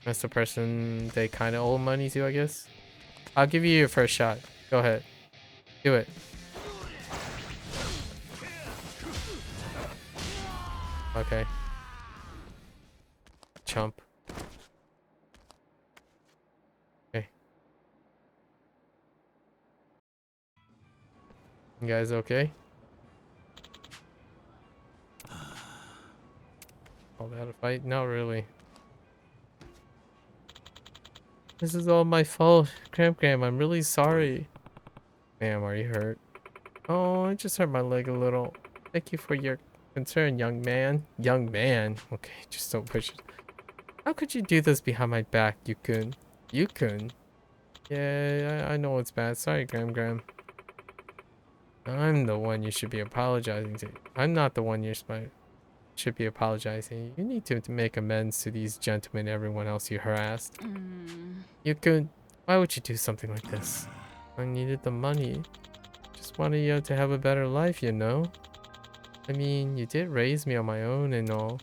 That's the person they kind of owe money to, I guess. I'll give you your first shot. Go ahead. Do it. Okay. Chump. Okay. You guys okay? All that a fight? Not really. This is all my fault. Gram, I'm really sorry. Ma'am, are you hurt? Oh, I just hurt my leg a little. Thank you for your concern, young man. Young man? Okay, just don't push it. How could you do this behind my back, Yukun? Yukun? Yeah, I know it's bad. Sorry, Gram. I'm the one you should be apologizing to. I'm not the one should be apologizing. You need to make amends to these gentlemen and everyone else you harassed. Yukun, why would you do something like this? I needed the money. Just wanted you to have a better life, you know? I mean, you did raise me on my own and all.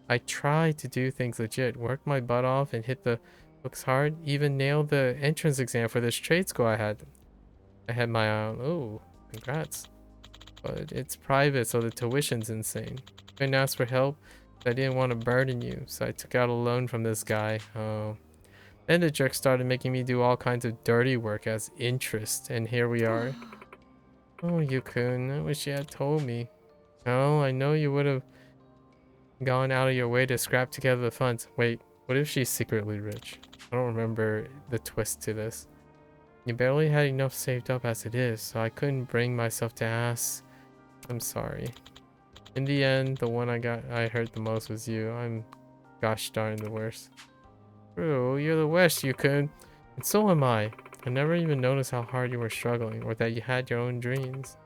I tried to do things legit, worked my butt off and hit the books hard, even nailed the entrance exam for this trade school I had. I had my own. Oh, congrats. But it's private, so the tuition's insane. Couldn't ask for help. I didn't want to burden you, so I took out a loan from this guy. Oh. Then the jerk started making me do all kinds of dirty work as interest, and here we are. Oh, Yukun, I wish you had told me. Oh, I know you would have gone out of your way to scrap together the funds. Wait, what if she's secretly rich? I don't remember the twist to this. You barely had enough saved up as it is, so I couldn't bring myself to ask. I'm sorry. In the end, the one I hurt the most was you. I'm gosh darn the worst. True, you're the worst, Yukun. And so am I. I never even noticed how hard you were struggling, or that you had your own dreams.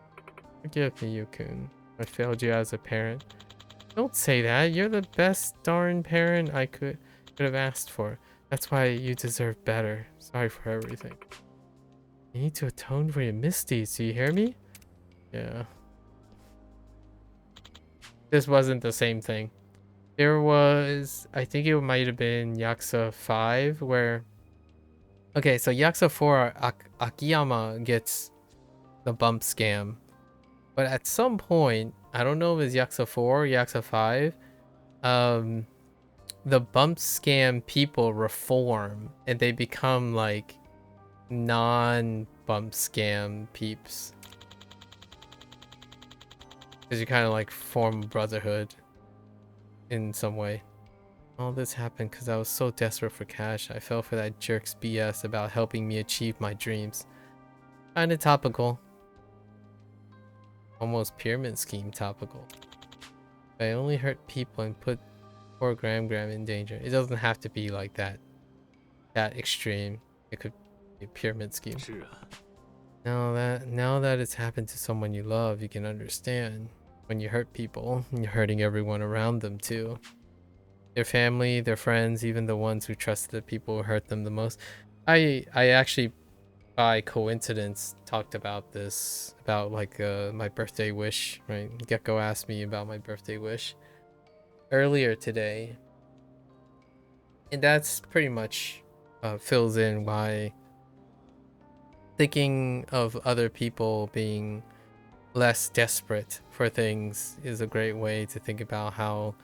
Forgive me, Yukun. I failed you as a parent. Don't say that. You're the best darn parent I could have asked for. That's why you deserve better. Sorry for everything. You need to atone for your misdeeds. Do you hear me? Yeah. This wasn't the same thing. There was, I think it might have been Yakuza 5 where... Okay, so Yakuza 4, Akiyama gets the bump scam. But at some point, I don't know if it's Yakuza 4 or Yakuza 5, the bump scam people reform and they become like non-bump scam peeps. Because you kind of like form a brotherhood in some way. All this happened because I was so desperate for cash. I fell for that jerk's BS about helping me achieve my dreams. Kinda topical. Almost pyramid scheme topical. I only hurt people and put poor Gram in danger. It doesn't have to be like that. That extreme. It could be a pyramid scheme. Now that it's happened to someone you love, you can understand. When you hurt people, you're hurting everyone around them too. Their family, their friends, even the ones who trusted the people who hurt them the most. I actually, by coincidence, talked about this, about like my birthday wish, right? Gecko asked me about my birthday wish earlier today. And that's pretty much fills in why thinking of other people being less desperate for things is a great way to think about how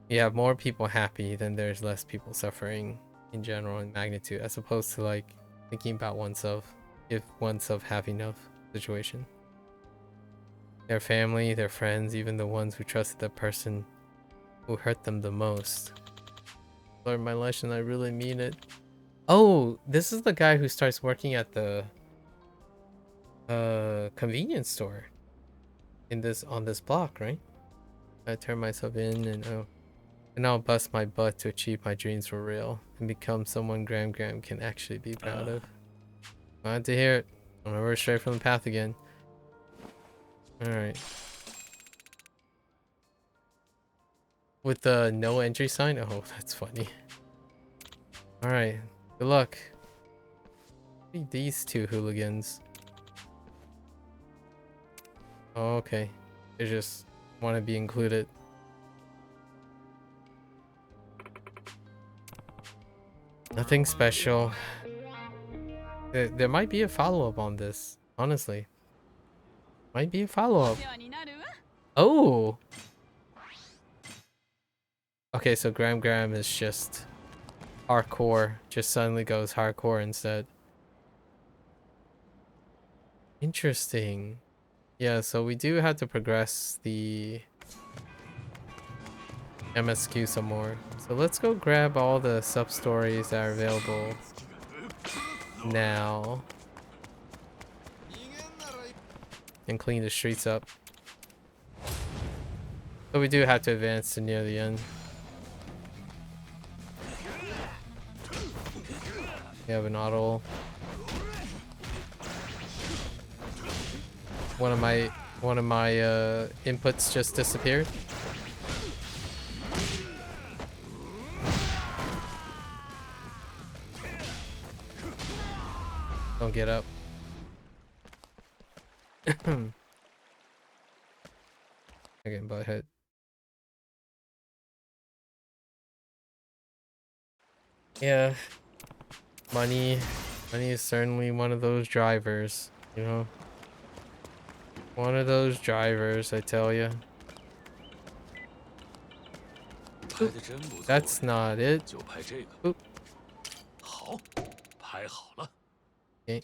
you have more people happy, then there's less people suffering in general in magnitude, as opposed to like thinking about oneself, if oneself have enough situation. Their family, their friends, even the ones who trusted the person who hurt them the most. Learned my lesson, I really mean it. Oh, this is the guy who starts working at the convenience store on this block, right? I turn myself in and I'll bust my butt to achieve my dreams for real and become someone Gram can actually be proud of. Glad to hear it. I'm never straight from the path again. Alright. With the no entry sign? Oh, that's funny. Alright. Good luck. These two hooligans. Oh, okay. They just want to be included. Nothing special. There might be a follow-up on this, honestly. Might be a follow-up. Oh! Okay, so Gram is just hardcore. Just suddenly goes hardcore instead. Interesting. Yeah, so we do have to progress the MSQ some more. So let's go grab all the sub-stories that are available now. And clean the streets up. So we do have to advance to near the end. We have an auto. One of my inputs just disappeared. Don't get up. Again, butthead. Yeah. Money is certainly one of those drivers, you know? One of those drivers, I tell you. That's not it. Oop. Okay.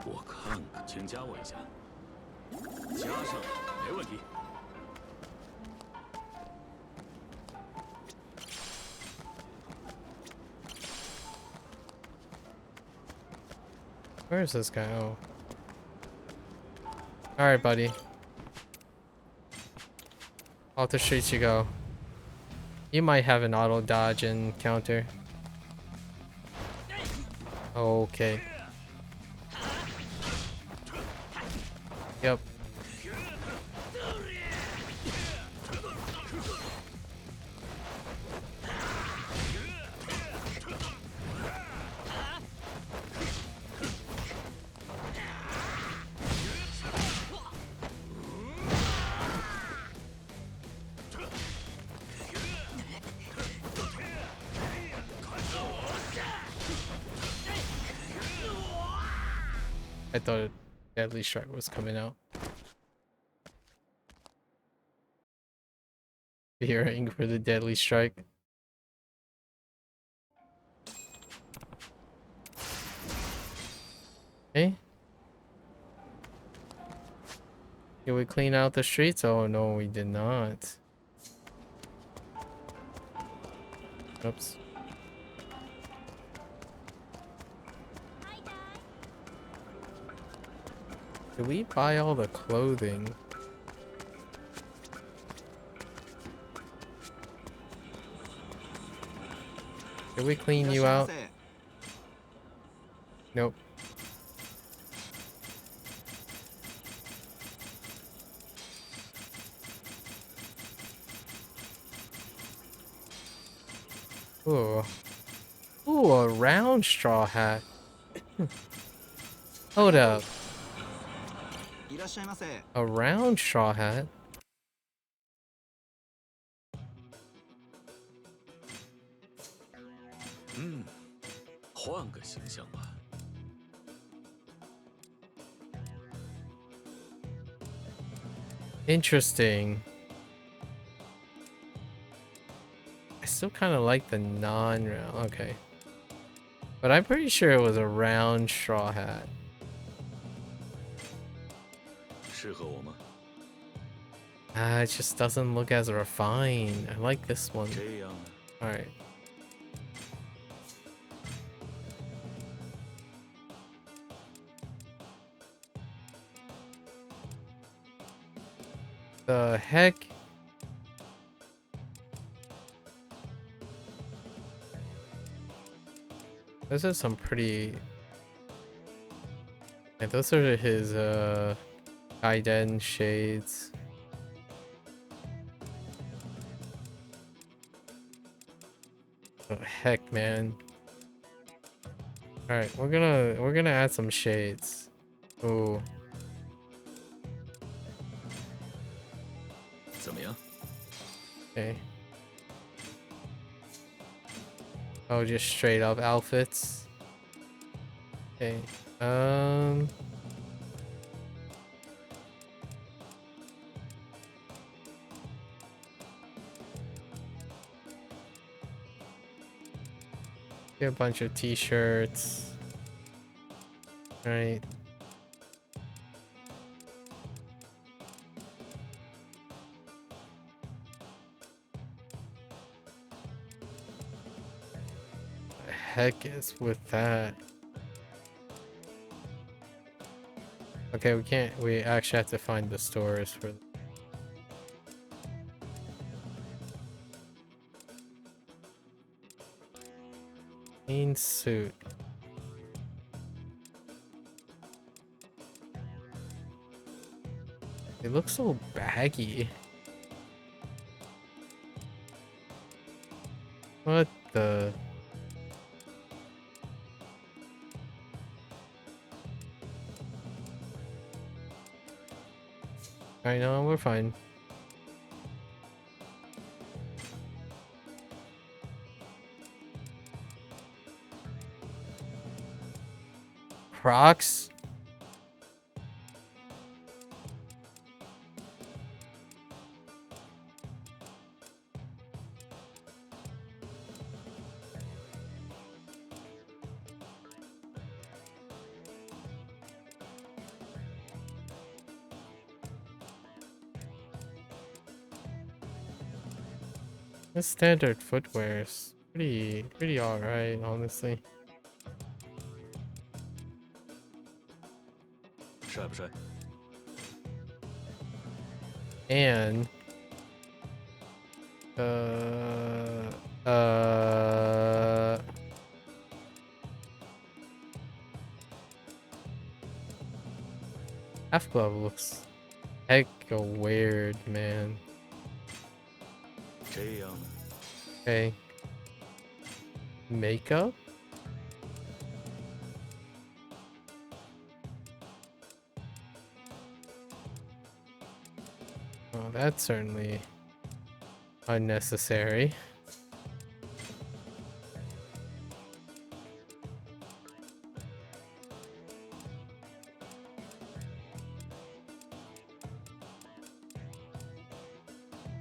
我看看，请加我一下。加上，没问题。Where is this guy? Oh. Alright, buddy. Off the streets you go. You might have an auto dodge and counter. Okay. Yep. I thought Deadly Strike was coming out. Fearing for the Deadly Strike. Okay. Did we clean out the streets? Oh no, we did not. Oops. Did we buy all the clothing? Did we clean you out? Nope. Ooh. Ooh, a round straw hat. Hold up. A round straw hat? Hmm. 换个形象吧。Interesting. I still kind of like the non-round. Okay. But I'm pretty sure it was a round straw hat. 适合我吗？ Ah, it just doesn't look as refined. I like this one. 这样。Alright. The heck? Those are some pretty... And those are his, Gaiden shades. Oh, heck, man. Alright, we're gonna add some shades. Ooh. 怎么样？ Okay. Oh, just straight up outfits. Okay. Get a bunch of t-shirts. Right. The heck is with that? Okay, we actually have to find the stores for clean suit. It looks so baggy. What the? I know, we're fine. Crocs? The standard footwear is pretty alright, honestly. 帅不帅？ And half glove looks hecka weird, man. 这样。 Okay. Makeup? Oh, that's certainly unnecessary.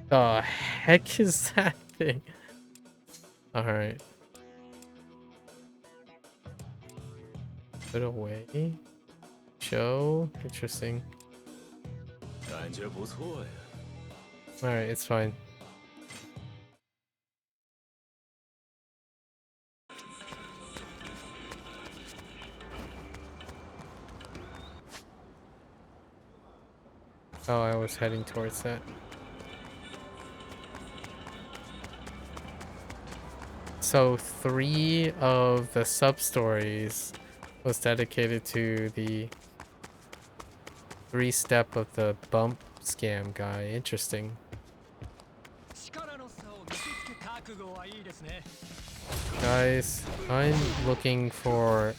The heck is that thing? Alright. Put away. Show. Interesting. 感觉不错呀。 Alright, it's fine. Oh, I was heading towards that. So 3 of the sub-stories was dedicated to the 3-step of the bump scam guy. Interesting. Guys, I'm looking for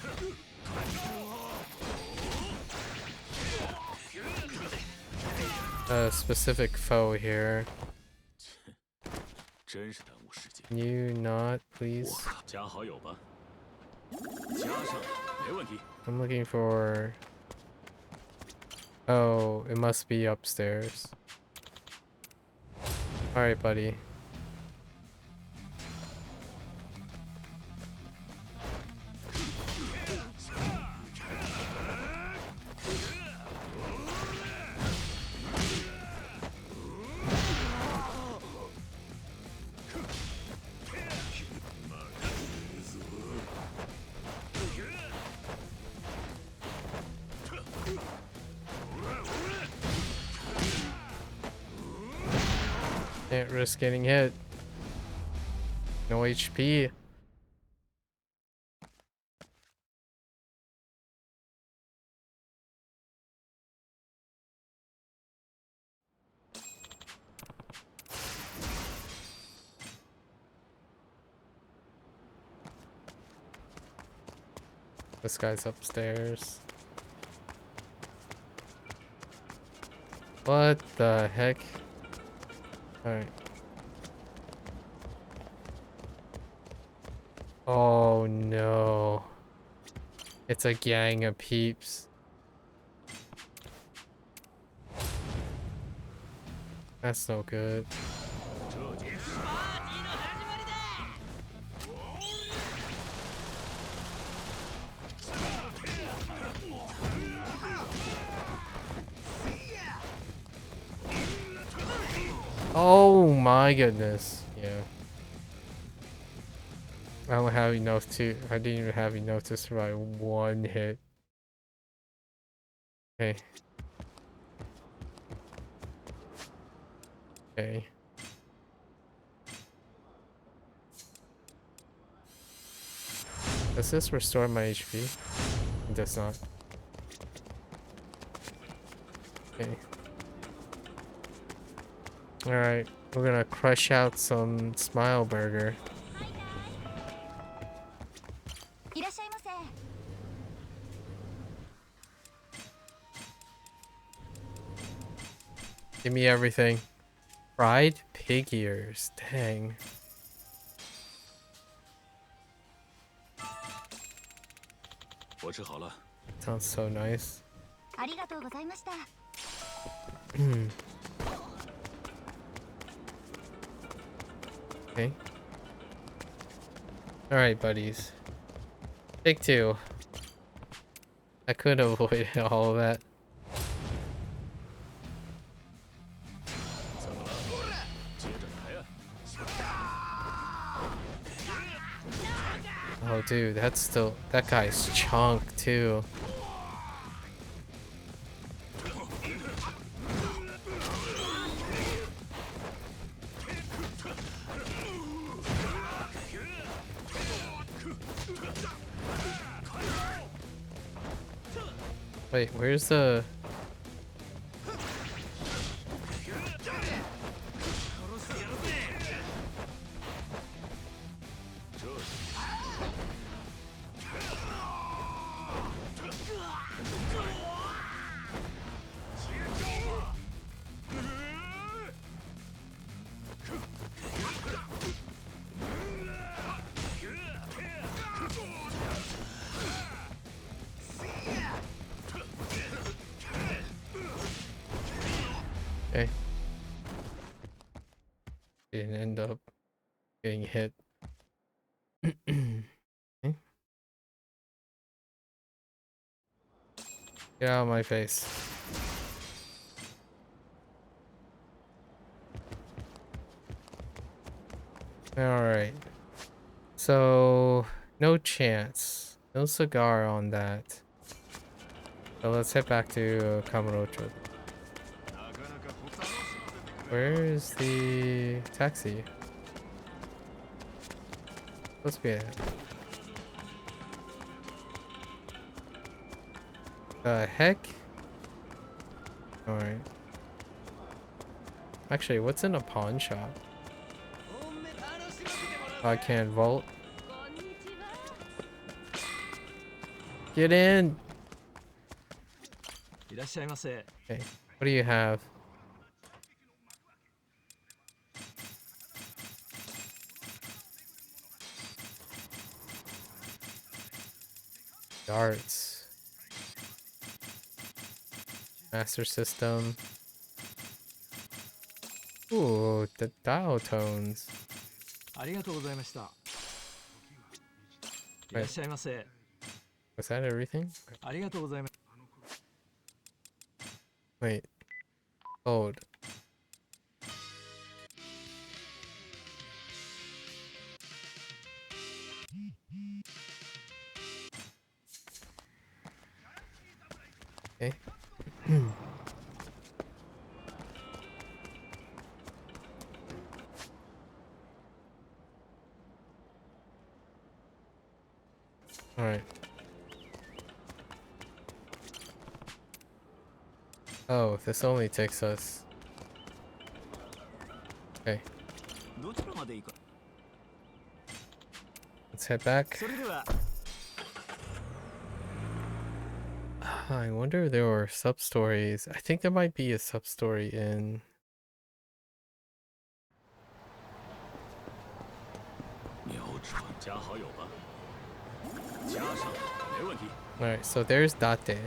a specific foe here. 真是耽误时间。 Can you not, please? 加好友吧。加上，没问题。 I'm looking for... Oh, it must be upstairs. Alright, buddy. Can't risk getting hit. No HP. This guy's upstairs. What the heck? Alright. Oh no. It's a gang of peeps. That's no good. Oh my goodness. Yeah. I don't have enough to... I didn't even have enough to survive one hit. Okay. Okay. Does this restore my HP? It does not. Okay. Alright, we're gonna crush out some Smile Burger. Give me everything. Fried pig ears. Dang. Sounds so nice. Okay. Alright, buddies. Take 2. I could avoid all of that. Oh, dude, that's still... That guy's chunk, too. Wait, where's the... Okay. Didn't end up getting hit. Okay. Get out of my face. Alright. So, no chance. No cigar on that. So let's head back to Kamurocho. Where is the taxi? Supposed to be it. The heck? Alright. Actually, what's in a pawn shop? I can't vault. Get in! Okay, what do you have? Darts. Master System. Ooh, the dial tones. Wait, was that everything? Wait. Hold. Okay. All right. Oh, this only takes us. Okay. Let's head back. I wonder if there were sub-stories. I think there might be a sub-story in... Alright, so there's Date.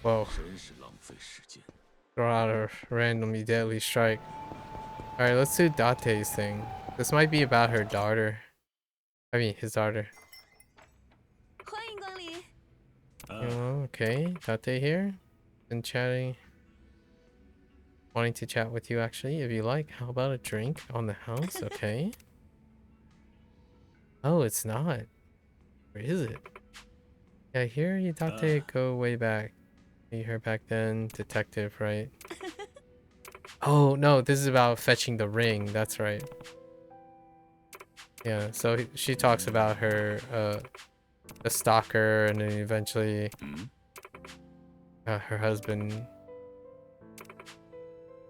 Whoa. Throw out a randomly deadly strike. Alright, let's do Date's thing. This might be about her daughter. I mean, his daughter. Oh, okay. Date here. Been chatting. Wanting to chat with you, actually, if you like. How about a drink on the house? Okay. Oh, it's not. Where is it? Yeah, here you Date go way back. You heard back then. Detective, right? Oh, no, this is about fetching the ring. That's right. Yeah, so she talks about her, the stalker, and then eventually her husband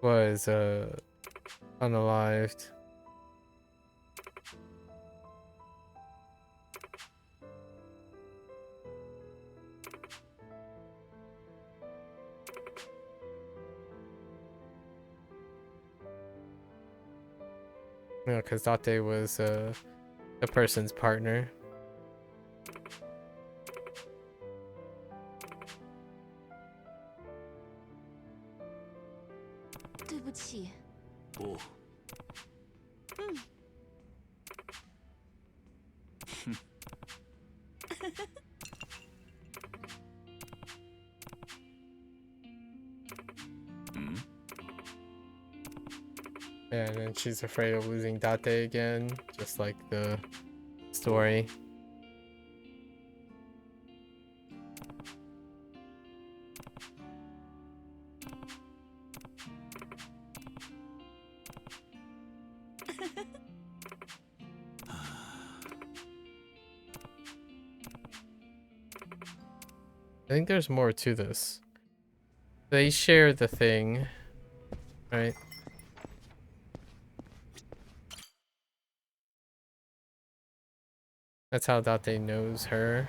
was unalived. You know, because Date was the person's partner. 对不起。不，And then she's afraid of losing Date again, just like the story. I think there's more to this. They share the thing, right? That's how Date knows her.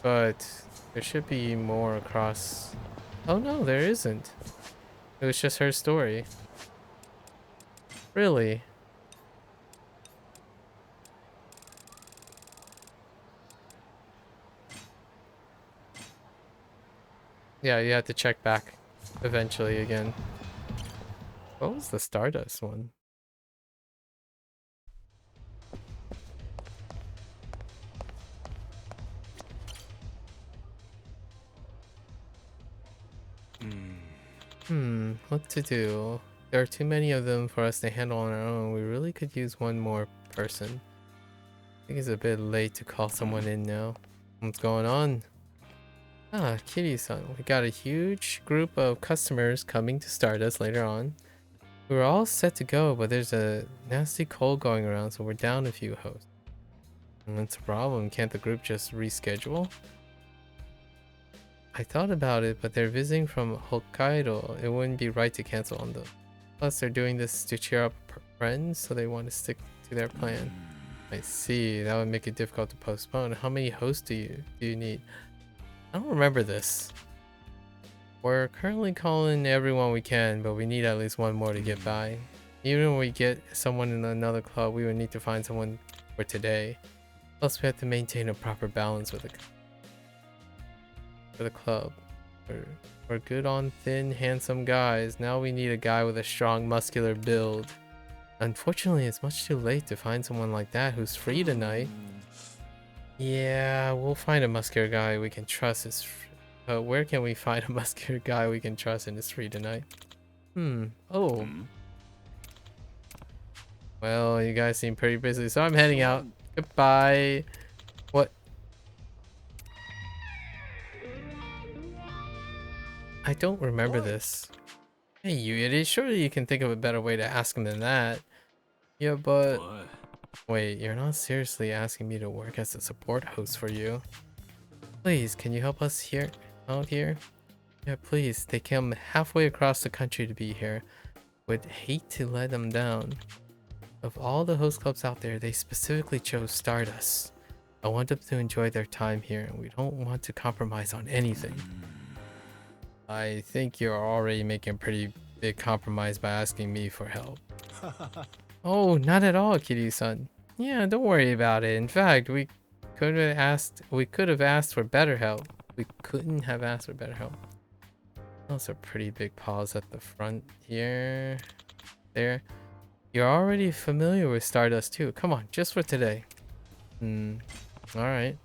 But there should be more across. Oh no, there isn't. It was just her story. Really? Yeah, you have to check back eventually again. What was the Stardust one? What to do? There are too many of them for us to handle on our own. We really could use one more person. I think it's a bit late to call someone in now. What's going on? Ah, Kitty-san. We got a huge group of customers coming to Stardust later on. We were all set to go, but there's a nasty cold going around, so we're down a few hosts. And that's a problem. Can't the group just reschedule? I thought about it, but they're visiting from Hokkaido. It wouldn't be right to cancel on them. Plus, they're doing this to cheer up friends, so they want to stick to their plan. I see. That would make it difficult to postpone. How many hosts do you need? I don't remember this. We're currently calling everyone we can, but we need at least one more to get by. Even when we get someone in another club, we would need to find someone for today. Plus, we have to maintain a proper balance with the club. We're good on thin, handsome guys. Now we need a guy with a strong, muscular build. Unfortunately, it's much too late to find someone like that who's free tonight. Yeah, we'll find a muscular guy we can trust. Where can we find a muscular guy we can trust and is free tonight? Oh. Well, you guys seem pretty busy, so I'm heading out. Goodbye. What? I don't remember this. Hey, you idiot. Surely you can think of a better way to ask him than that. Yeah, but... Wait, you're not seriously asking me to work as a support host for you? Please, can you help us out here? Yeah, please. They came halfway across the country to be here. Would hate to let them down. Of all the host clubs out there, they specifically chose Stardust. I want them to enjoy their time here, and we don't want to compromise on anything. I think you're already making a pretty big compromise by asking me for help. Oh, not at all, Kitty-san. Yeah, don't worry about it. In fact, we could have asked for better help. We couldn't have asked for better help. Those are pretty big paws at the front here. There. You're already familiar with Stardust too. Come on, just for today. Alright.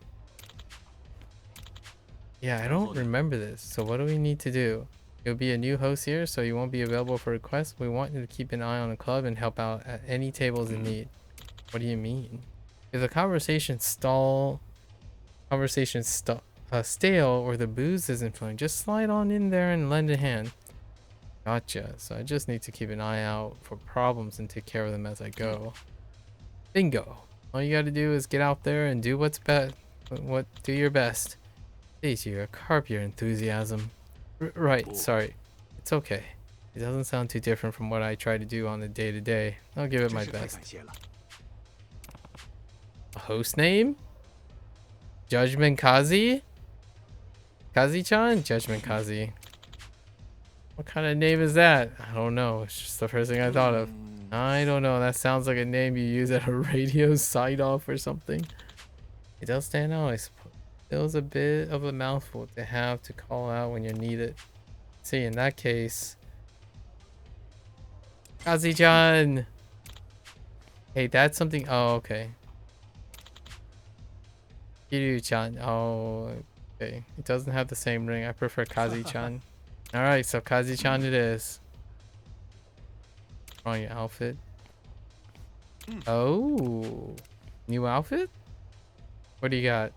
Yeah, I don't remember this. So what do we need to do? You'll be a new host here, so you won't be available for requests. We want you to keep an eye on the club and help out at any tables in need. What do you mean? If the conversation stale or the booze isn't flowing, just slide on in there and lend a hand. Gotcha. So I just need to keep an eye out for problems and take care of them as I go. Bingo. All you gotta do is get out there and do do your best. Please, you curb your enthusiasm. Right, sorry. It's okay. It doesn't sound too different from what I try to do on the day-to-day. I'll give it my best. A host name? Judgment Kazi? Kazi-chan? Judgment Kazi. What kind of name is that? I don't know. It's just the first thing I thought of. I don't know. That sounds like a name you use at a radio side-off or something. It does stand out, I suppose. It was a bit of a mouthful to have to call out when you need it. See, in that case... Kazi-chan! Hey, that's something... Oh, okay. Kiryu-chan. Oh, okay. It doesn't have the same ring. I prefer Kazi-chan. Alright, so Kazi-chan it is. On your outfit. Oh. New outfit? What do you got?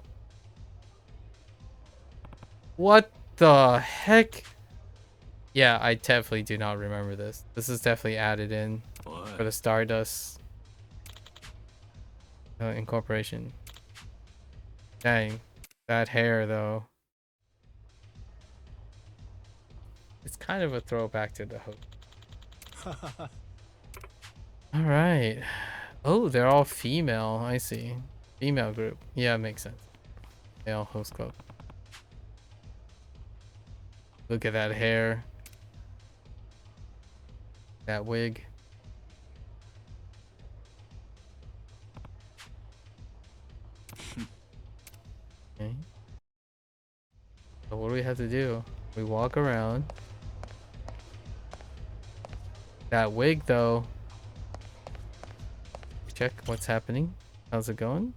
What the heck? Yeah, I definitely do not remember this. This is definitely added in for the Stardust incorporation. Dang. That hair, though. It's kind of a throwback to the hook. Alright. Oh, they're all female. I see. Female group. Yeah, makes sense. Male host club. Look at that hair. That wig. Okay. So what do we have to do? We walk around. That wig, though. Check what's happening. How's it going?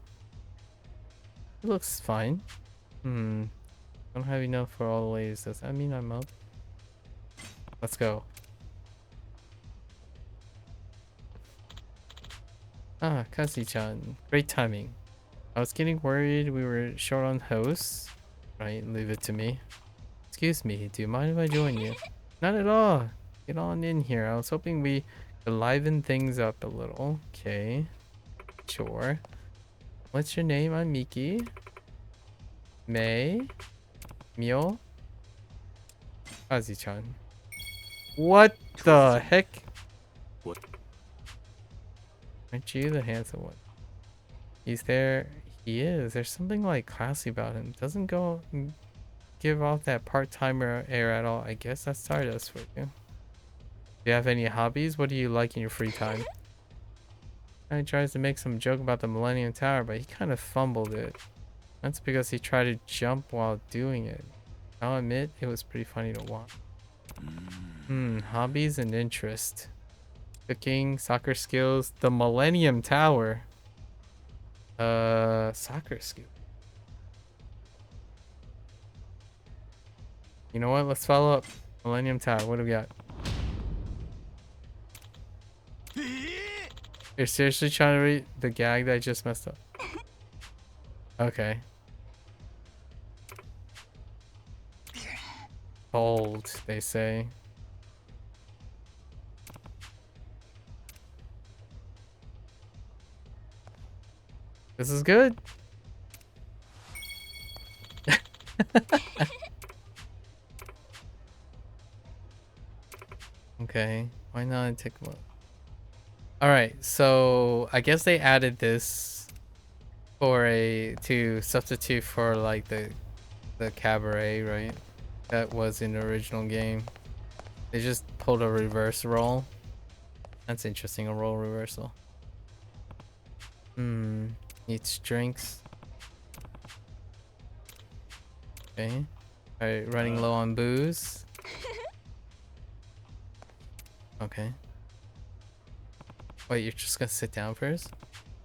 It looks fine. Don't have enough for all the ladies. Does that mean I'm up? Let's go. Ah, Kazi-chan. Great timing. I was getting worried we were short on hosts. Right, leave it to me. Excuse me, do you mind if I join you? Not at all. Get on in here. I was hoping we could liven things up a little. Okay. Sure. What's your name? I'm Miki. May. Mio. Kazi-chan. What the heck? What? Aren't you the handsome one? He's there. He is. There's something like classy about him. Doesn't go give off that part-timer air at all. I guess that's Stardust for you. Do you have any hobbies? What do you like in your free time? He tries to make some joke about the Millennium Tower, but he kind of fumbled it. That's because he tried to jump while doing it. I'll admit, it was pretty funny to watch. Hobbies and interest. Cooking, soccer skills, the Millennium Tower. Soccer skill. You know what? Let's follow up. Millennium Tower. What do we got? You're seriously trying to read the gag that I just messed up? Okay. Bold, they say. This is good. Okay, why not take a look? Alright, so I guess they added this for to substitute for like the cabaret, right? That was in the original game. They just pulled a reverse role. That's interesting, a role reversal. Needs drinks. Okay. Alright, running low on booze. Okay. Wait, you're just gonna sit down first?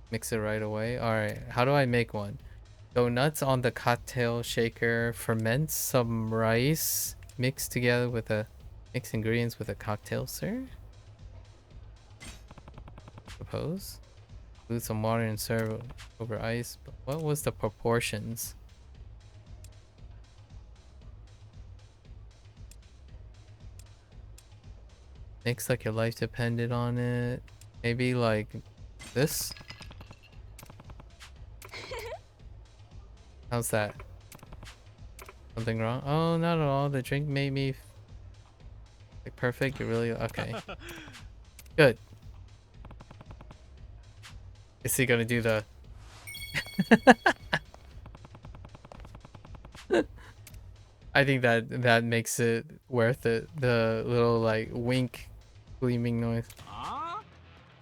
Mix it right away? Alright, how do I make one? Go nuts on the cocktail shaker. Ferment some rice. Mix ingredients with a cocktail sir? Suppose. Dilute some water and serve over ice. But what was the proportions? Mix like your life depended on it. Maybe like this? How's that? Something wrong? Oh, not at all. The drink made me like perfect. You really okay? Good. Is he gonna do the? I think that makes it worth it. The little like wink, gleaming noise.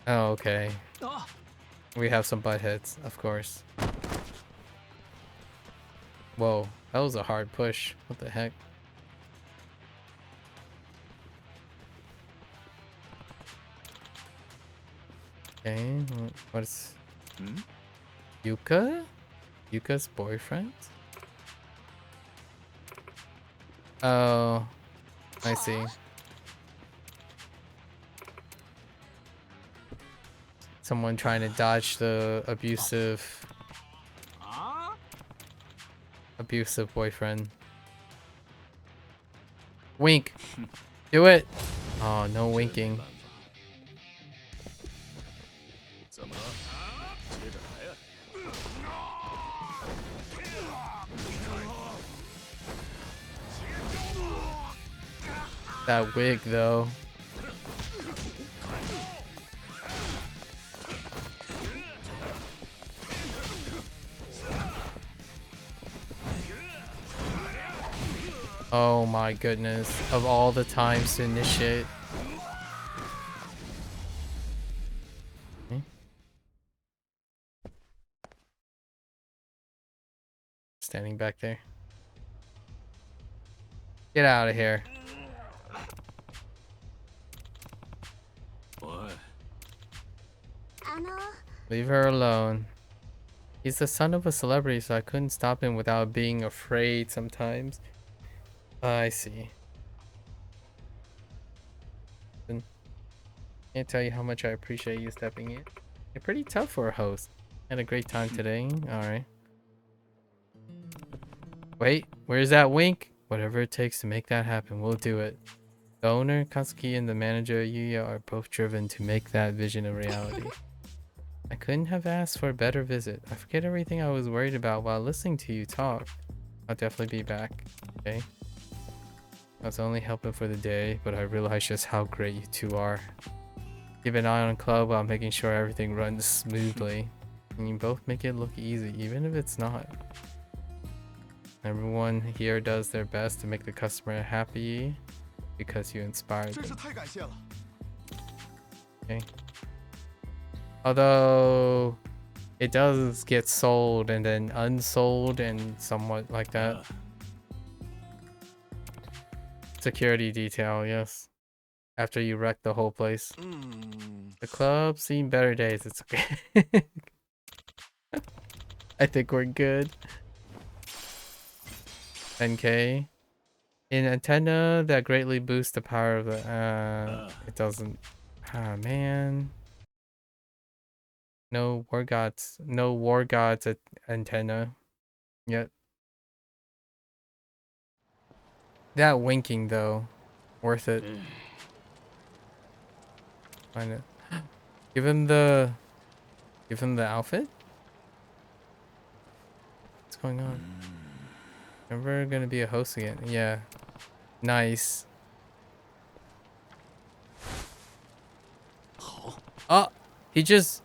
Oh, okay. We have some butt hits, of course. Whoa, that was a hard push. What the heck? Okay, what's Yuka? Yuka's boyfriend? Oh, I see. Someone trying to dodge the abusive boyfriend. Wink. Do it. Oh, no winking. That wig though. Oh my goodness. Of all the times to initiate. Okay. Standing back there. Get out of here. What? Leave her alone. He's the son of a celebrity, so I couldn't stop him without being afraid sometimes. I see. Can't tell you how much I appreciate you stepping in. You're pretty tough for a host. Had a great time today. Alright. Wait, where's that wink? Whatever it takes to make that happen, we'll do it. The owner, Katsuki, and the manager, Yuya, are both driven to make that vision a reality. I couldn't have asked for a better visit. I forget everything I was worried about while listening to you talk. I'll definitely be back. Okay? I was only helping for the day, but I realized just how great you two are. Keep an eye on club while making sure everything runs smoothly. And you both make it look easy, even if it's not. Everyone here does their best to make the customer happy because you inspired them. Okay. Although it does get sold and then unsold and somewhat like that. Security detail, yes. After you wreck the whole place. The club's seen better days, it's okay. I think we're good. 10k. In antenna that greatly boosts the power of the it doesn't. Ah man. No war gods antenna yet. That winking though, worth it. Find it. Give him the outfit. What's going on? Never gonna be a host again. Yeah. Nice. Oh, he just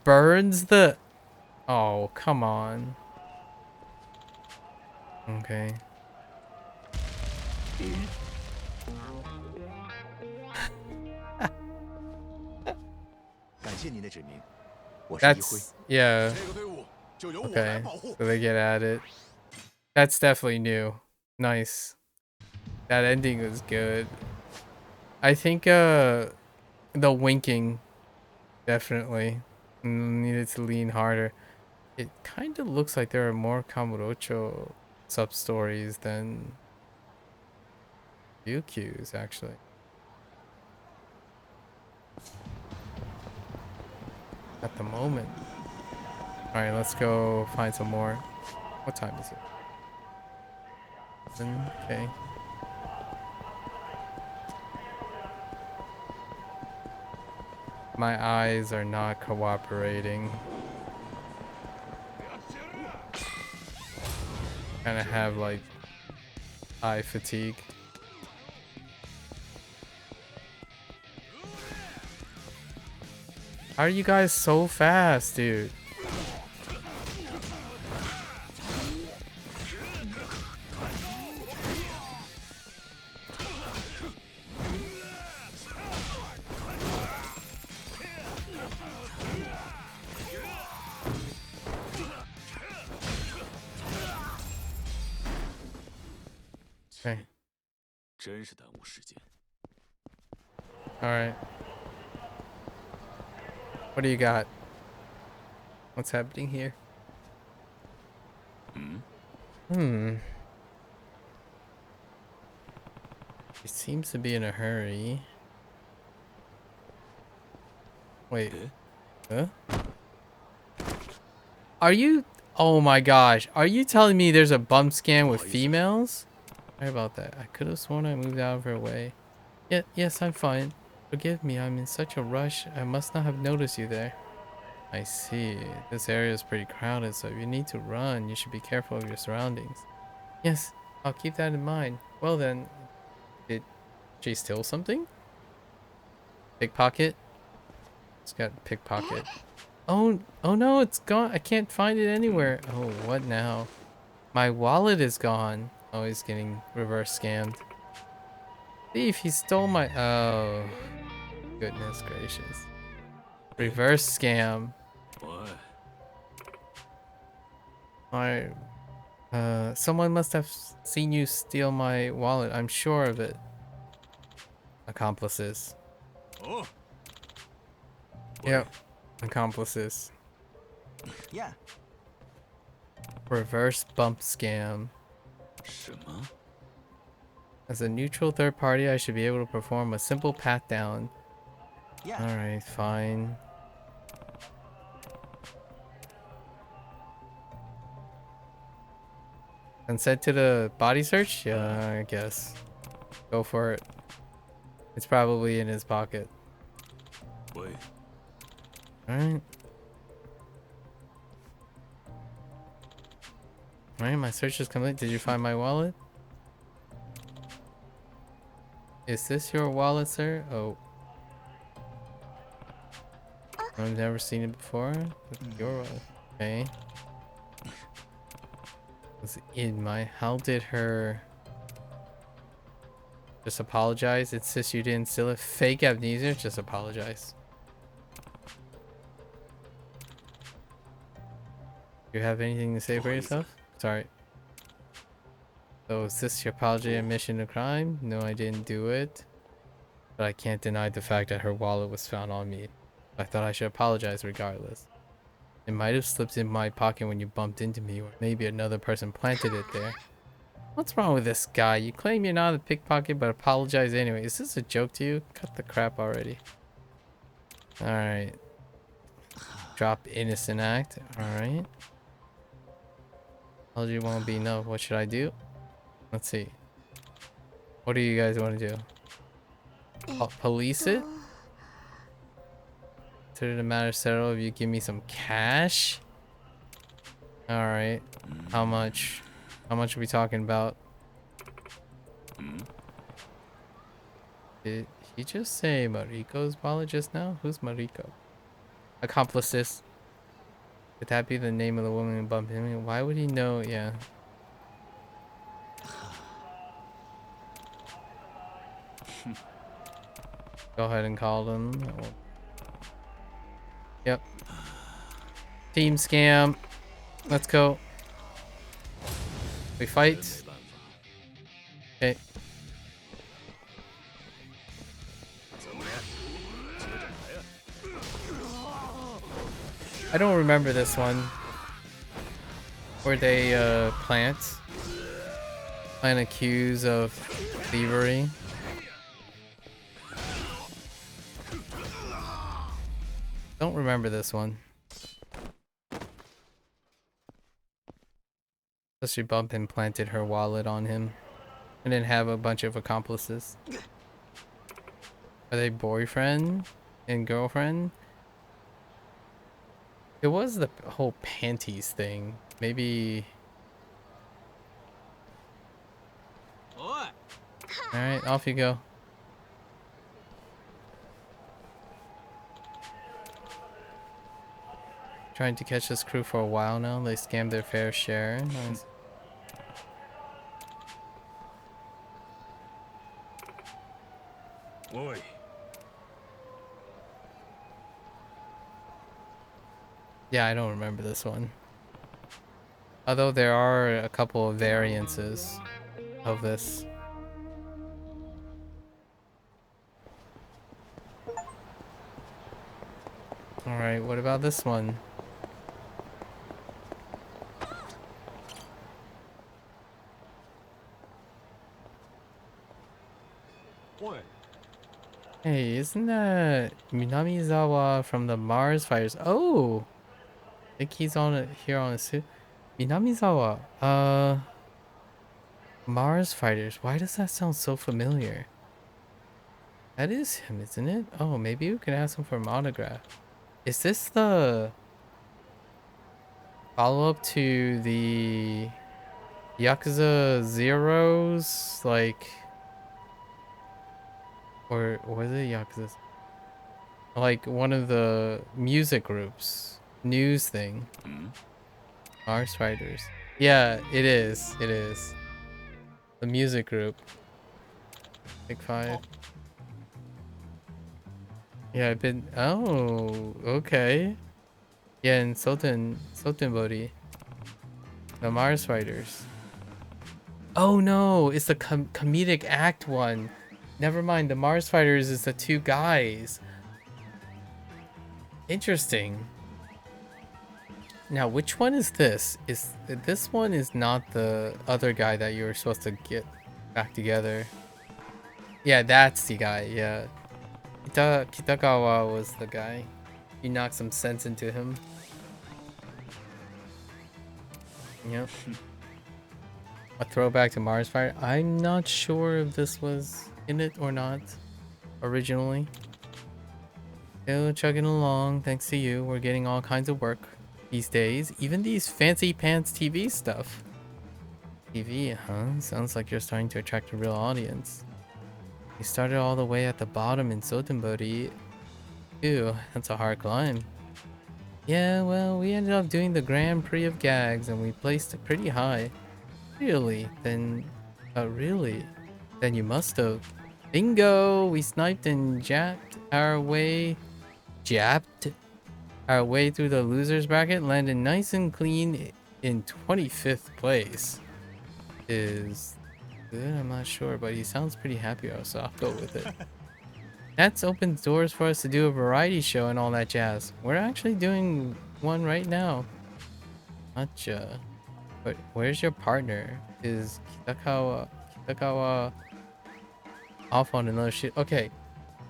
burns the. Oh, come on. Okay. That's yeah. Okay, so they get at it. That's definitely new. Nice. That ending was good. I think the winking definitely needed to lean harder. It kind of looks like there are more Kamurocho sub stories than UQs actually. At the moment. Alright, let's go find some more. What time is it? Okay. My eyes are not cooperating. kind of have like eye fatigue. How are you guys so fast, dude? Okay. 真是耽误时间。 All right. What do you got? What's happening here? Hmm. He seems to be in a hurry. Wait. Huh? Are you... Oh my gosh. Are you telling me there's a bump scam with females? Sorry about that. I could have sworn I moved out of her way. Yeah, yes, I'm fine. Forgive me, I'm in such a rush. I must not have noticed you there. I see. This area is pretty crowded, so if you need to run, you should be careful of your surroundings. Yes, I'll keep that in mind. Well then, did she steal something? Pickpocket? It's got pickpocket. Oh no, it's gone. I can't find it anywhere. Oh, what now? My wallet is gone. Oh, he's getting reverse scammed. Thief, he stole my... Oh, goodness gracious. Reverse scam. What? Someone must have seen you steal my wallet. I'm sure of it. Accomplices. Oh. Yep. Accomplices. Yeah. Reverse bump scam. 什么？ As a neutral third party, I should be able to perform a simple pat down. Yeah. Alright, fine. Consent to the body search? Yeah, I guess. Go for it. It's probably in his pocket. Wait. Alright. Alright, my search is complete. Did you find my wallet? Is this your wallet, sir? Oh. I've never seen it before. Your wallet. Okay. Was in my... How did her... Just apologize? Insist you didn't steal it? Fake amnesia? Just apologize. You have anything to say for yourself? Sorry. So is this your apology admission of crime? No, I didn't do it. But I can't deny the fact that her wallet was found on me. I thought I should apologize regardless. It might have slipped in my pocket when you bumped into me, or maybe another person planted it there. What's wrong with this guy? You claim you're not a pickpocket, but apologize anyway. Is this a joke to you? Cut the crap already. Alright. Drop innocent act. Alright. Apology won't be enough. What should I do? Let's see. What do you guys want to do? Police it? Consider the matter settled if you give me some cash? Alright. How much? How much are we talking about? Did he just say Mariko's wallet just now? Who's Mariko? Accomplices. Could that be the name of the woman who bumped him? Why would he know? Yeah. Go ahead and call them. Yep. Team scam. Let's go. We fight. Okay. I don't remember this one. Where they plant accused of thievery. Don't remember this one. So she bumped and planted her wallet on him. And then have a bunch of accomplices. Are they boyfriend and girlfriend? It was the whole panties thing. Maybe Alright, off you go. Trying to catch this crew for a while now. They scammed their fair share. Nice. Oi. Yeah, I don't remember this one. Although there are a couple of variances of this. Alright, what about this one? Oi. Hey, isn't that Minamizawa from the Mars Fighters? Oh! I think he's on it here on a suit. Minamizawa. Mars Fighters. Why does that sound so familiar? That is him, isn't it? Oh, maybe we can ask him for an autograph. Is this the follow-up to the Yakuza Zeros? Like, or was it Yakuza? Like one of the music groups. News thing. Mars Fighters. Yeah, it is. It is. The music group. Big Five. Yeah, I've been. Oh, okay. Yeah, and Sotenbori. The Mars Fighters. Oh no, it's the comedic act one. Never mind, the Mars Fighters is the two guys. Interesting. Now, which one is this? Is this one is not the other guy that you were supposed to get back together? Yeah, that's the guy. Yeah, Kitagawa was the guy. You knocked some sense into him. Yep. A throwback to Mars Fire. I'm not sure if this was in it or not originally. Still chugging along. Thanks to you, we're getting all kinds of work these days. Even these fancy pants TV stuff. TV, huh? Sounds like you're starting to attract a real audience. You started all the way at the bottom in Sotenbori. Ew, that's a hard climb. Yeah, well, we ended up doing the Grand Prix of Gags and we placed it pretty high. Really? Then... really? Then you must have. Bingo! We sniped and japped our way... Japped? Our way through the losers bracket, landed nice and clean in 25th place. Is good? I'm not sure, but he sounds pretty happy, so I'll go with it. That's opened doors for us to do a variety show and all that jazz. We're actually doing one right now. Gotcha. But where's your partner? Is Kitagawa off on another shit? Okay.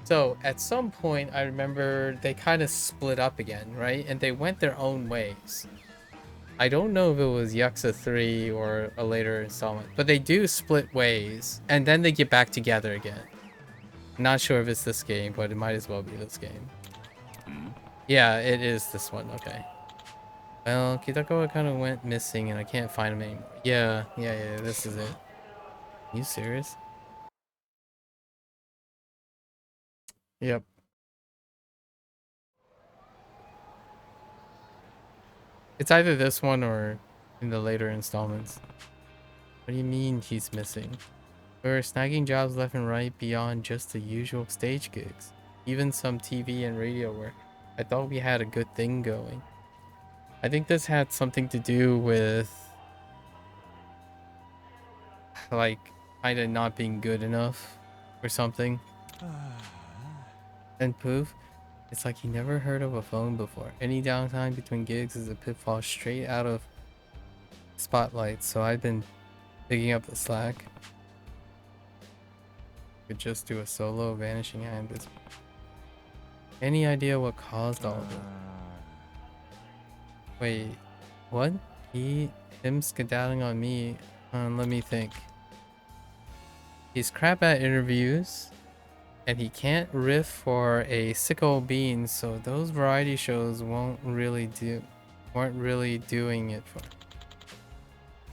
So at some point I remember they kind of split up again, right? And they went their own ways. I don't know if it was Yakuza 3 or a later installment, but they do split ways and then they get back together again. Not sure if it's this game, but it might as well be this game. Yeah, it is this one. Okay. Well, Kitagawa kind of went missing and I can't find him anymore. Yeah, this is it. Are you serious? Yep. It's either this one or in the later installments. What do you mean he's missing? We're snagging jobs left and right beyond just the usual stage gigs. Even some TV and radio work. I thought we had a good thing going. I think this had something to do with like kind of not being good enough or something. And poof, it's like he never heard of a phone before. Any downtime between gigs is a pitfall straight out of Spotlight, so I've been picking up the slack. Could just do a solo vanishing hand. Any idea what caused all of it? Wait, what? Him skedaddling on me? Let me think. He's crap at interviews, and he can't riff for a sicko bean, so those variety shows weren't really doing it for.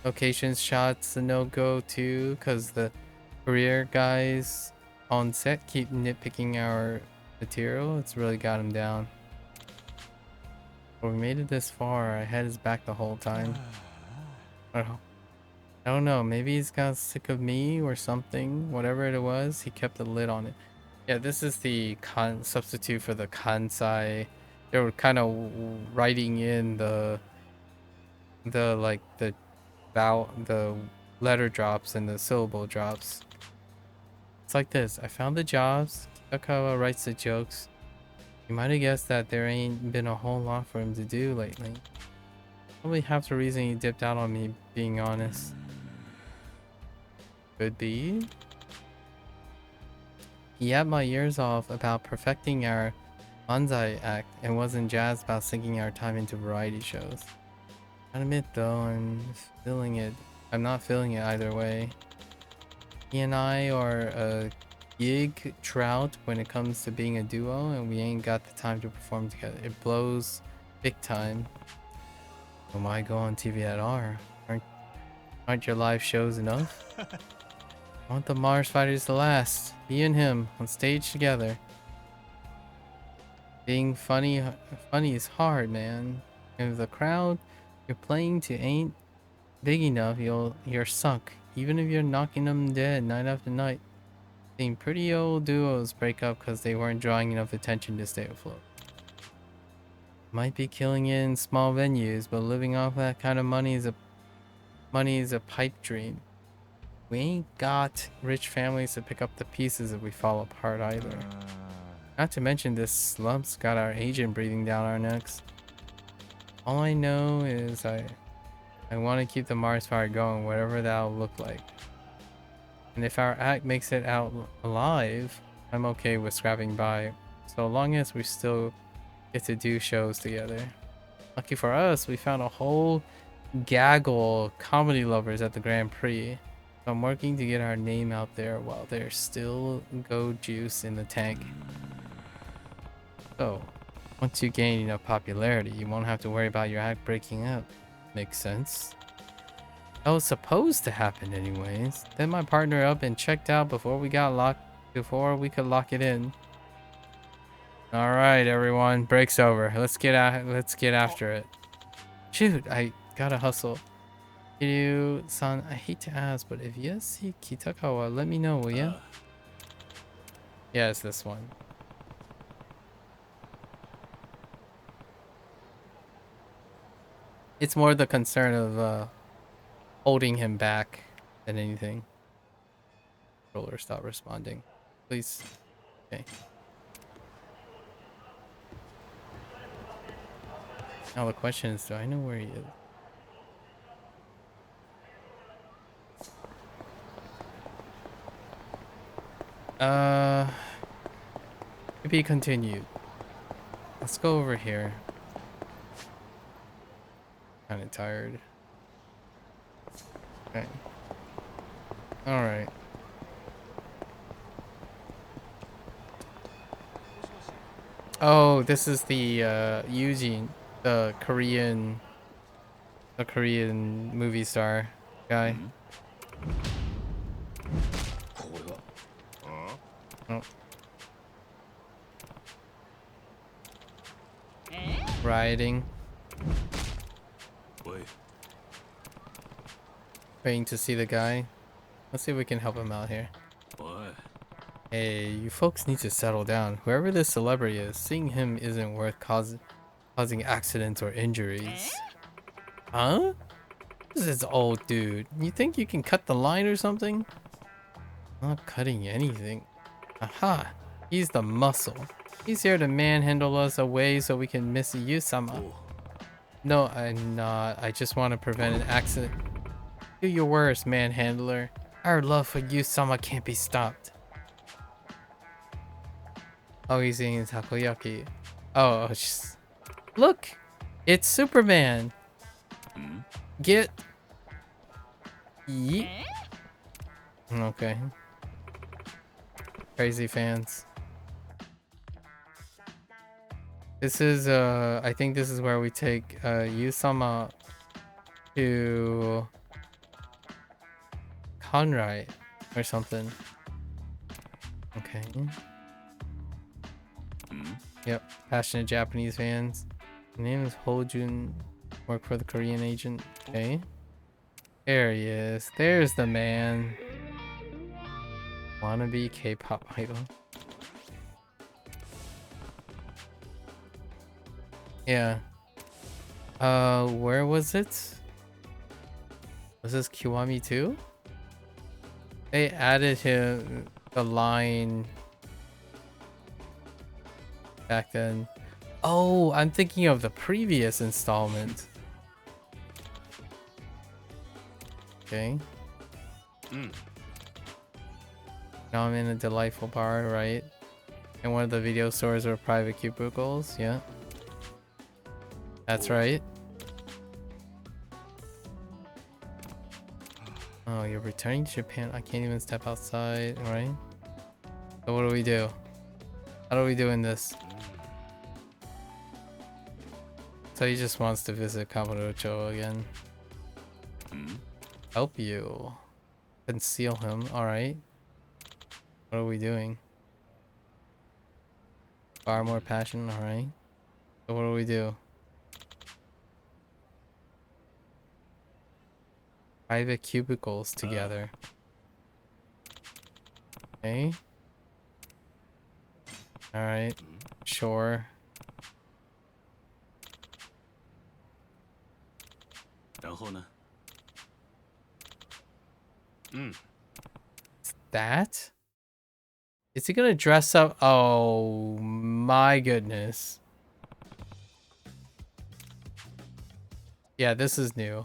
Locations shots a no-go too, cause the career guys on set keep nitpicking our material. It's really got him down. But we made it this far. Our head is back the whole time. I don't know. Maybe he's got sick of me or something. Whatever it was, he kept a lid on it. Yeah, this is the substitute for the kansai. They were kind of writing in the like the letter drops and the syllable drops. It's like this. I found the jobs. Kitakawa writes the jokes. You might have guessed that there ain't been a whole lot for him to do lately. Probably half the reason he dipped out on me, being honest. Could be. He had my ears off about perfecting our manzai act and wasn't jazzed about sinking our time into variety shows. I admit though, I'm not feeling it either way. He and I are a gig trout when it comes to being a duo, and we ain't got the time to perform together. It blows big time. So why go on TV at all? Aren't your live shows enough? I want the Mars fighters to last. Me and him on stage together. Being funny is hard, man. And if the crowd you're playing to ain't big enough, you're sunk. Even if you're knocking them dead night after night. Seen pretty old duos break up because they weren't drawing enough attention to stay afloat. Might be killing it in small venues, but living off that kind of money is a pipe dream. We ain't got rich families to pick up the pieces if we fall apart either. Not to mention this slump's got our agent breathing down our necks. All I know is I want to keep the Mars fire going, whatever that'll look like. And if our act makes it out alive, I'm okay with scrapping by, so long as we still get to do shows together. Lucky for us, we found a whole gaggle of comedy lovers at the Grand Prix. So I'm working to get our name out there while there's still go juice in the tank. So, once you gain enough popularity, you won't have to worry about your act breaking up. Makes sense. That was supposed to happen anyways. Then my partner up and checked out before we could lock it in. Alright everyone, break's over. Let's get after it. Shoot, I gotta hustle. Kiryu-san, I hate to ask, but if you see Kitakawa, let me know, will ya? Yeah, it's this one. It's more the concern of holding him back than anything. Controller, stop responding. Please. Okay. Now the question is, do I know where he is? To be continued. Let's go over here. Kinda tired. Okay. Alright. Oh, this is the Eugene, the Korean movie star guy. Oh. Rioting. Waiting to see the guy. Let's see if we can help him out here. Hey, you folks need to settle down. Whoever this celebrity is, seeing him isn't worth causing accidents or injuries. Huh? This is old dude. You think you can cut the line or something? I'm not cutting anything. Aha! He's the muscle. He's here to manhandle us away so we can miss Yusama. No, I'm not. I just want to prevent an accident. Do your worst, manhandler. Our love for Yusama can't be stopped. Oh, he's eating takoyaki. Oh, just... Look! It's Superman! Get... Yeet. Okay. Crazy fans. This is, I think this is where we take, Yusama to Conrad. or something. Okay. Yep. Passionate Japanese fans. My name is Hojun. Work for the Korean agent. Okay. There he is. There's the man. Wannabe K-pop idol. Yeah. Where was it? Was this Kiwami 2? They added him the line back then. Oh, I'm thinking of the previous installment. Okay. Now I'm in a delightful bar, right? And one of the video stores were private cubicles, yeah. That's right. Oh, you're returning to Japan. I can't even step outside, right? So what do we do? How do we do in this? So he just wants to visit Kamurocho again. Help you. Conceal him, alright. What are we doing? Far more passion, alright. So what do we do? Private cubicles together. Okay. Alright. Sure. That? Is he gonna dress up? Oh my goodness. Yeah, this is new.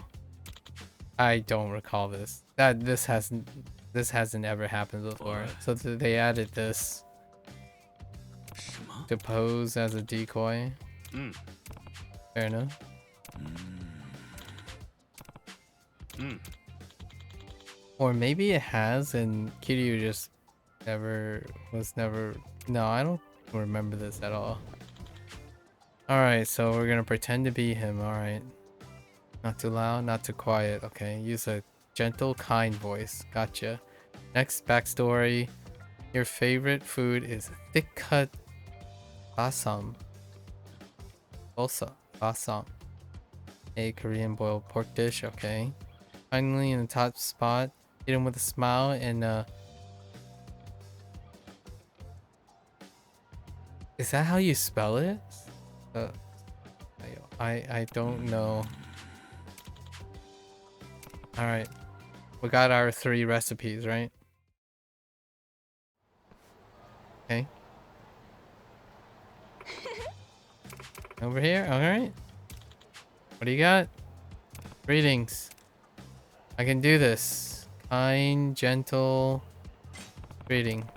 I don't recall this. This hasn't ever happened before. So they added this to pose as a decoy. Fair enough. Or maybe it has and Kiryu just was never. No, I don't remember this at all. Alright, so we're gonna pretend to be him, alright. Not too loud, not too quiet. Okay, use a gentle, kind voice. Gotcha. Next backstory. Your favorite food is thick cut basam. Basam. A Korean boiled pork dish. Okay. Finally, in the top spot, hit him with a smile and is that how you spell it? I don't know. Alright. We got our 3 recipes, right? Okay. Over here? Alright. What do you got? Greetings. I can do this. Kind, gentle greeting.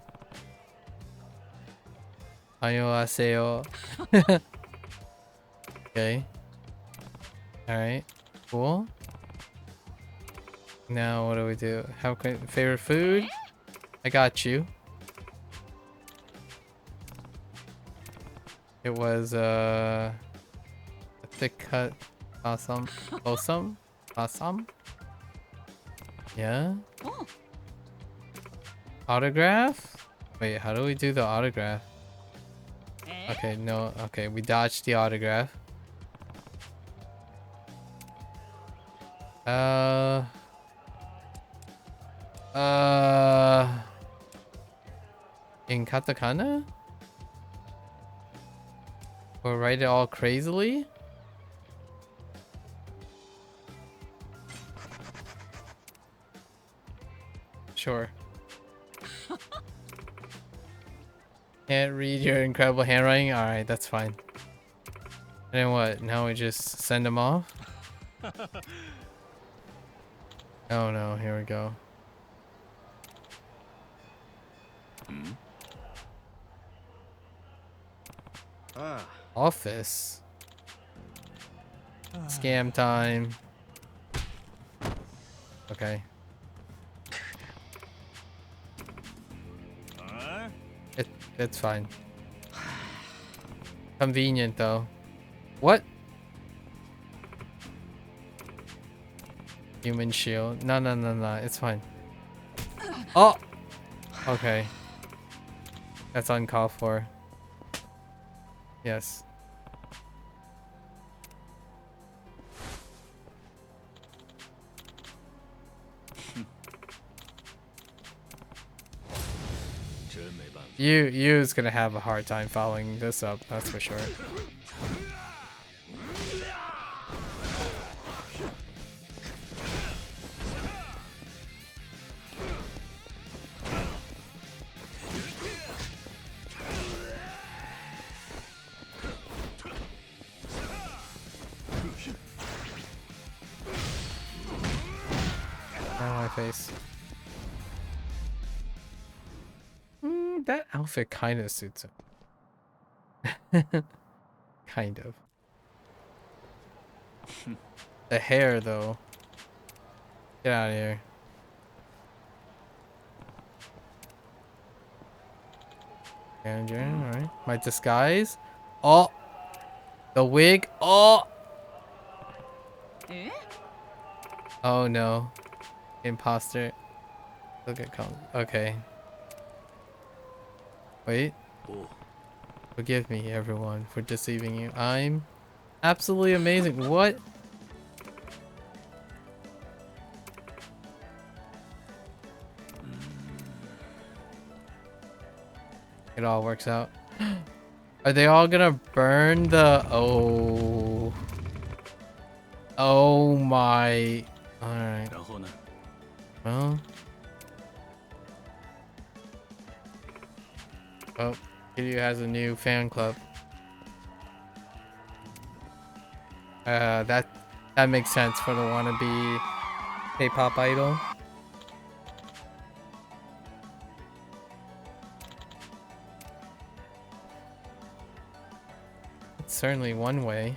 Annyeonghaseyo. Okay. Alright. Cool. Now what do we do? Have favorite food? I got you. It was a thick cut awesome. Awesome. Yeah. Autograph? Wait, how do we do the autograph? Okay, no. Okay, we dodged the autograph. In katakana? Or write it all crazily? Sure. Can't read your incredible handwriting? Alright, that's fine. And then what? Now we just send them off? Oh no, here we go. Office. Scam time. Okay. It's fine. Convenient though. What? Human shield. No, it's fine. Oh! Okay. That's uncalled for. Yes. You's gonna have a hard time following this up, that's for sure. On my face. That outfit kind of suits him. Kind of. The hair, though. Get out of here. And alright. My disguise. Oh! The wig. Oh! Oh no. Imposter. Look at okay. Wait. Forgive me, everyone, for deceiving you. I'm absolutely amazing. What? It all works out. Are they all gonna burn the... Oh. Oh my... Alright. Well... Oh, Kiryu has a new fan club. That makes sense for the wannabe K-pop idol. It's certainly one way.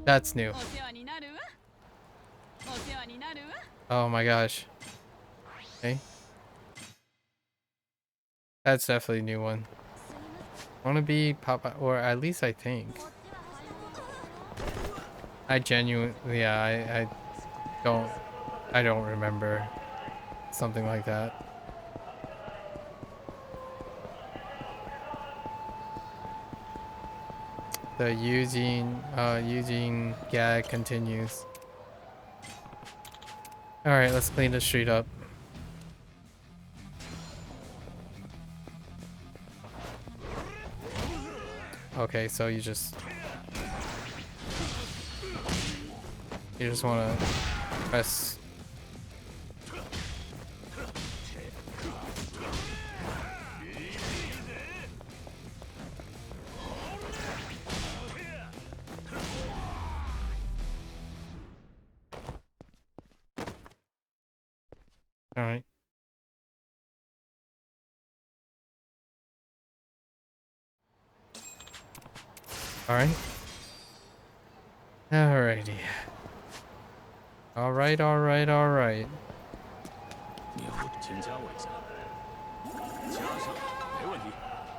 That's new. Oh my gosh. Okay. That's definitely a new one. Wanna be pop, or at least I think. I genuinely, yeah, I don't remember something like that. The Eugene gag continues. Alright, let's clean the street up. Okay, so you just want to press. All right. All right. Alrighty. All right.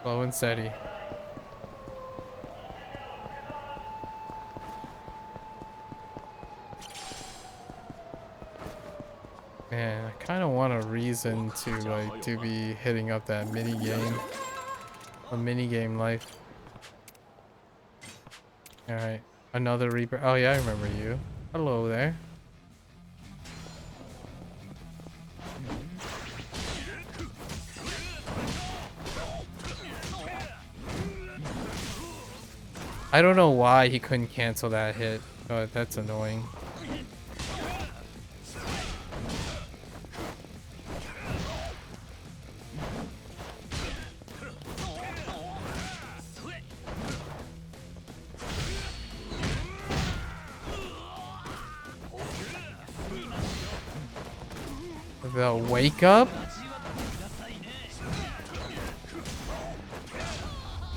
Slow and steady. Man, I kind of want a reason to be hitting up that mini game. A mini game life. All right. Another Reaper. Oh yeah, I remember you. Hello there. I don't know why he couldn't cancel that hit, but that's annoying. The wake up?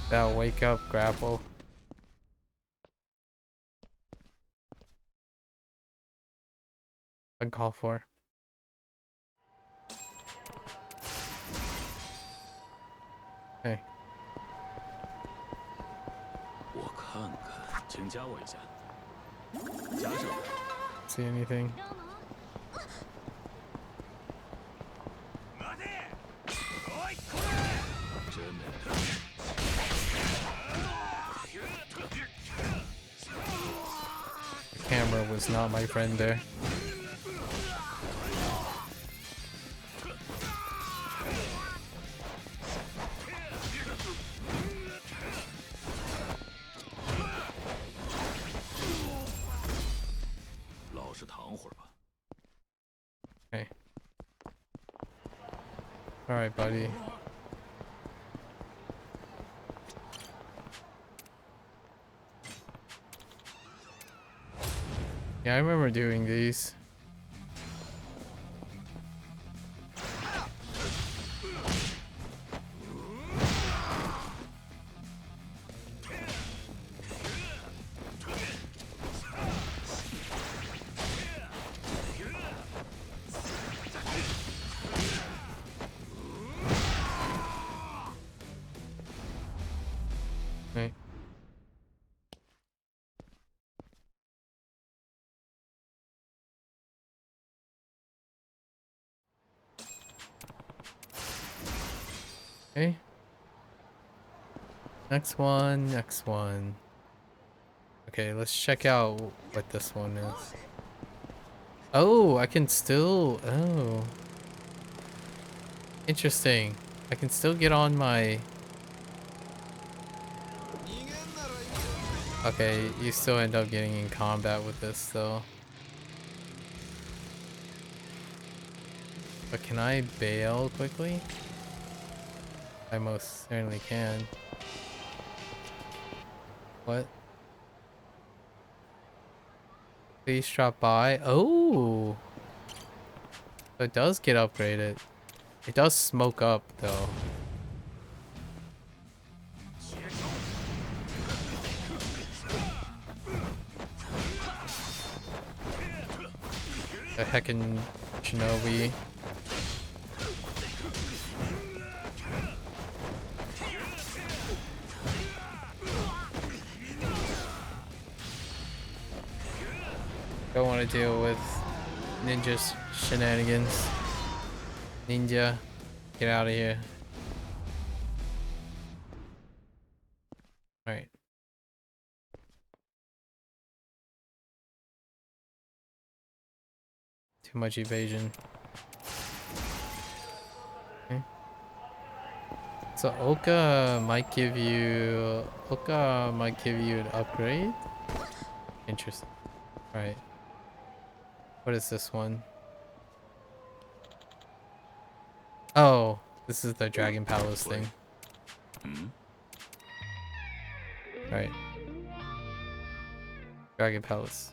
That wake up grapple. Uncalled for. Hey. 请加我一下。加上。See anything? The camera was not my friend there. Okay. All right, buddy. Yeah, I remember doing these. Okay. Okay. Next one, next one. Okay, let's check out what this one is. Oh, I can still... Oh. Interesting. I can still get on my... Okay, you still end up getting in combat with this though. But can I bail quickly? I most certainly can. What? Please drop by. Oh! So it does get upgraded. It does smoke up though. The heckin' shinobi. Don't want to deal with ninja's shenanigans. Ninja, get out of here. Alright. Too much evasion. Okay. So Oka might give you an upgrade. Interesting. Alright. What is this one? Oh, this is the Dragon Palace thing. Alright. Dragon Palace.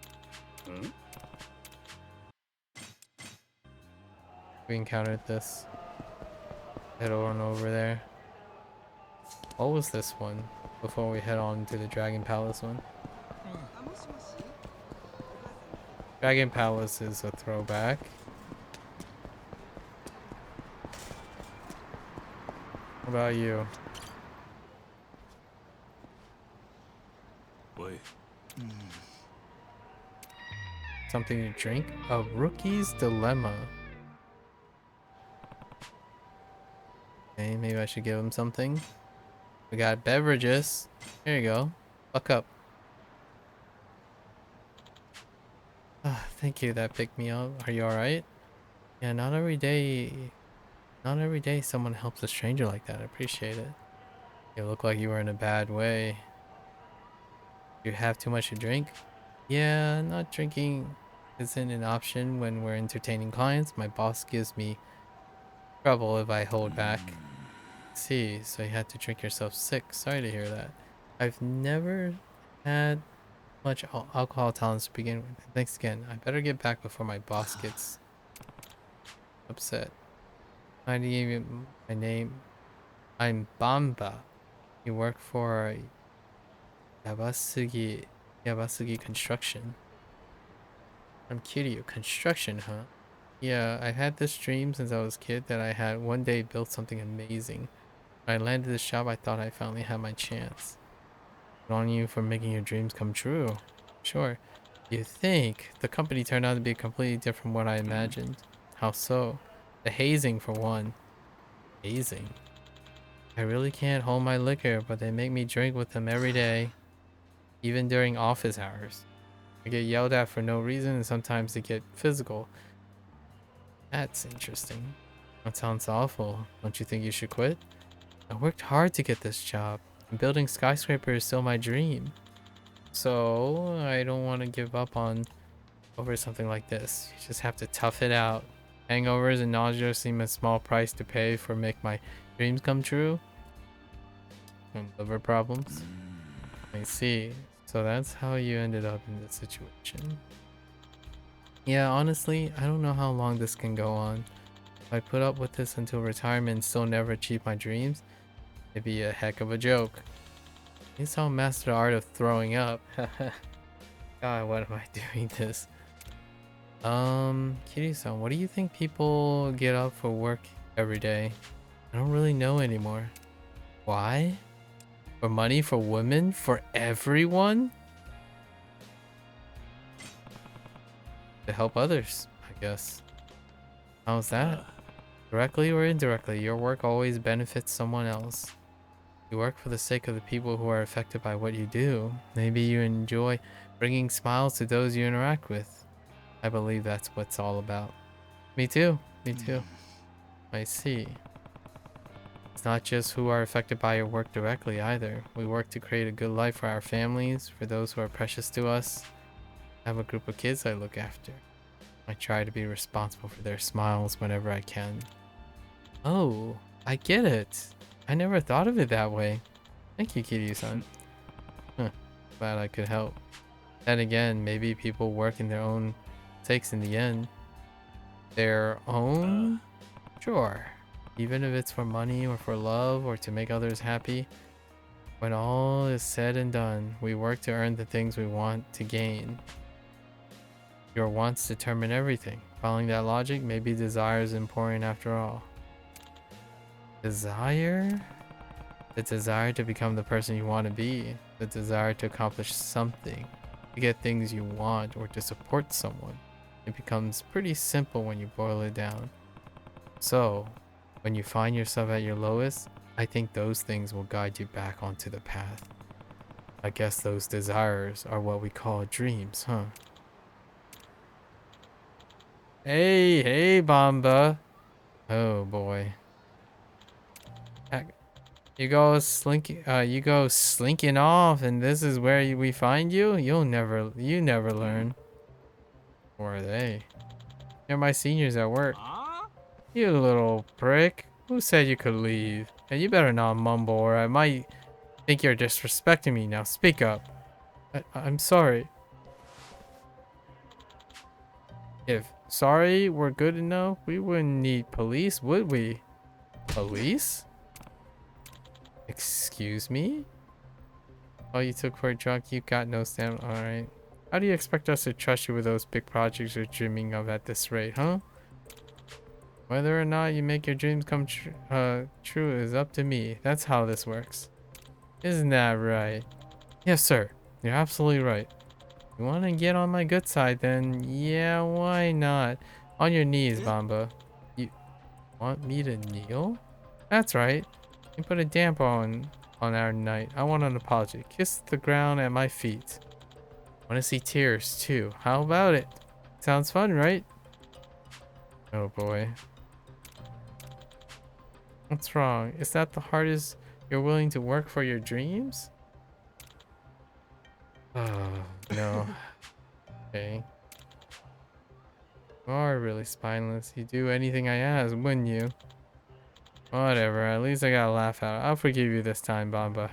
We encountered this. Head on over there. What was this one? Before we head on to the Dragon Palace one. Dragon Palace is a throwback. What about you? Wait. Something to drink? A rookie's dilemma. Okay, maybe I should give him something. We got beverages. There you go. Fuck up. Ah, thank you, that picked me up. Are you alright? Yeah, not every day someone helps a stranger like that. I appreciate it. You look like you were in a bad way. You have too much to drink? Yeah, not drinking isn't an option when we're entertaining clients. My boss gives me trouble if I hold back. See, so you had to drink yourself sick. Sorry to hear that. I've never had much alcohol tolerance to begin with. Thanks again. I better get back before my boss gets upset. My name, I'm Bamba. You work for Yabasugi Construction. I'm Kiryu. Construction, huh? Yeah, I've had this dream since I was a kid that I had one day built something amazing. When I landed this job, I thought I finally had my chance. on you for making your dreams come true. Sure. You think the company turned out to be completely different from what I imagined. How so? The hazing for one. Hazing? I really can't hold my liquor, but they make me drink with them every day, even during office hours. I get yelled at for no reason, and sometimes they get physical. That's interesting. That sounds awful. Don't you think you should quit? I worked hard to get this job, and building skyscraper is still my dream. So I don't want to give up on over something like this. You just have to tough it out. Hangovers and nausea seem a small price to pay for make my dreams come true. And liver problems. I see. So that's how you ended up in this situation. Yeah, honestly, I don't know how long this can go on. If I put up with this until retirement and still never achieve my dreams, it'd be a heck of a joke. At least I'll master the art of throwing up. God, what am I doing this? Kitty-san, what do you think people get up for work every day? I don't really know anymore. Why? For money, for women, for everyone? To help others, I guess. How's that? Directly or indirectly, your work always benefits someone else. You work for the sake of the people who are affected by what you do. Maybe you enjoy bringing smiles to those you interact with. I believe that's what it's all about. Me too. Me too. I see. It's not just who are affected by your work directly either. We work to create a good life for our families, for those who are precious to us. I have a group of kids I look after. I try to be responsible for their smiles whenever I can. Oh, I get it. I never thought of it that way. Thank you, Kiryu-san. Glad I could help. Then again, maybe people work in their own sakes in the end. Their own? Sure. Even if it's for money or for love or to make others happy. When all is said and done, we work to earn the things we want to gain. Your wants determine everything. Following that logic, maybe desire is important after all. Desire? The desire to become the person you want to be. The desire to accomplish something. To get things you want or to support someone. It becomes pretty simple when you boil it down. So, when you find yourself at your lowest, I think those things will guide you back onto the path. I guess those desires are what we call dreams, huh? Hey, Bomba. Oh boy. You go slinking off, and this is where we find you? You never learn. Or are they? They're my seniors at work. You little prick. Who said you could leave? And you better not mumble, or I might think you're disrespecting me. Now speak up. I'm sorry. If sorry were good enough, we wouldn't need police, would we? Police? Excuse me? Oh, you took for a drunk, you got no stamina. Alright. How do you expect us to trust you with those big projects you're dreaming of at this rate, huh? Whether or not you make your dreams come true is up to me. That's how this works. Isn't that right? Yes, sir. You're absolutely right. You want to get on my good side, then yeah, why not? On your knees, Bamba. You want me to kneel? That's right. You put a damper on our night. I want an apology. Kiss the ground at my feet. Want to see tears too. How about it? Sounds fun, right? Oh boy. What's wrong? Is that the hardest you're willing to work for your dreams? Oh, no. Okay. You are really spineless. You'd do anything I ask, wouldn't you? Whatever, at least I got a laugh out. I'll forgive you this time, Bamba.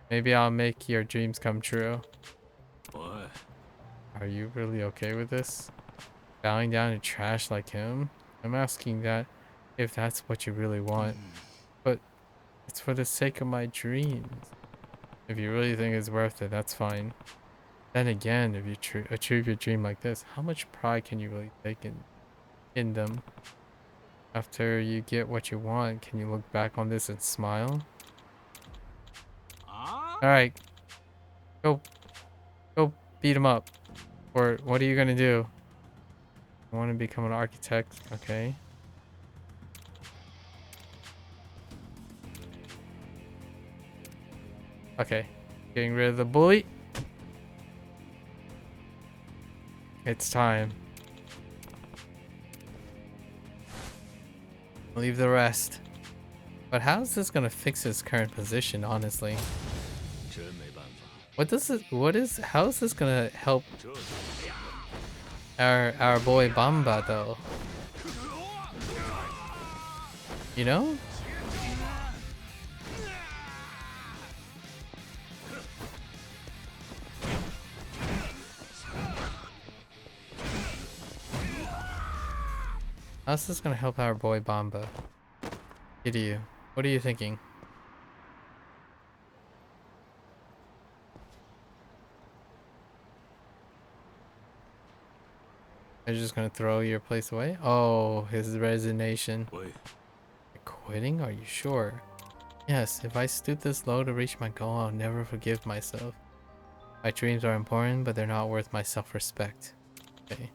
Maybe I'll make your dreams come true. What? Are you really okay with this? Bowing down to trash like him? I'm asking that if that's what you really want. But it's for the sake of my dreams. If you really think it's worth it, that's fine. Then again, if you achieve your dream like this, how much pride can you really take in them? After you get what you want, can you look back on this and smile? Alright. Go, go beat him up. Or what are you gonna do? I want to become an architect. Okay. Okay. Getting rid of the bully. It's time. Leave the rest. But how is this gonna fix his current position, honestly? How is this gonna help our boy Bamba though? You know? How's this gonna help our boy Bamba? Kiryu, what are you thinking? Are you just gonna throw your place away? Oh, his resignation. Quitting? Are you sure? Yes, if I stoop this low to reach my goal, I'll never forgive myself. My dreams are important, but they're not worth my self-respect. Okay.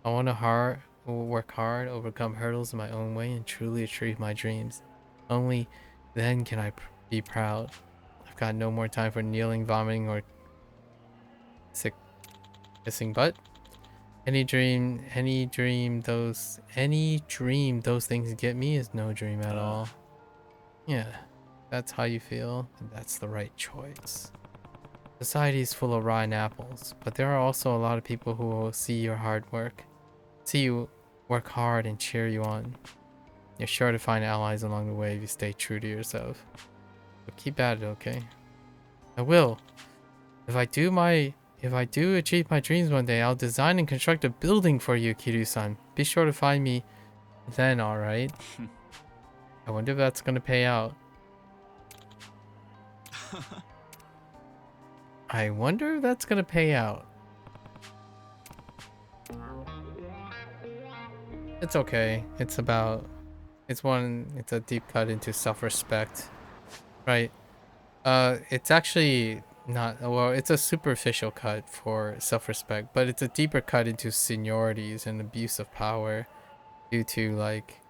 I want to work hard, overcome hurdles in my own way, and truly achieve my dreams. Only then can I be proud. I've got no more time for kneeling, vomiting, or kissing butt. Any dream those things get me is no dream at all. Yeah, that's how you feel, and that's the right choice. Society is full of rotten apples, but there are also a lot of people who will see you work hard and cheer you on. You're sure to find allies along the way if you stay true to yourself. But keep at it, okay? I will. If I do achieve my dreams one day, I'll design and construct a building for you, Kiryu-san. Be sure to find me then, alright? I wonder if that's gonna pay out. I wonder if that's gonna pay out. It's okay. It's a deep cut into self-respect. Right? It's actually not, well, it's a superficial cut for self-respect, but it's a deeper cut into seniorities and abuse of power due to, like,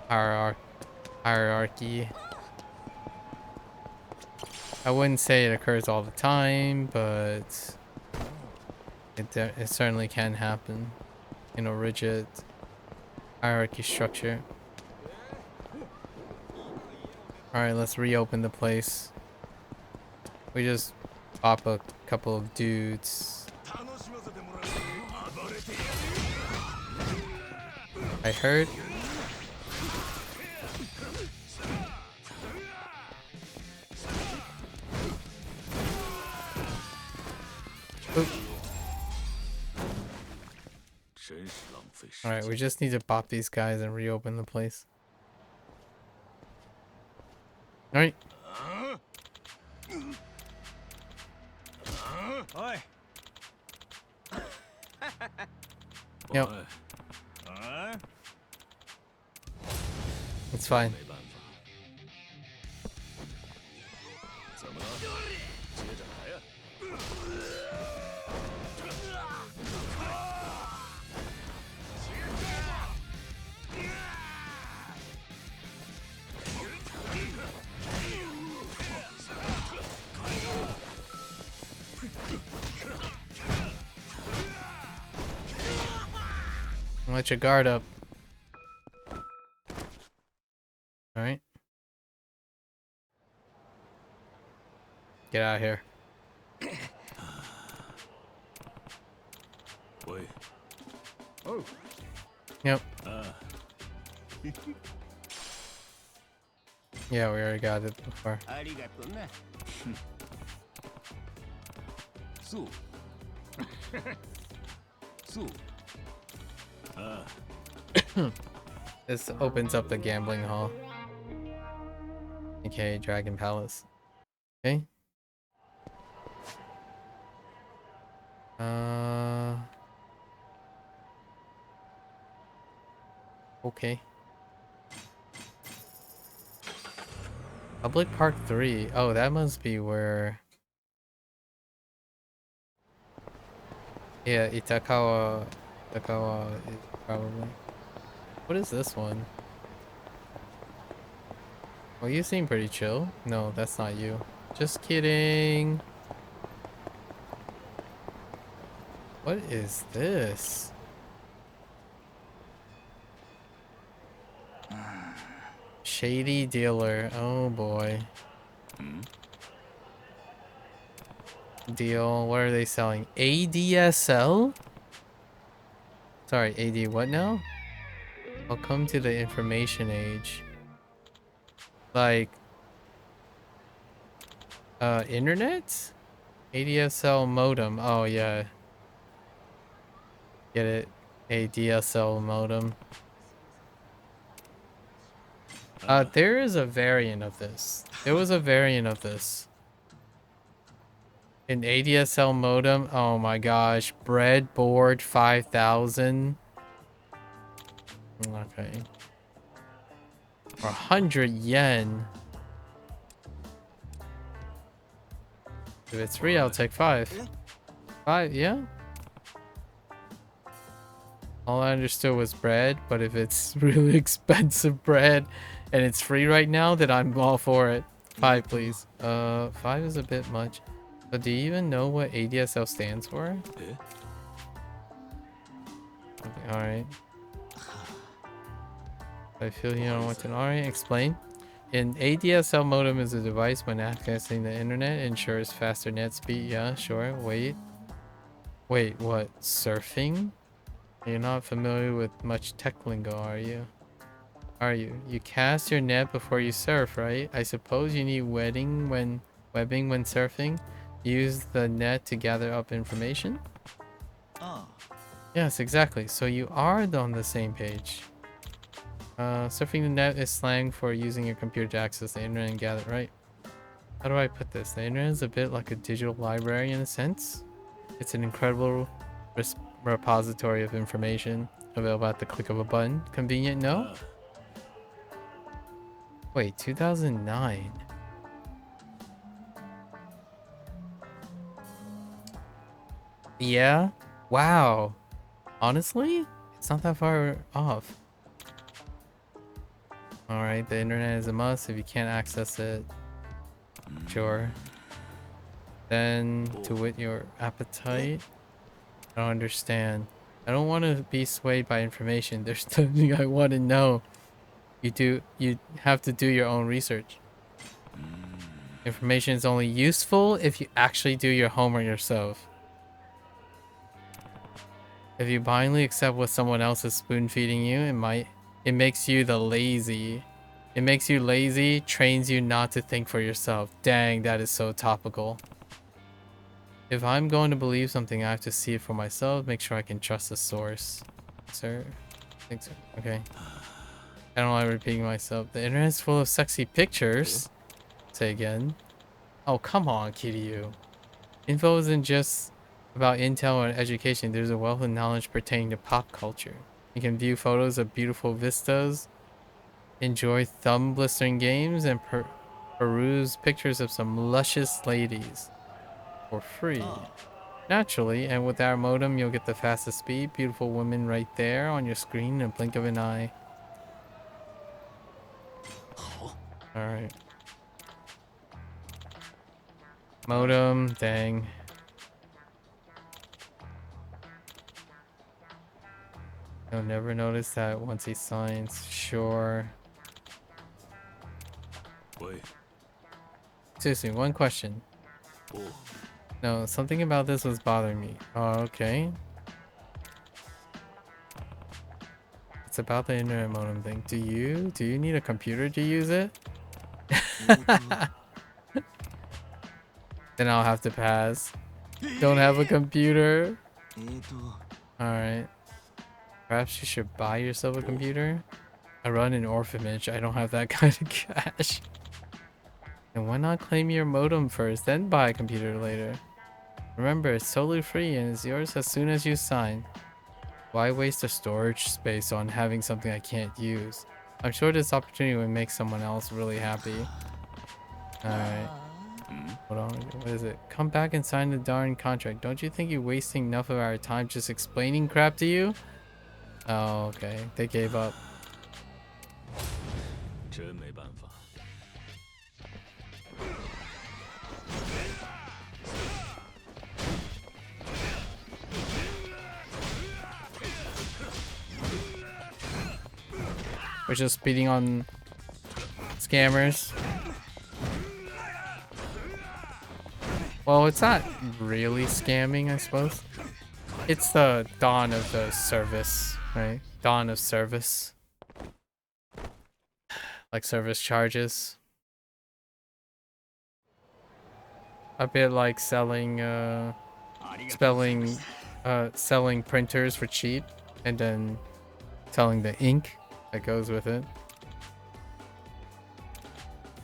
hierarchy. I wouldn't say it occurs all the time, but it certainly can happen in a rigid hierarchy structure. Alright, let's reopen the place. We just pop a couple of dudes. I heard. Alright, we just need to pop these guys and reopen the place. Alright. Yep. It's fine. Let your guard up. Alright. Get out of here. Oh. Yep. Yeah, we already got it before. This opens up the gambling hall. Okay, Dragon Palace. Okay. Okay. Public Park 3. Oh, that must be where... Yeah, Itakawa is probably. What is this one? Well, you seem pretty chill. No, that's not you. Just kidding. What is this? Shady dealer. Oh boy. Deal. What are they selling? ADSL? Sorry, AD what now? Welcome to the information age. Like, internet? ADSL modem. Oh yeah. Get it? ADSL modem. There is a variant of this. There was a variant of this. An ADSL modem. Oh my gosh. Breadboard 5000. Okay. For 100 yen. If it's free, I'll take 5. 5, yeah. All I understood was bread, but if it's really expensive bread and it's free right now, then I'm all for it. 5, please. 5 is a bit much. But do you even know what ADSL stands for? Okay, alright. I feel you don't want to know. Alright, explain. An ADSL modem is a device when accessing the internet, ensures faster net speed. Yeah, sure. Wait, what? Surfing? You're not familiar with much tech lingo, are you? You cast your net before you surf, right? I suppose you need webbing when surfing. Use the net to gather up information? Yes, exactly. So you are on the same page. Surfing the net is slang for using your computer to access the internet and gather, right? How do I put this? The internet is a bit like a digital library in a sense. It's an incredible repository of information available at the click of a button. Convenient, no? Wait, 2009. Yeah? Wow. Honestly, it's not that far off. Alright, the internet is a must if you can't access it. Sure. Then, to whet your appetite? I don't understand. I don't want to be swayed by information. There's nothing I want to know. You have to do your own research. Information is only useful if you actually do your homework yourself. If you blindly accept what someone else is spoon feeding you, it makes you lazy. It makes you lazy, trains you not to think for yourself. Dang, that is so topical. If I'm going to believe something, I have to see it for myself, make sure I can trust the source. Sir? Thanks, sir. Okay. I don't like repeating myself. The internet is full of sexy pictures. Say again. Oh, come on, Kiryu. Info isn't just about intel and education. There's a wealth of knowledge pertaining to pop culture. You can view photos of beautiful vistas, enjoy thumb-blistering games, and peruse pictures of some luscious ladies for free. Naturally, and with our modem, you'll get the fastest speed. Beautiful women right there on your screen in a blink of an eye. Alright. Modem, dang. You'll never notice that once he signs. Sure. Seriously, one question. No, something about this was bothering me. Oh, okay. It's about the internet modem thing. Do you need a computer to use it? Then I'll have to pass. Don't have a computer. Alright. Perhaps you should buy yourself a computer? I run an orphanage. I don't have that kind of cash. And why not claim your modem first, then buy a computer later? Remember, it's totally free and is yours as soon as you sign. Why waste the storage space on having something I can't use? I'm sure this opportunity would make someone else really happy. Alright. Hold on. What is it? Come back and sign the darn contract. Don't you think you're wasting enough of our time just explaining crap to you? Oh, okay. They gave up. 真没办法。 We're just beating on scammers. Well, it's not really scamming, I suppose. It's the dawn of the service, right? Dawn of service. Like service charges. A bit like selling selling printers for cheap and then selling the ink that goes with it.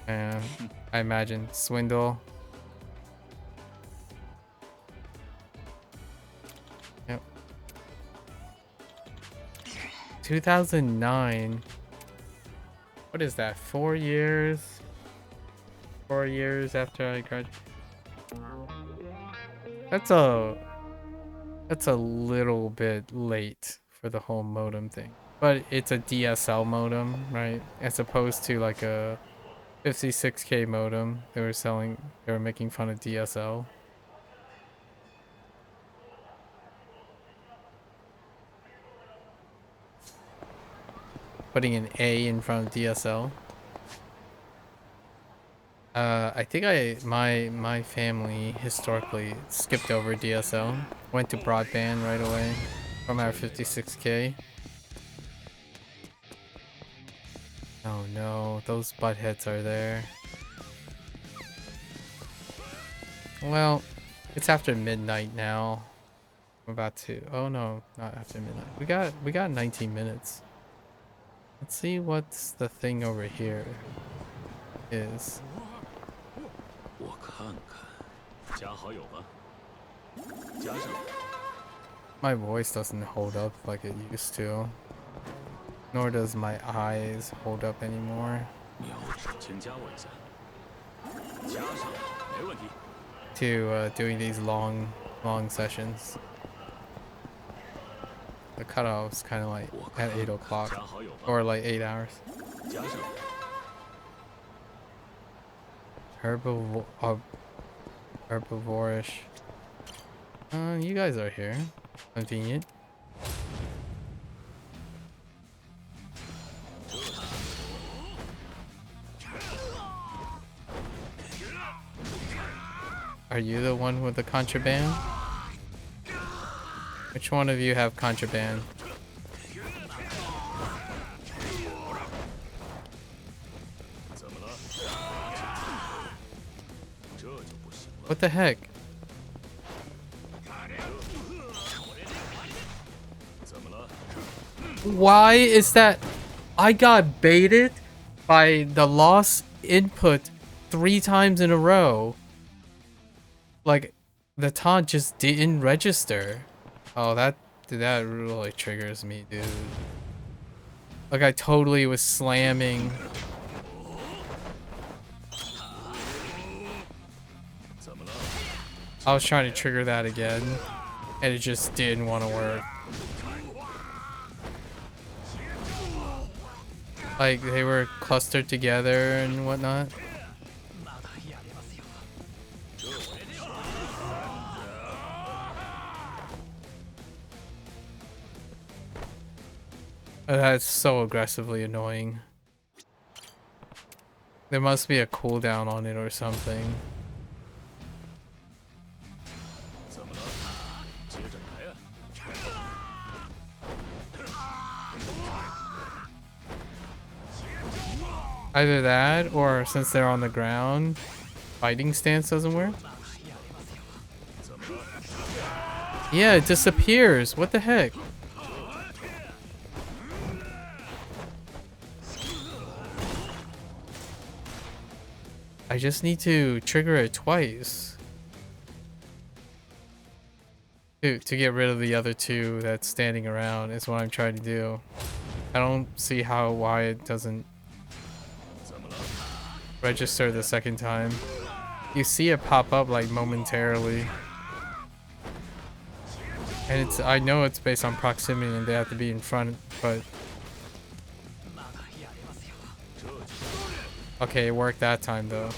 And I imagine swindle. Yep. 2009. What is that? 4 years? 4 years after I graduated. That's a little bit late for the whole modem thing. But it's a DSL modem, right? As opposed to like a 56K modem. They were making fun of DSL. Putting an A in front of DSL. I think my family historically skipped over DSL. Went to broadband right away from our 56K. Oh no, those buttheads are there. Well, it's after midnight now. I'm about to. Oh no, not after midnight. We got 19 minutes. Let's see what's the thing over here is. 我看看，加好友吧，加上。 My voice doesn't hold up like it used to. Nor does my eyes hold up anymore. 请加我一下。加上，没问题。 To doing these long sessions. The cutoff's kind of like at 8 o'clock or like 8 hours. Herbivorish. You guys are here. Convenient. Are you the one with the contraband? Which one of you have contraband? What the heck? Why is that? I got baited by the lost input 3 times in a row. Like, the taunt just didn't register. Oh, that really triggers me, dude. Like, I totally was slamming. I was trying to trigger that again, and it just didn't want to work. Like, they were clustered together and whatnot. That's so aggressively annoying. There must be a cooldown on it or something. Either that, or since they're on the ground, fighting stance doesn't work. Yeah, it disappears. What the heck? I just need to trigger it twice to get rid of the other 2 that's standing around is what I'm trying to do. I don't see why it doesn't. register the second time. You see it pop up like momentarily. And it's, I know it's based on proximity and they have to be in front, but... Okay, it worked that time though.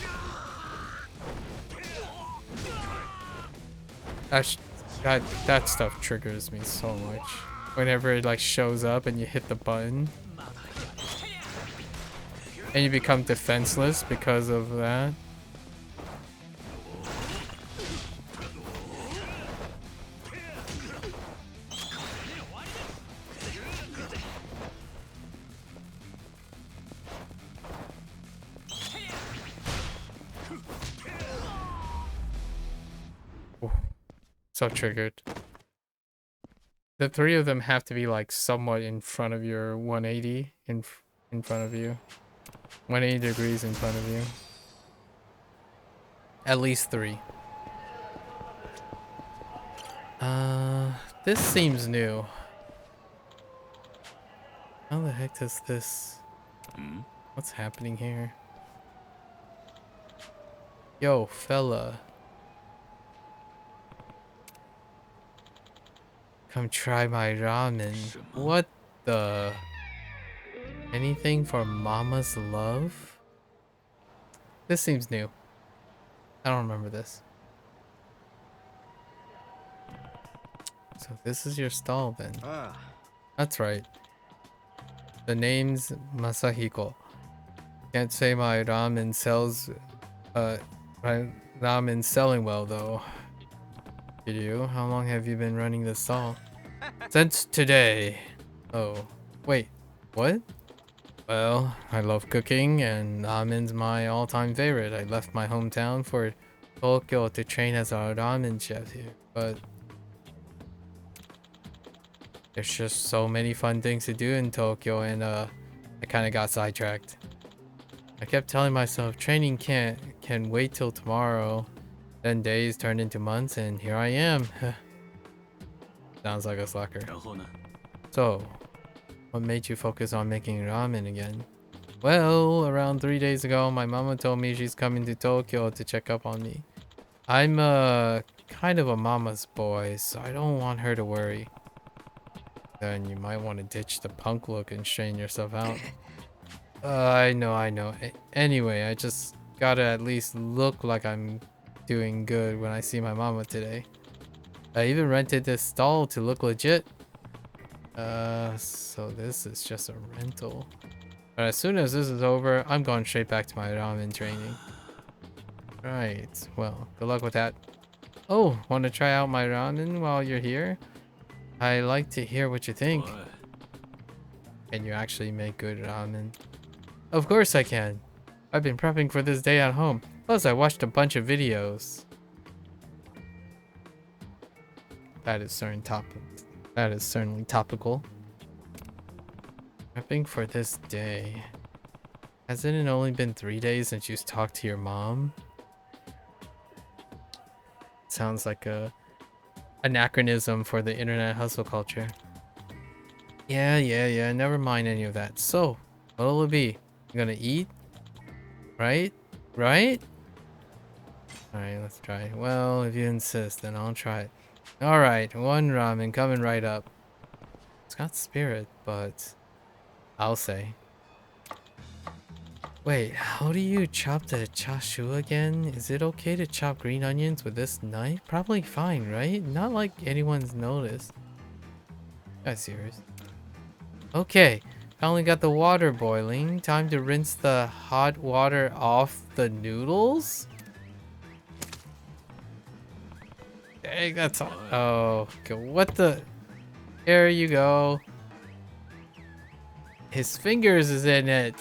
That stuff triggers me so much. Whenever it like shows up and you hit the button. And you become defenseless because of that. Ooh, so triggered. The three of them have to be like somewhat in front of your 180 in front of you. 180 degrees in front of you. At least 3. This seems new. How the heck does this... What's happening here? Yo, fella. Come try my ramen. What the... Anything for mama's love? This seems new. I don't remember this. So this is your stall then. That's right. The name's Masahiko. Can't say my ramen sells... my ramen's selling well though. Did you? How long have you been running this stall? Since today. Oh. Wait. What? Well, I love cooking and ramen's my all-time favorite. I left my hometown for Tokyo to train as a ramen chef here, but there's just so many fun things to do in Tokyo and I kind of got sidetracked. I kept telling myself training can wait till tomorrow. Then days turned into months and here I am. Sounds like a slacker. So, what made you focus on making ramen again? Well, around 3 days ago, my mama told me she's coming to Tokyo to check up on me. I'm kind of a mama's boy, so I don't want her to worry. Then you might want to ditch the punk look and strain yourself out. I know. Anyway, I just gotta at least look like I'm doing good when I see my mama today. I even rented this stall to look legit. So this is just a rental. But as soon as this is over, I'm going straight back to my ramen training. Right, well, good luck with that. Oh, want to try out my ramen while you're here? I like to hear what you think. Can you actually make good ramen? Of course I can. I've been prepping for this day at home. Plus, I watched a bunch of videos. That is certainly topical. Prepping for this day. Hasn't it only been 3 days since you talked to your mom? Sounds like a anachronism for the internet hustle culture. Yeah, never mind any of that. So, what'll it be? You gonna eat? Right? Alright, let's try. Well, if you insist, then I'll try it. Alright, 1 ramen coming right up. It's got spirit, but I'll say. Wait, how do you chop the chashu again? Is it okay to chop green onions with this knife? Probably fine, right? Not like anyone's noticed. That's serious. Okay, finally got the water boiling. Time to rinse the hot water off the noodles? Dang, that's all. Oh, okay, what the? There you go. His fingers is in it.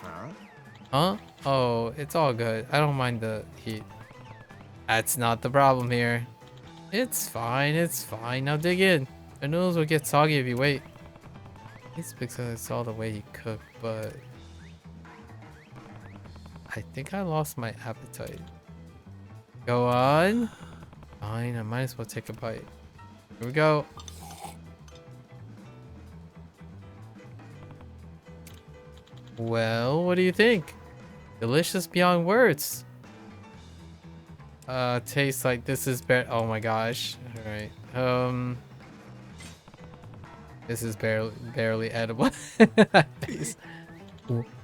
Huh? Oh, it's all good. I don't mind the heat. That's not the problem here. It's fine. Now dig in. The noodles will get soggy if you wait. It's because I saw the way he cooked, but I think I lost my appetite. Go on. Fine, I might as well take a bite. Here we go. Well, what do you think? Delicious beyond words. Tastes like this is oh my gosh. Alright. This is barely edible.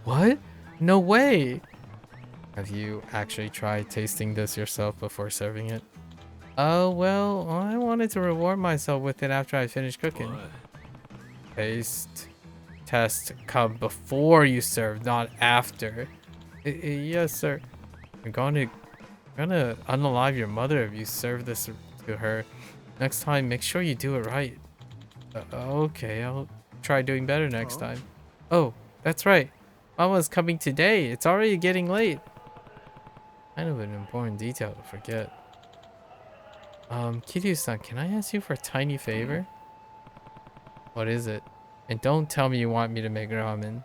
What? No way! Have you actually tried tasting this yourself before serving it? Oh, well, I wanted to reward myself with it after I finished cooking. What? Taste test come before you serve, not after. Yes, sir. I'm gonna unalive your mother if you serve this to her. Next time, make sure you do it right. Okay, I'll try doing better next time. Oh, that's right. Mama's coming today. It's already getting late. Kind of an important detail to forget. Kiryu-san, can I ask you for a tiny favor? What is it? And don't tell me you want me to make ramen.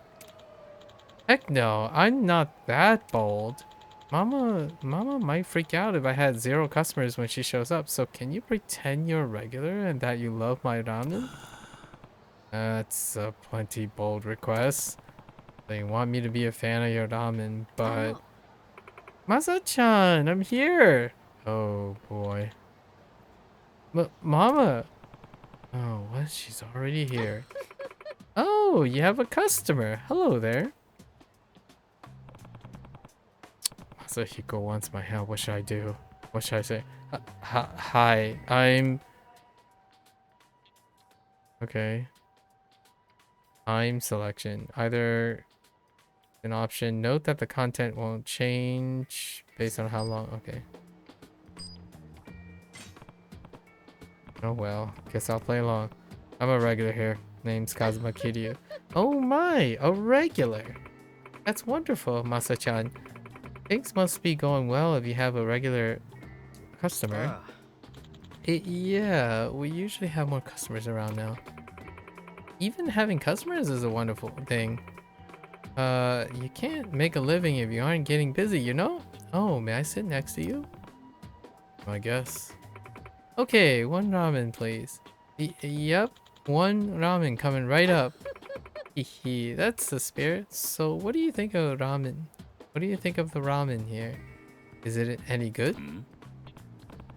Heck no, I'm not that bold. Mama might freak out if I had 0 customers when she shows up, so can you pretend you're a regular and that you love my ramen? That's a plenty bold request. They want me to be a fan of your ramen, but... Masa-chan, I'm here! Oh boy. Mama! Oh, what? She's already here. Oh, you have a customer. Hello there. Masahiko wants my help. What should I do? What should I say? Hi, I'm... Okay. Time selection. Either an option. Note that the content won't change based on how long. Okay. Oh well. Guess I'll play along. I'm a regular here. Name's Kazuma Kiryu. Oh my! A regular! That's wonderful, Masa-chan. Things must be going well if you have a regular customer. Yeah, we usually have more customers around now. Even having customers is a wonderful thing. You can't make a living if you aren't getting busy, you know? Oh, may I sit next to you? I guess. Okay, 1 ramen, please. Yep, 1 ramen coming right up. Hehe, that's the spirit. So, what do you think of ramen? What do you think of the ramen here? Is it any good?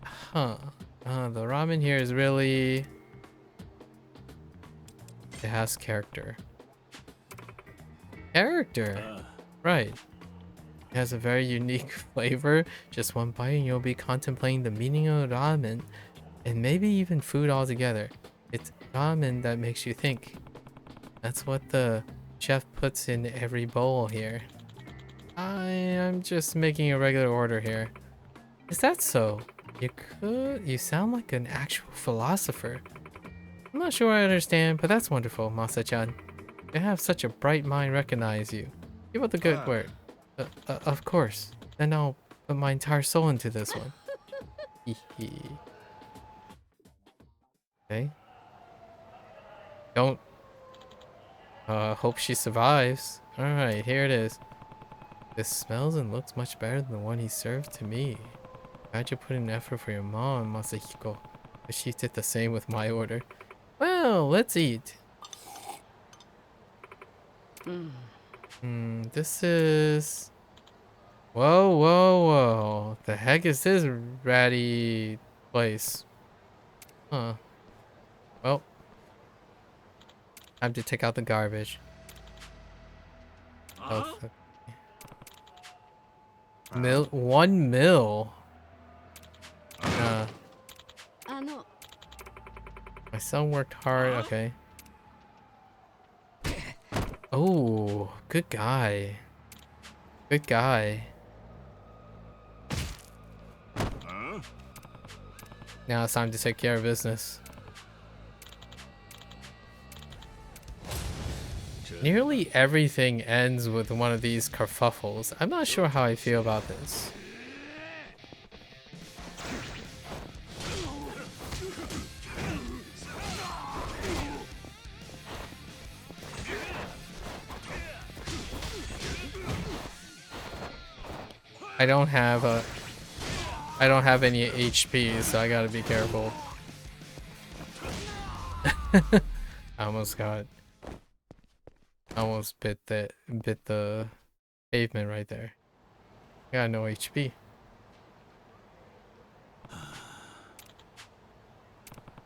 Huh. The ramen here is really... It has character. Character! Right. It has a very unique flavor. Just one bite and you'll be contemplating the meaning of ramen. And maybe even food altogether. It's ramen that makes you think. That's what the chef puts in every bowl here. I'm just making a regular order here. Is that so? You sound like an actual philosopher. I'm not sure I understand, but that's wonderful, Masa-chan. You have such a bright mind recognize you. Give it the good word. Of course. Then I'll put my entire soul into this one. Okay. Don't... hope she survives. Alright, here it is. This smells and looks much better than the one he served to me. Glad you put in effort for your mom, Masahiko. But she did the same with my order. Well, let's eat. This is... Whoa, whoa, whoa. The heck is this ratty place? Huh. Well. Time to take out the garbage. Oh, 1 mil. My son worked hard. Okay. Oh, good guy. Good guy. Now it's time to take care of business. Nearly everything ends with one of these kerfuffles. I'm not sure how I feel about this. I don't have any HP, so I gotta be careful. I almost bit the pavement right there. I got no HP.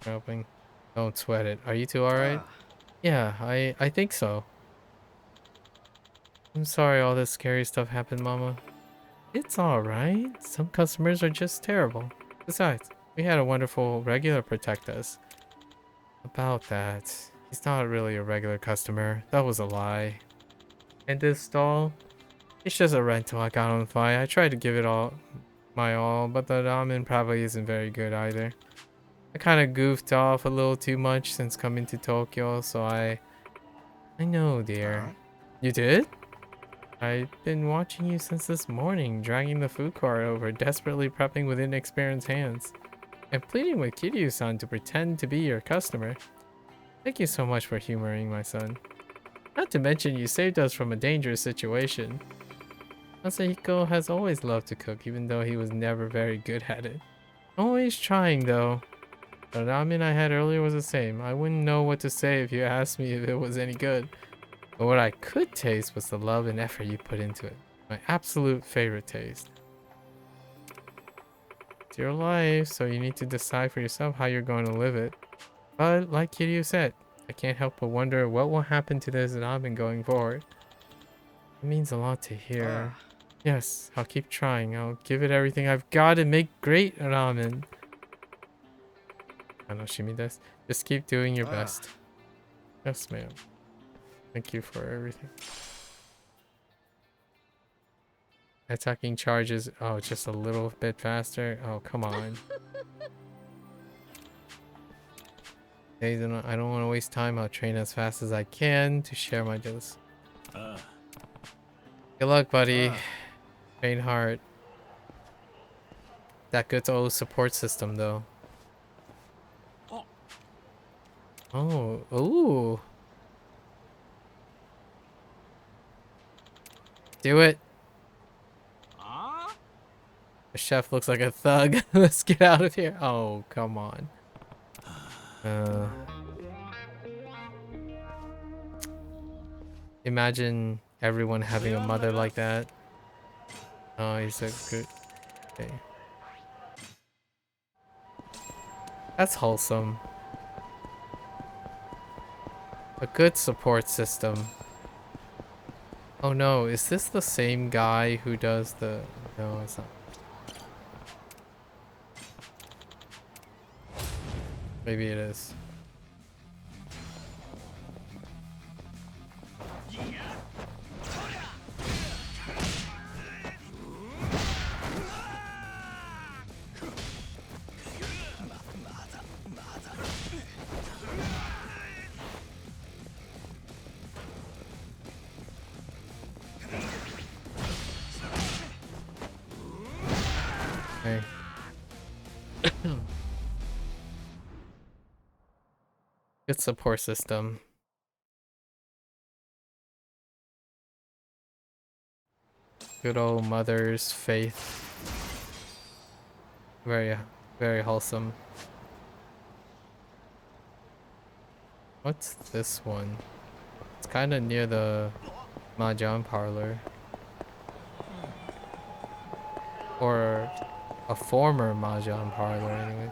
Helping. Don't sweat it. Are you two alright? Yeah, I think so. I'm sorry all this scary stuff happened, Mama. It's alright. Some customers are just terrible. Besides, we had a wonderful regular protect us. About that, he's not really a regular customer. That was a lie. And this stall? It's just a rental I got on the fly. I tried to give it all my all, but the ramen probably isn't very good either. I kind of goofed off a little too much since coming to Tokyo, so I know, dear. You did? I've been watching you since this morning, dragging the food cart over, desperately prepping with inexperienced hands, and pleading with Kiryu-san to pretend to be your customer. Thank you so much for humoring my son. Not to mention you saved us from a dangerous situation. Masahiko has always loved to cook, even though he was never very good at it. Always trying, though. The ramen I had earlier was the same. I wouldn't know what to say if you asked me if it was any good. But what I could taste was the love and effort you put into it. My absolute favorite taste. It's your life, so you need to decide for yourself how you're going to live it. But like Kiryu said, I can't help but wonder what will happen to this ramen going forward. It means a lot to hear. Yes, I'll keep trying. I'll give it everything I've got to make great ramen. Anoshimi desu. Just keep doing your best. Yes, ma'am. Thank you for everything. Attacking charges. Oh, just a little bit faster. Oh, come on. I don't want to waste time. I'll train as fast as I can to share my dose. Good luck, buddy. Train hard. That Gotoku support system, though. Oh, ooh. Do it. The chef looks like a thug. Let's get out of here. Oh, come on. Imagine everyone having a mother like that. Oh, he's a good... Okay. That's wholesome. A good support system. Oh no, is this the same guy who does the... No, it's not. Maybe it is. Okay. Good support system. Good old mother's faith. Very, very wholesome. What's this one? It's kind of near the mahjong parlor. Or a former mahjong parlor, anyways.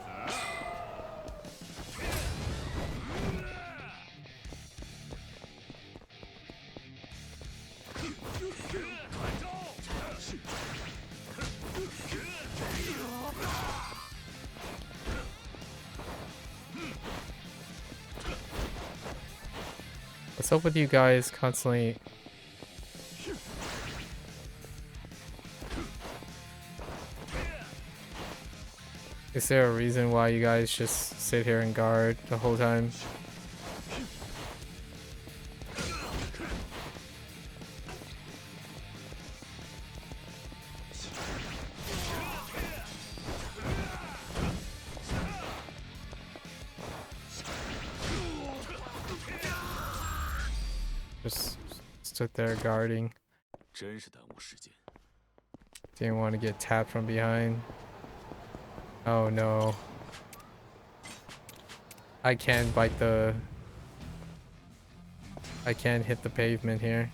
What's up with you guys constantly? Is there a reason why you guys just sit here and guard the whole time? Just stood there guarding. Didn't want to get tapped from behind. Oh no. I can't bite the... I can't hit the pavement here.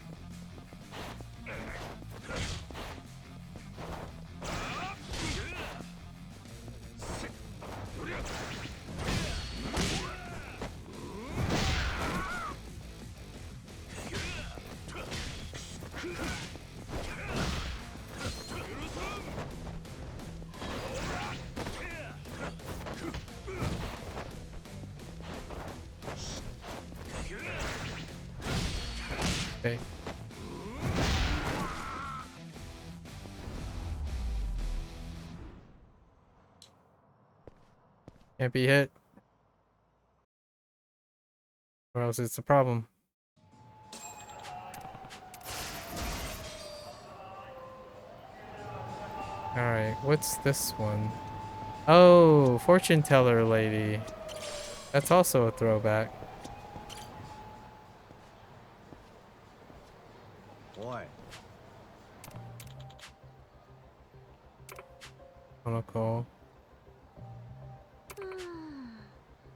Can't be hit. Or else it's a problem. Alright, what's this one? Oh, fortune teller lady. That's also a throwback. Boy. Monocle.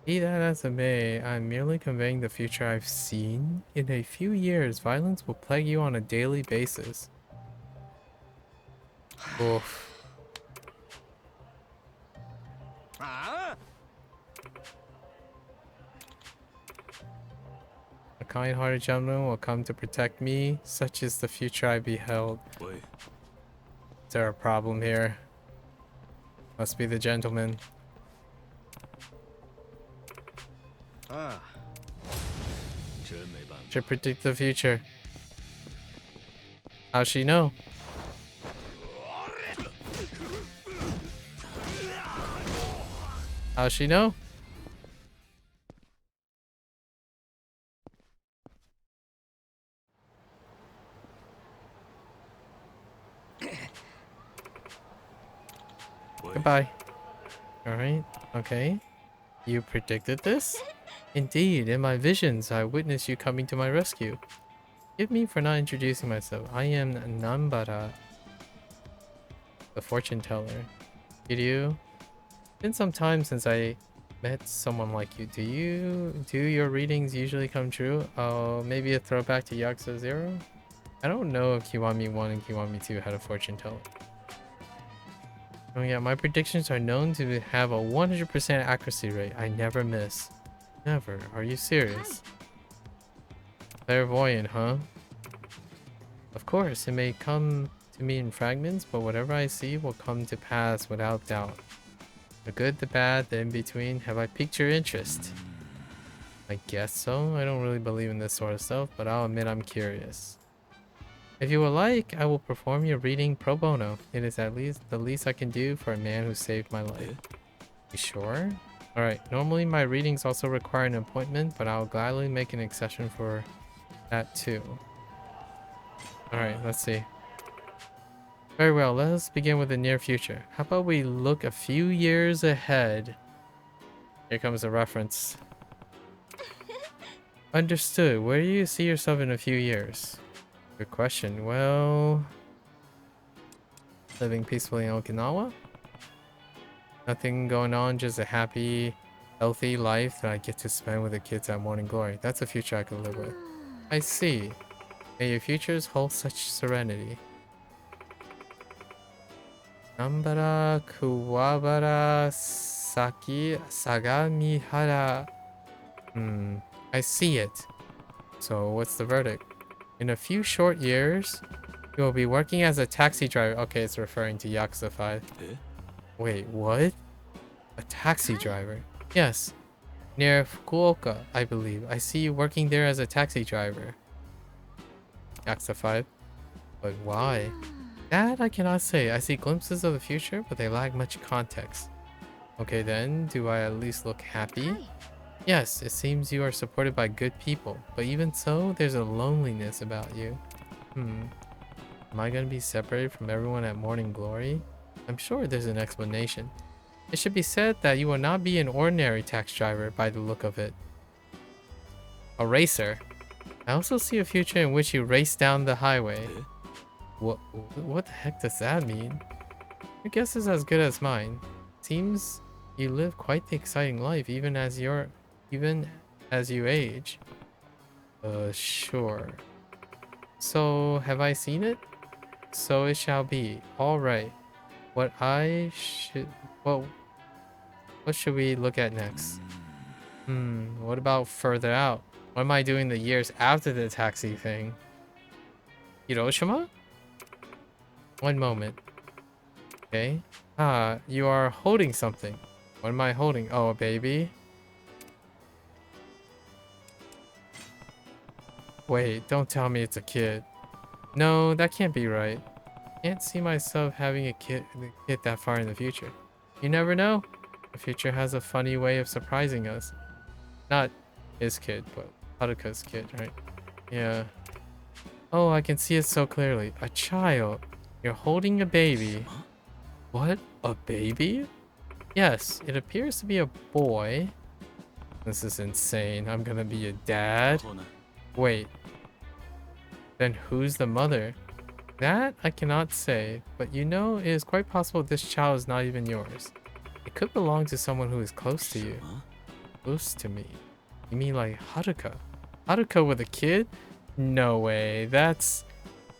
Be that as it may, I'm merely conveying the future I've seen. In a few years, violence will plague you on a daily basis. Oof. A kind-hearted gentleman will come to protect me. Such is the future I beheld. Wait. Is there a problem here? Must be the gentleman. Should predict the future. How's she know? How's she know? Goodbye. Alright, okay. You predicted this? Indeed, in my visions, I witnessed you coming to my rescue. Forgive me for not introducing myself. I am Nambara, the fortune teller. Kiryu, been some time since I met someone like you. Do your readings usually come true? Oh, maybe a throwback to Yakuza 0? I don't know if Kiwami 1 and Kiwami 2 had a fortune teller. Oh yeah, my predictions are known to have a 100% accuracy rate. I never miss. Never. Are you serious? Clairvoyant, huh? Of course, it may come to me in fragments, but whatever I see will come to pass without doubt. The good, the bad, the in-between. Have I piqued your interest? I guess so. I don't really believe in this sort of stuff, but I'll admit I'm curious. If you would like, I will perform your reading pro bono. It is at least the least I can do for a man who saved my life. You sure? Alright, normally my readings also require an appointment, but I'll gladly make an exception for that too. Alright, let's see. Very well, let us begin with the near future. How about we look a few years ahead? Here comes a reference. Understood. Where do you see yourself in a few years? Good question. Well, living peacefully in Okinawa? Nothing going on, just a happy, healthy life that I get to spend with the kids at Morning Glory. That's a future I could live with. I see. May your futures hold such serenity. Nambara Kuwabara Saki Sagamihara. I see it. So what's the verdict? In a few short years, you will be working as a taxi driver. Okay, it's referring to Yakuza 5. Wait, what? A taxi driver? Yes. Near Fukuoka, I believe. I see you working there as a taxi driver. Yakuza 5. But why? That I cannot say. I see glimpses of the future, but they lack much context. Okay then, do I at least look happy? Yes, it seems you are supported by good people, but even so, there's a loneliness about you. Am I gonna be separated from everyone at Morning Glory? I'm sure there's an explanation. It should be said that you will not be an ordinary taxi driver by the look of it. A racer. I also see a future in which you race down the highway. What the heck does that mean? Your guess is as good as mine. Seems you live quite the exciting life even as you age. Sure. So, have I seen it? So it shall be. Alright. What should we look at next? What about further out? What am I doing the years after the taxi thing? Hiroshima? One moment. Okay. You are holding something. What am I holding? Oh, a baby? Wait, don't tell me it's a kid. No, that can't be right. Can't see myself having a kid that far in the future. You never know. A The future has a funny way of surprising us. Not his kid, but Haruka's kid, right? Yeah. Oh, I can see it so clearly. A child. You're holding a baby. What? A baby? Yes, it appears to be a boy. This is insane. I'm gonna be a dad. Wait. Then who's the mother? That I cannot say, but you know, it is quite possible this child is not even yours. It could belong to someone who is close to you. Close to me? You mean like Haruka? Haruka with a kid? No way. That's...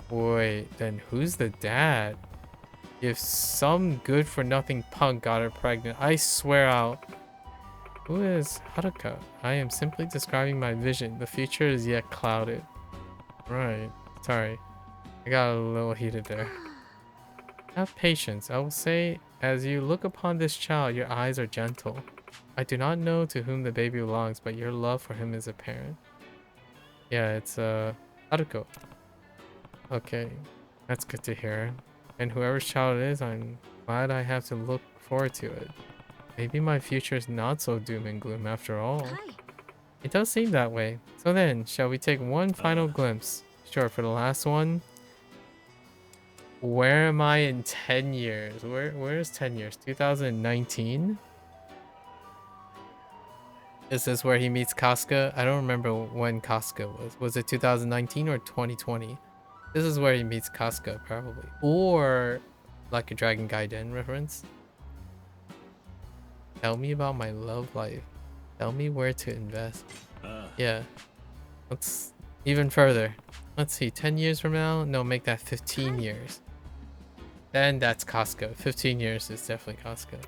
Wait, then who's the dad? If some good-for-nothing punk got her pregnant, I swear out. Who is Haruka? I am simply describing my vision. The future is yet clouded. Right. Sorry. I got a little heated there. Have patience. I will say, as you look upon this child, your eyes are gentle. I do not know to whom the baby belongs, but your love for him is apparent. Yeah, it's Haruko. Okay, that's good to hear. And whoever's child it is, I'm glad I have to look forward to it. Maybe my future is not so doom and gloom after all. Hi. It does seem that way. So then, shall we take one final glimpse? Sure, for the last one. Where am I in 10 years? Where's 10 years? 2019? Is this where he meets Casca? I don't remember when Casca was. Was it 2019 or 2020? This is where he meets Casca, probably. Or like a Dragon Gaiden reference. Tell me about my love life. Tell me where to invest. Yeah. Let's even further. Let's see, 10 years from now? No, make that 15 years. Then that's Casca. 15 years is definitely Casca.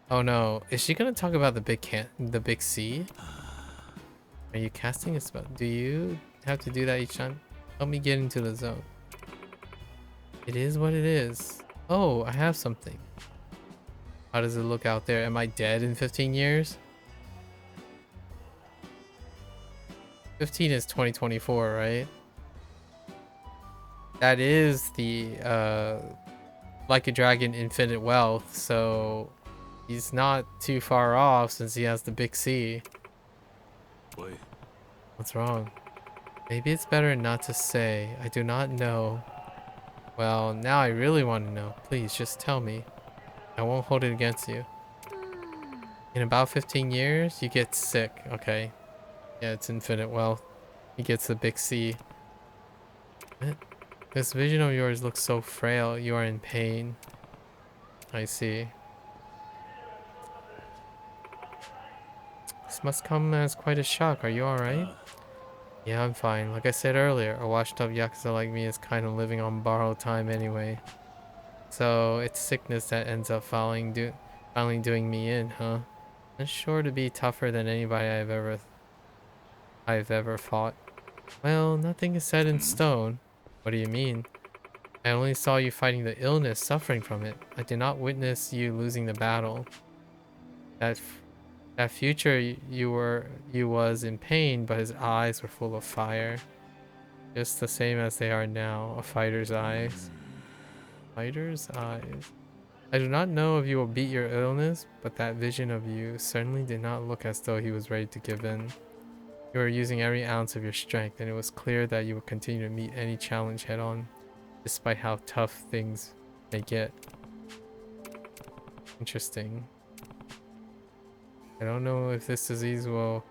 Oh no, is she gonna talk about the big C? Are you casting a spell? Do you have to do that each time? Help me get into the zone. It is what it is. Oh, I have something. How does it look out there? Am I dead in 15 years? 15 is 2024, right? That is the Like a Dragon Infinite Wealth, so he's not too far off since he has the big C. Wait. What's wrong? Maybe it's better not to say. I do not know. Well, now I really want to know. Please, just tell me. I won't hold it against you. In about 15 years, you get sick. Okay. Yeah, it's infinite wealth. He gets the big C. What? This vision of yours looks so frail. You are in pain. I see. This must come as quite a shock. Are you alright? Yeah, I'm fine. Like I said earlier, a washed up Yakuza like me is kind of living on borrowed time anyway. So it's sickness that ends up finally doing me in, huh? It's sure to be tougher than anybody I've ever fought. Well, nothing is set in stone. What do you mean? I only saw you fighting the illness, suffering from it. I did not witness you losing the battle. That future you was in pain, but his eyes were full of fire. Just the same as they are now, a fighter's eyes. Fighter's eyes. I do not know if you will beat your illness, but that vision of you certainly did not look as though he was ready to give in. You were using every ounce of your strength, and it was clear that you would continue to meet any challenge head on, despite how tough things may get. Interesting. I don't know if this disease will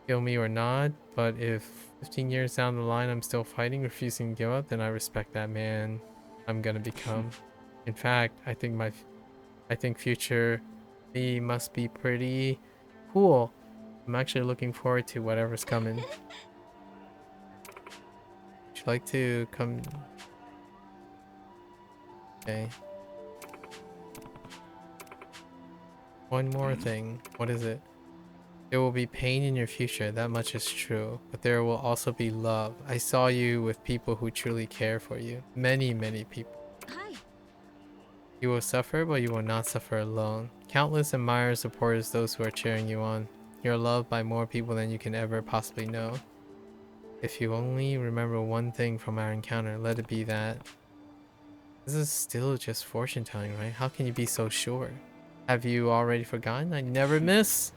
kill me or not, but if 15 years down the line I'm still fighting, refusing to give up, then I respect that man I'm gonna become. In fact, I think future me must be pretty cool. I'm actually looking forward to whatever's coming. Would you like to come? Okay. One more thing. What is it? There will be pain in your future, that much is true. But there will also be love. I saw you with people who truly care for you. Many, many people. Hi. You will suffer, but you will not suffer alone. Countless admirers, supporters, those who are cheering you on. You're loved by more people than you can ever possibly know. If you only remember one thing from our encounter, let it be that. This is still just fortune telling, right? How can you be so sure? Have you already forgotten? I never miss.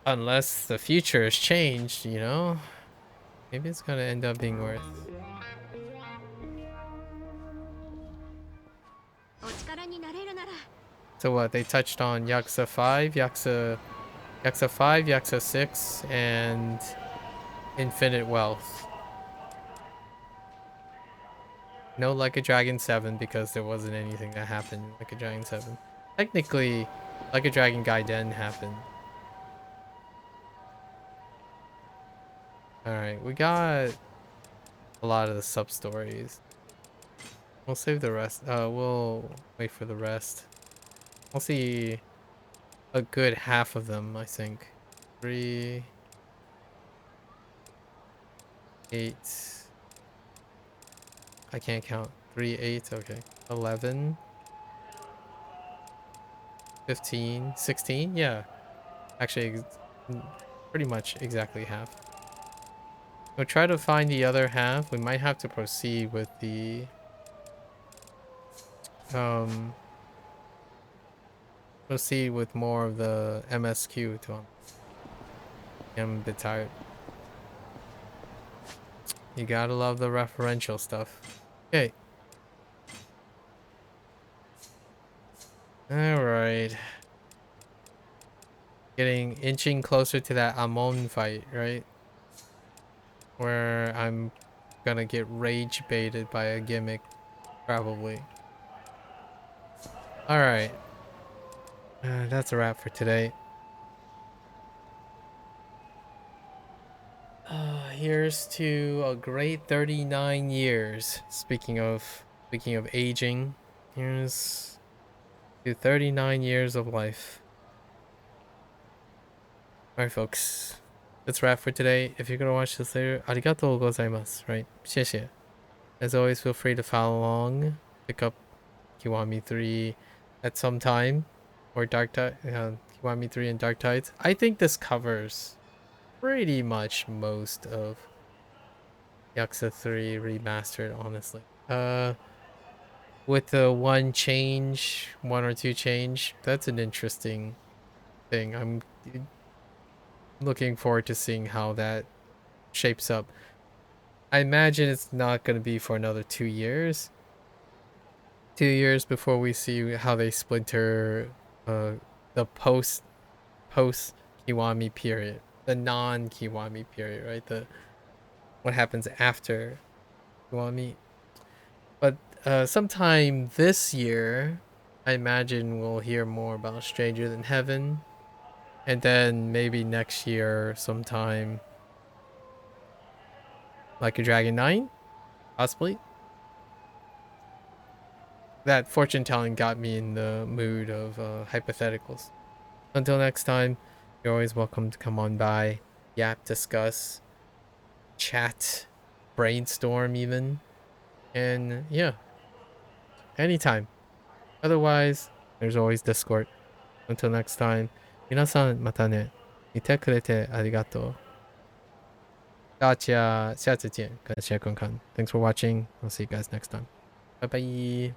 Unless the future has changed, you know? Maybe it's gonna end up being worth. So what, they touched on Yakuza 5, Yakuza 5, Yakuza 6, and Infinite Wealth. No Like a Dragon 7 because there wasn't anything that happened in Like a Dragon 7. Technically, Like a Dragon Gaiden happened. Alright, we got a lot of the sub-stories. We'll save the rest. We'll wait for the rest. We'll see a good half of them, I think. 3, 8. I can't count. 3, 8, okay. 11. 15, 16, yeah. Actually, pretty much exactly half. We'll try to find the other half. We might have to proceed with the proceed with more of the MSQ to him. I'm a bit tired. You gotta love the referential stuff. Okay. Alright. Inching closer to that Amon fight, right? Where I'm gonna get rage baited by a gimmick, probably. Alright. That's a wrap for today. Here's to a great 39 years. Speaking of aging, here's to 39 years of life. Alright, folks. That's a wrap for today. If you're gonna watch this later, arigatou gozaimasu, right? 谢谢. As always, feel free to follow along. Pick up Kiwami 3 at some time. Or Kiwami 3 and Dark Tides. I think this covers pretty much most of Yakuza 3 remastered, honestly. With the one or two change, that's an interesting thing. I'm looking forward to seeing how that shapes up. I imagine it's not going to be for another 2 years. 2 years before we see how they splinter the post Kiwami period, the non-Kiwami period, right? What happens after Kiwami. But sometime this year, I imagine we'll hear more about Stranger Than Heaven. And then maybe next year sometime Like a Dragon 9, possibly. That fortune telling got me in the mood of hypotheticals. Until next time, you're always welcome to come on by, yap, discuss, chat, brainstorm even. And yeah, anytime. Otherwise, there's always Discord. Until next time, 皆さんまたね。見てくれてありがとう。大家下次见，感谢观看。Thanks for watching. I'll see you guys next time. Bye bye.